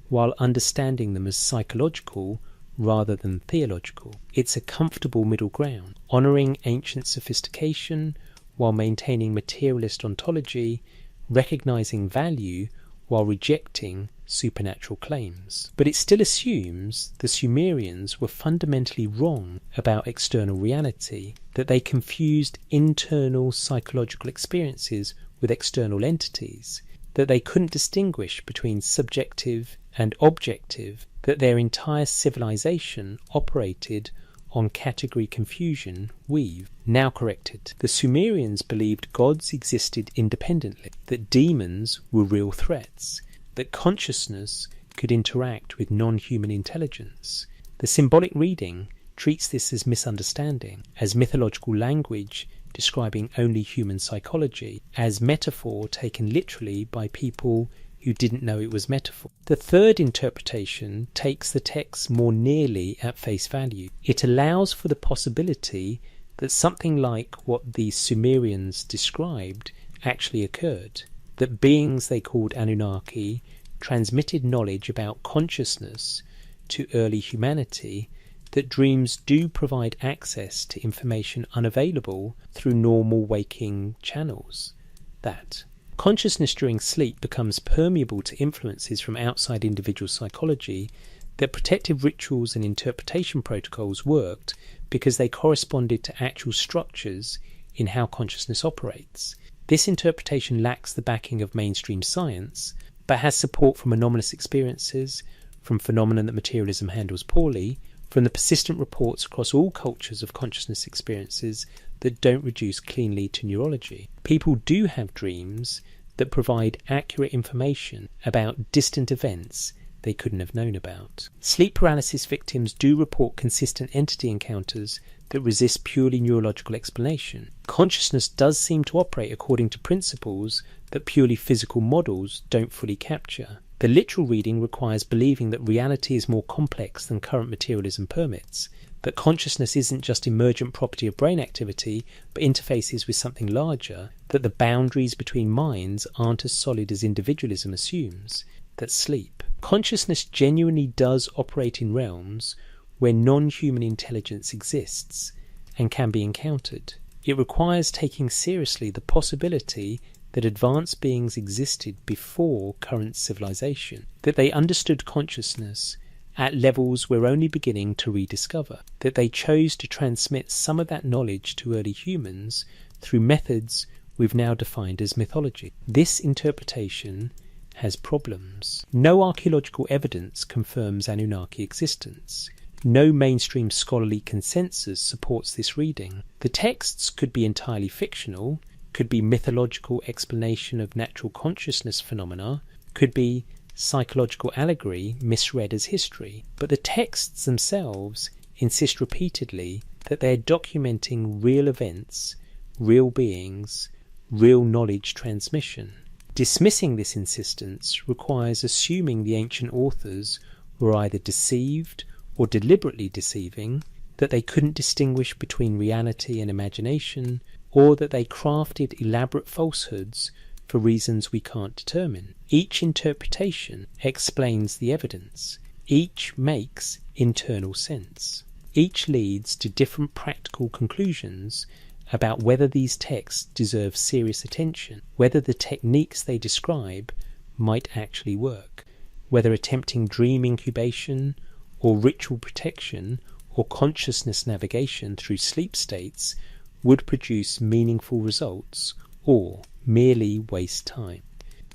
while understanding them as psychological rather than theological. It's a comfortable middle ground, honouring ancient sophistication while maintaining materialist ontology, recognising value while rejecting supernatural claims. But it still assumes the Sumerians were fundamentally wrong about external reality, that they confused internal psychological experiences with external entities, that they couldn't distinguish between subjective and objective, that their entire civilization operated on category confusion weave. Now corrected. The Sumerians believed gods existed independently, that demons were real threats, that consciousness could interact with non-human intelligence. The symbolic reading treats this as misunderstanding, as mythological language describing only human psychology, as metaphor taken literally by people who didn't know it was metaphor. The third interpretation takes the text more nearly at face value. It allows for the possibility that something like what the Sumerians described actually occurred, that beings they called Anunnaki transmitted knowledge about consciousness to early humanity, that dreams do provide access to information unavailable through normal waking channels, that consciousness during sleep becomes permeable to influences from outside individual psychology, that protective rituals and interpretation protocols worked because they corresponded to actual structures in how consciousness operates. This interpretation lacks the backing of mainstream science, but has support from anomalous experiences, from phenomena that materialism handles poorly, from the persistent reports across all cultures of consciousness experiences that don't reduce cleanly to neurology. People do have dreams that provide accurate information about distant events they couldn't have known about. Sleep paralysis victims do report consistent entity encounters that resist purely neurological explanation. Consciousness does seem to operate according to principles that purely physical models don't fully capture. The literal reading requires believing that reality is more complex than current materialism permits, that consciousness isn't just emergent property of brain activity, but interfaces with something larger, that the boundaries between minds aren't as solid as individualism assumes, that sleep. Consciousness genuinely does operate in realms where non-human intelligence exists and can be encountered. It requires taking seriously the possibility that advanced beings existed before current civilization, that they understood consciousness at levels we're only beginning to rediscover, that they chose to transmit some of that knowledge to early humans through methods we've now defined as mythology. This interpretation has problems. No archaeological evidence confirms Anunnaki existence. No mainstream scholarly consensus supports this reading. The texts could be entirely fictional, could be mythological explanation of natural consciousness phenomena, could be psychological allegory misread as history. But the texts themselves insist repeatedly that they're documenting real events, real beings, real knowledge transmission. Dismissing this insistence requires assuming the ancient authors were either deceived or deliberately deceiving, that they couldn't distinguish between reality and imagination, or that they crafted elaborate falsehoods for reasons we can't determine. Each interpretation explains the evidence. Each makes internal sense. Each leads to different practical conclusions about whether these texts deserve serious attention, whether the techniques they describe might actually work, whether attempting dream incubation or ritual protection or consciousness navigation through sleep states would produce meaningful results or merely waste time.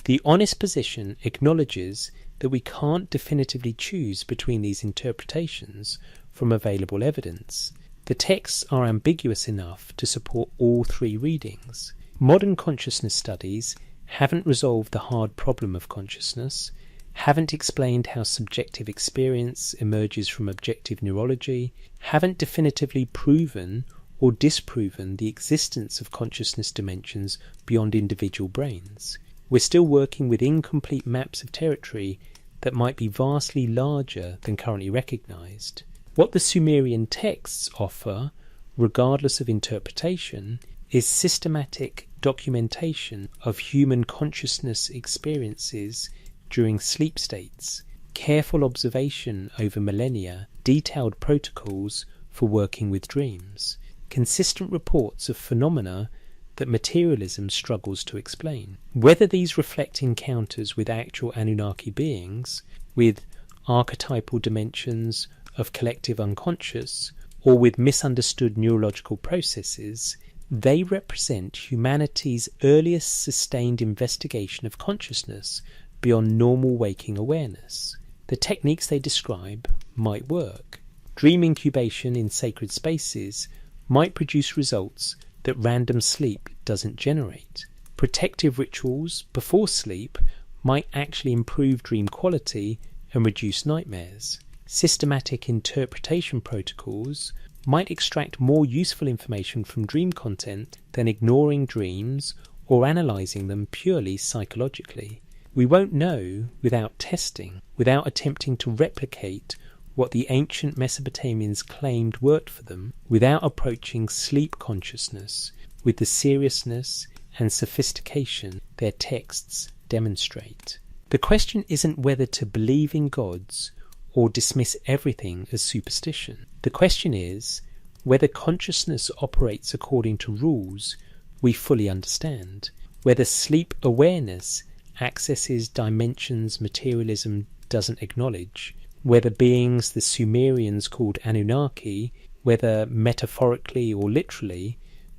The honest position acknowledges that we can't definitively choose between these interpretations from available evidence. The texts are ambiguous enough to support all three readings. Modern consciousness studies haven't resolved the hard problem of consciousness, haven't explained how subjective experience emerges from objective neurology, haven't definitively proven or disproven the existence of consciousness dimensions beyond individual brains. We're still working with incomplete maps of territory that might be vastly larger than currently recognized. What the Sumerian texts offer, regardless of interpretation, is systematic documentation of human consciousness experiences during sleep states, careful observation over millennia, detailed protocols for working with dreams, consistent reports of phenomena that materialism struggles to explain. Whether these reflect encounters with actual Anunnaki beings, with archetypal dimensions of collective unconscious, or with misunderstood neurological processes, they represent humanity's earliest sustained investigation of consciousness beyond normal waking awareness. The techniques they describe might work. Dream incubation in sacred spaces might produce results that random sleep doesn't generate. Protective rituals before sleep might actually improve dream quality and reduce nightmares. Systematic interpretation protocols might extract more useful information from dream content than ignoring dreams or analysing them purely psychologically. We won't know without testing, without attempting to replicate what the ancient Mesopotamians claimed worked for them, without approaching sleep consciousness with the seriousness and sophistication their texts demonstrate. The question isn't whether to believe in gods or dismiss everything as superstition. The question is whether consciousness operates according to rules we fully understand, whether sleep awareness accesses dimensions materialism doesn't acknowledge, whether beings the Sumerians called Anunnaki, whether metaphorically or literally,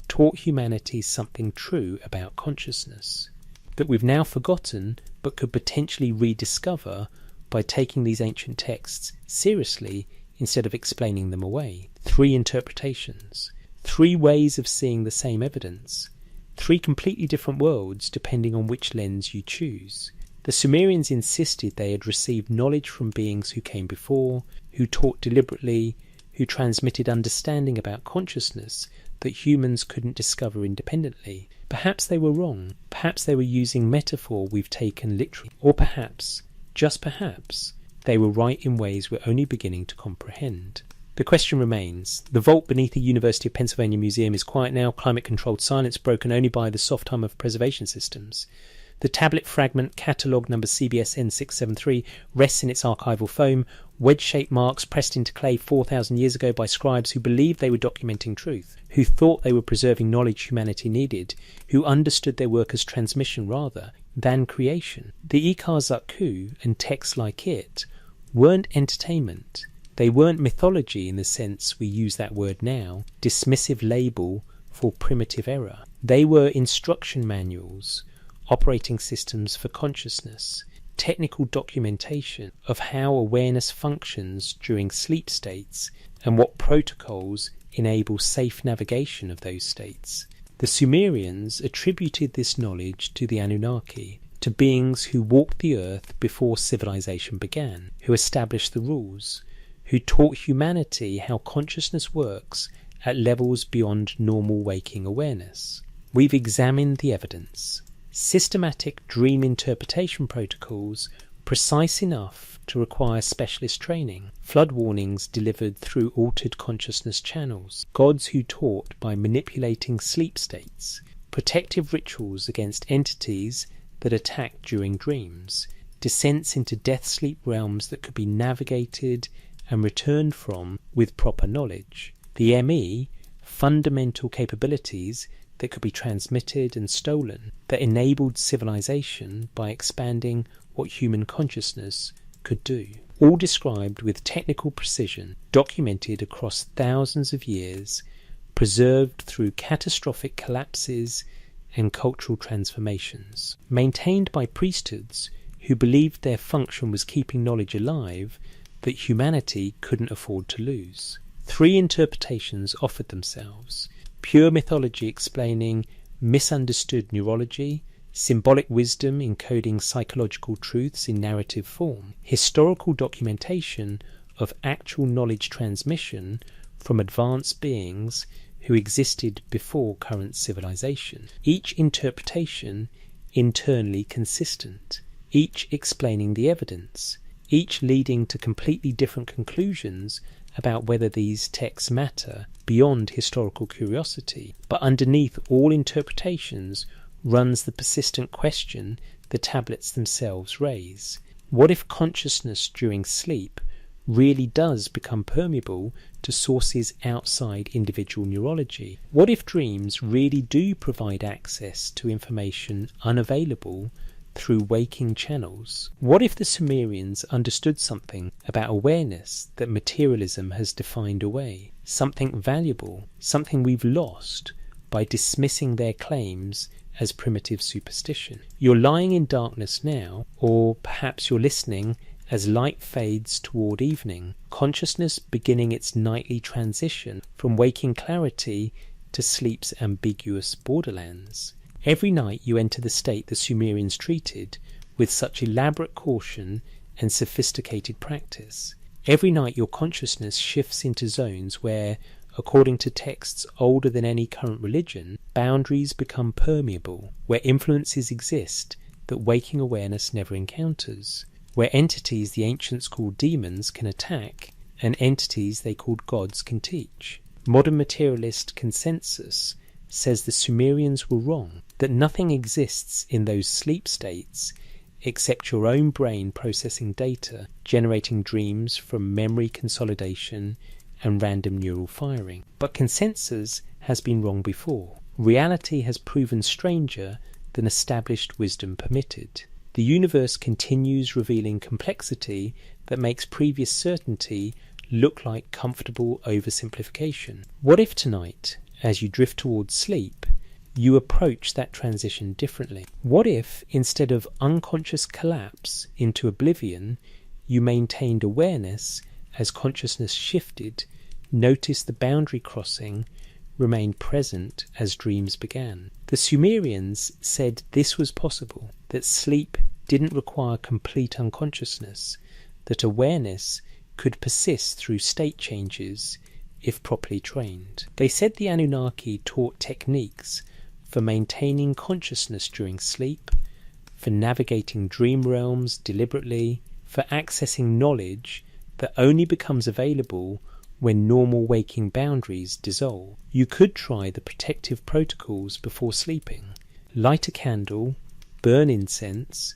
taught humanity something true about consciousness that we've now forgotten but could potentially rediscover by taking these ancient texts seriously instead of explaining them away. 3 interpretations, 3 ways of seeing the same evidence, 3 completely different worlds depending on which lens you choose. The Sumerians insisted they had received knowledge from beings who came before, who taught deliberately, who transmitted understanding about consciousness that humans couldn't discover independently. Perhaps they were wrong. Perhaps they were using metaphor we've taken literally. Or perhaps, just perhaps, they were right in ways we're only beginning to comprehend. The question remains. The vault beneath the University of Pennsylvania Museum is quiet now, climate-controlled silence broken only by the soft hum of preservation systems. The tablet fragment, catalogue number CBS N673, rests in its archival foam, wedge-shaped marks pressed into clay 4,000 years ago by scribes who believed they were documenting truth, who thought they were preserving knowledge humanity needed, who understood their work as transmission rather than creation. The Ikar-Zakku and texts like it weren't entertainment. They weren't mythology in the sense we use that word now, dismissive label for primitive error. They were instruction manuals, operating systems for consciousness, technical documentation of how awareness functions during sleep states and what protocols enable safe navigation of those states. The Sumerians attributed this knowledge to the Anunnaki, to beings who walked the earth before civilization began, who established the rules, who taught humanity how consciousness works at levels beyond normal waking awareness. We've examined the evidence. Systematic dream interpretation protocols precise enough to require specialist training, flood warnings delivered through altered consciousness channels, gods who taught by manipulating sleep states, protective rituals against entities that attack during dreams, descents into death-sleep realms that could be navigated and returned from with proper knowledge. The ME, fundamental capabilities that could be transmitted and stolen, that enabled civilization by expanding what human consciousness could do. all described with technical precision, documented across thousands of years, preserved through catastrophic collapses and cultural transformations, maintained by priesthoods who believed their function was keeping knowledge alive that humanity couldn't afford to lose. Three interpretations offered themselves: pure mythology explaining misunderstood neurology, symbolic wisdom encoding psychological truths in narrative form, historical documentation of actual knowledge transmission from advanced beings who existed before current civilization. Each interpretation internally consistent, each explaining the evidence, each leading to completely different conclusions about whether these texts matter beyond historical curiosity. But underneath all interpretations runs the persistent question the tablets themselves raise. What if consciousness during sleep really does become permeable to sources outside individual neurology? What if dreams really do provide access to information unavailable through waking channels? What if the Sumerians understood something about awareness that materialism has defined away? Something valuable, something we've lost by dismissing their claims as primitive superstition. You're lying in darkness now, or perhaps you're listening as light fades toward evening, consciousness beginning its nightly transition from waking clarity to sleep's ambiguous borderlands. Every night you enter the state the Sumerians treated with such elaborate caution and sophisticated practice. Every night your consciousness shifts into zones where, according to texts older than any current religion, boundaries become permeable, where influences exist that waking awareness never encounters, where entities the ancients called demons can attack and entities they called gods can teach. Modern materialist consensus says the Sumerians were wrong, that nothing exists in those sleep states except your own brain processing data, generating dreams from memory consolidation and random neural firing. But consensus has been wrong before. Reality has proven stranger than established wisdom permitted. The universe continues revealing complexity that makes previous certainty look like comfortable oversimplification. What if tonight, as you drift towards sleep, you approach that transition differently? What if, instead of unconscious collapse into oblivion, you maintained awareness as consciousness shifted, noticed the boundary crossing, remained present as dreams began? The Sumerians said this was possible, that sleep didn't require complete unconsciousness, that awareness could persist through state changes if properly trained. They said the Anunnaki taught techniques for maintaining consciousness during sleep, for navigating dream realms deliberately, for accessing knowledge that only becomes available when normal waking boundaries dissolve. You could try the protective protocols before sleeping. Light a candle, burn incense,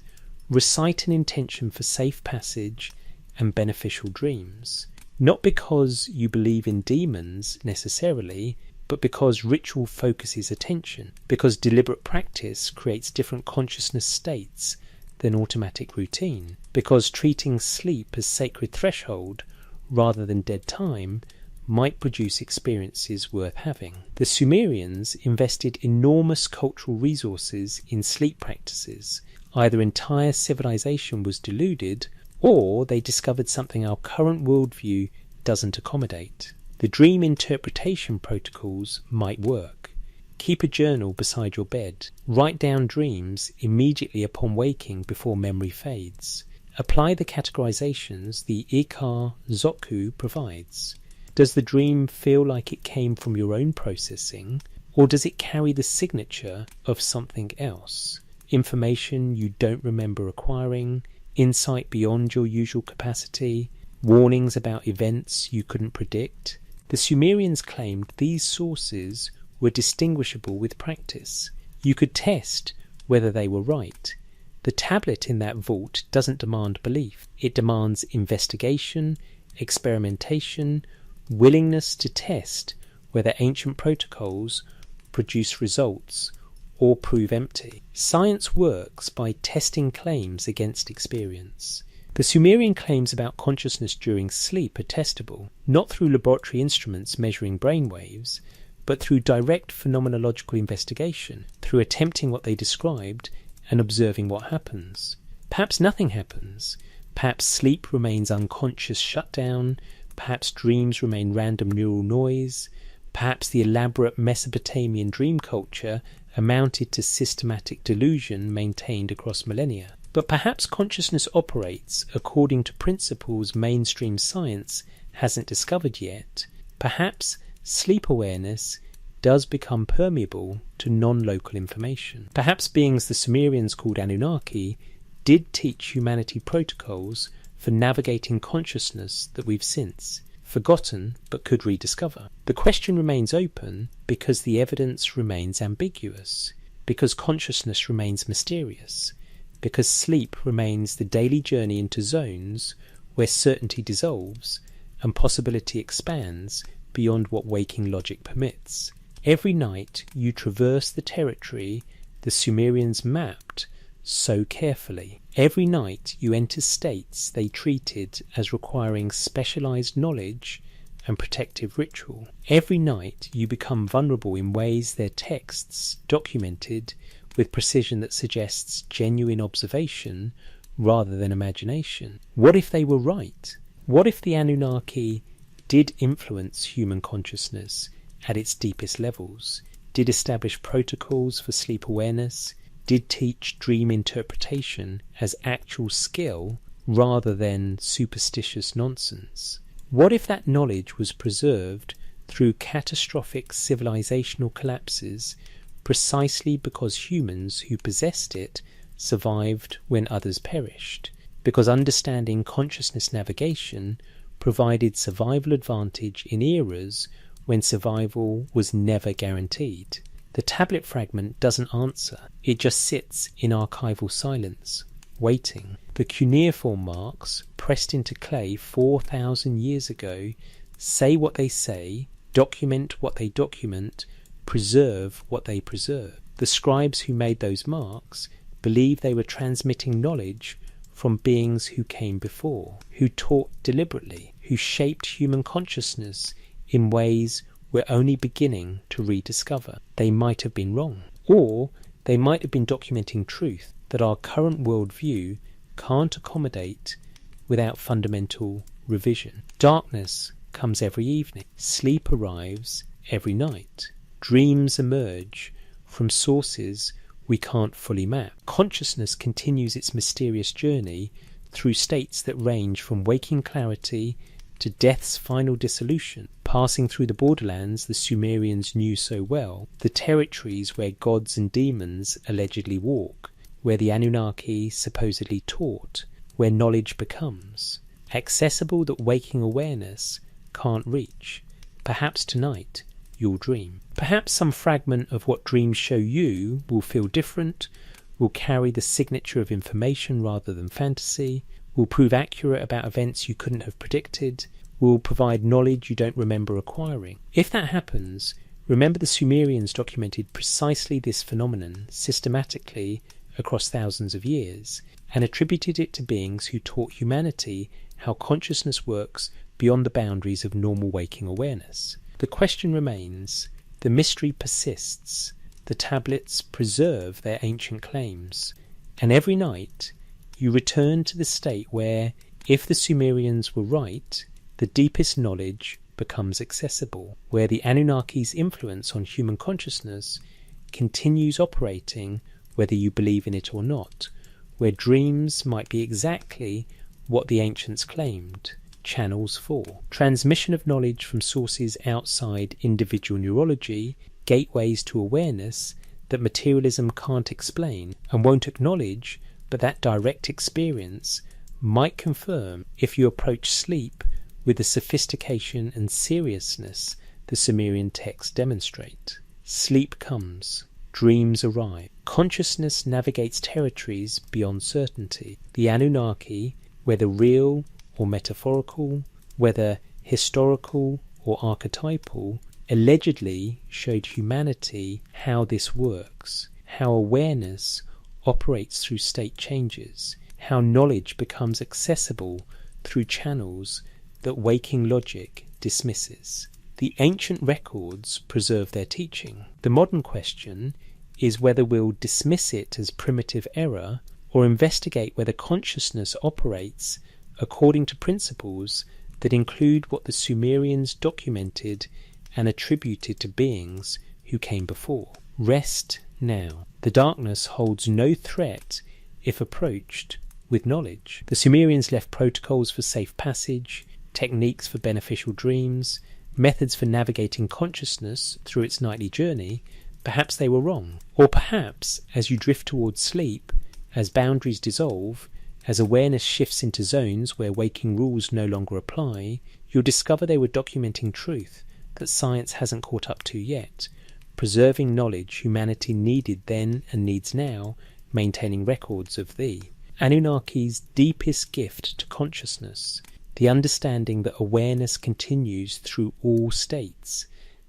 recite an intention for safe passage and beneficial dreams. Not because you believe in demons necessarily, but because ritual focuses attention, because deliberate practice creates different consciousness states than automatic routine, because treating sleep as sacred threshold rather than dead time might produce experiences worth having. The Sumerians invested enormous cultural resources in sleep practices. Either entire civilization was deluded, or they discovered something our current worldview doesn't accommodate. The dream interpretation protocols might work. Keep a journal beside your bed. Write down dreams immediately upon waking before memory fades. Apply the categorizations the Ikar Zoku provides. Does the dream feel like it came from your own processing, or does it carry the signature of something else? Information you don't remember acquiring, insight beyond your usual capacity, warnings about events you couldn't predict. The Sumerians claimed these sources were distinguishable with practice. You could test whether they were right. The tablet in that vault doesn't demand belief. It demands investigation, experimentation, willingness to test whether ancient protocols produce results or prove empty. Science works by testing claims against experience. The Sumerian claims about consciousness during sleep are testable, not through laboratory instruments measuring brainwaves, but through direct phenomenological investigation, through attempting what they described and observing what happens. Perhaps nothing happens. Perhaps sleep remains unconscious shutdown. Perhaps dreams remain random neural noise. Perhaps the elaborate Mesopotamian dream culture amounted to systematic delusion maintained across millennia. But perhaps consciousness operates according to principles mainstream science hasn't discovered yet. Perhaps sleep awareness does become permeable to non-local information. Perhaps beings the Sumerians called Anunnaki did teach humanity protocols for navigating consciousness that we've since forgotten but could rediscover. The question remains open because the evidence remains ambiguous, because consciousness remains mysterious, because sleep remains the daily journey into zones where certainty dissolves and possibility expands beyond what waking logic permits. Every night you traverse the territory the Sumerians mapped so carefully. Every night you enter states they treated as requiring specialized knowledge and protective ritual. Every night you become vulnerable in ways their texts documented with precision that suggests genuine observation rather than imagination. What if they were right? What if the Anunnaki did influence human consciousness at its deepest levels, did establish protocols for sleep awareness, did teach dream interpretation as actual skill rather than superstitious nonsense? What if that knowledge was preserved through catastrophic civilizational collapses precisely because humans who possessed it survived when others perished? Because understanding consciousness navigation provided survival advantage in eras when survival was never guaranteed. The tablet fragment doesn't answer. It just sits in archival silence, waiting. The cuneiform marks, pressed into clay 4,000 years ago, say what they say, document what they document, preserve what they preserve. The scribes who made those marks believed they were transmitting knowledge from beings who came before, who taught deliberately, who shaped human consciousness in ways we're only beginning to rediscover. They might have been wrong. Or they might have been documenting truth that our current worldview can't accommodate without fundamental revision. Darkness comes every evening. Sleep arrives every night. Dreams emerge from sources we can't fully map. Consciousness continues its mysterious journey through states that range from waking clarity to death's final dissolution, passing through the borderlands the Sumerians knew so well, the territories where gods and demons allegedly walk, where the Anunnaki supposedly taught, where knowledge becomes accessible that waking awareness can't reach. Perhaps tonight you'll dream. Perhaps some fragment of what dreams show you will feel different, will carry the signature of information rather than fantasy, will prove accurate about events you couldn't have predicted, will provide knowledge you don't remember acquiring. If that happens, remember the Sumerians documented precisely this phenomenon systematically across thousands of years, and attributed it to beings who taught humanity how consciousness works beyond the boundaries of normal waking awareness. The question remains, the mystery persists, the tablets preserve their ancient claims, and every night you return to the state where, if the Sumerians were right, the deepest knowledge becomes accessible, where the Anunnaki's influence on human consciousness continues operating whether you believe in it or not, where dreams might be exactly what the ancients claimed, channels for. Transmission of knowledge from sources outside individual neurology, gateways to awareness that materialism can't explain and won't acknowledge, but that direct experience might confirm if you approach sleep with the sophistication and seriousness the Sumerian texts demonstrate. Sleep comes, dreams arrive. Consciousness navigates territories beyond certainty. The Anunnaki, whether real or metaphorical, whether historical or archetypal, allegedly showed humanity how this works, how awareness operates through state changes, how knowledge becomes accessible through channels that waking logic dismisses. The ancient records preserve their teaching. The modern question is whether we'll dismiss it as primitive error or investigate whether consciousness operates according to principles that include what the Sumerians documented and attributed to beings who came before. Rest now. The darkness holds no threat if approached with knowledge. The Sumerians left protocols for safe passage, techniques for beneficial dreams, methods for navigating consciousness through its nightly journey. Perhaps they were wrong. Or perhaps, as you drift towards sleep, as boundaries dissolve, as awareness shifts into zones where waking rules no longer apply, you'll discover they were documenting truth that science hasn't caught up to yet, preserving knowledge humanity needed then and needs now, maintaining records of the Anunnaki's deepest gift to consciousness, the understanding that awareness continues through all states,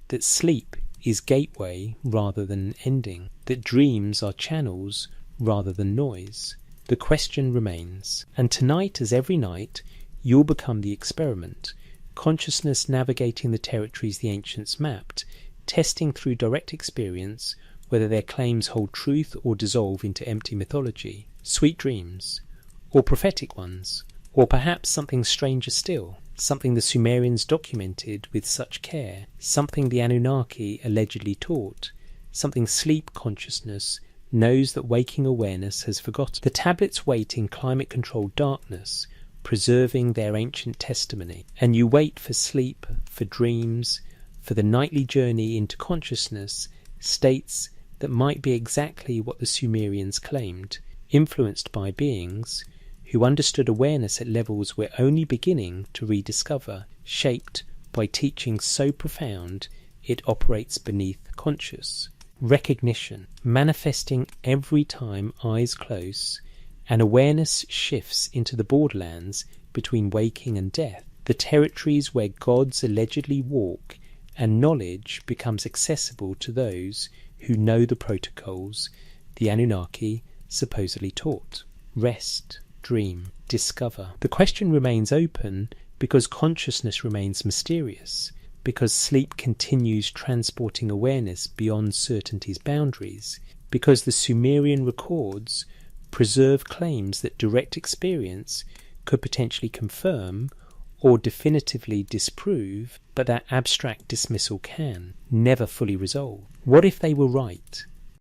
that sleep is gateway rather than ending, that dreams are channels rather than noise. The question remains, and tonight, as every night, you'll become the experiment, consciousness navigating the territories the ancients mapped, testing through direct experience whether their claims hold truth or dissolve into empty mythology, sweet dreams, or prophetic ones, or perhaps something stranger still, something the Sumerians documented with such care, something the Anunnaki allegedly taught, something sleep consciousness knows that waking awareness has forgotten. The tablets wait in climate-controlled darkness, preserving their ancient testimony, and you wait for sleep, for dreams, for the nightly journey into consciousness, states that might be exactly what the Sumerians claimed, influenced by beings who understood awareness at levels we're only beginning to rediscover, shaped by teaching so profound it operates beneath conscious. Recognition, manifesting every time eyes close, and awareness shifts into the borderlands between waking and death, the territories where gods allegedly walk, and knowledge becomes accessible to those who know the protocols the Anunnaki supposedly taught. Rest, dream, discover. The question remains open because consciousness remains mysterious, because sleep continues transporting awareness beyond certainty's boundaries, because the Sumerian records preserve claims that direct experience could potentially confirm or definitively disprove, but that abstract dismissal can never fully resolve. What if they were right?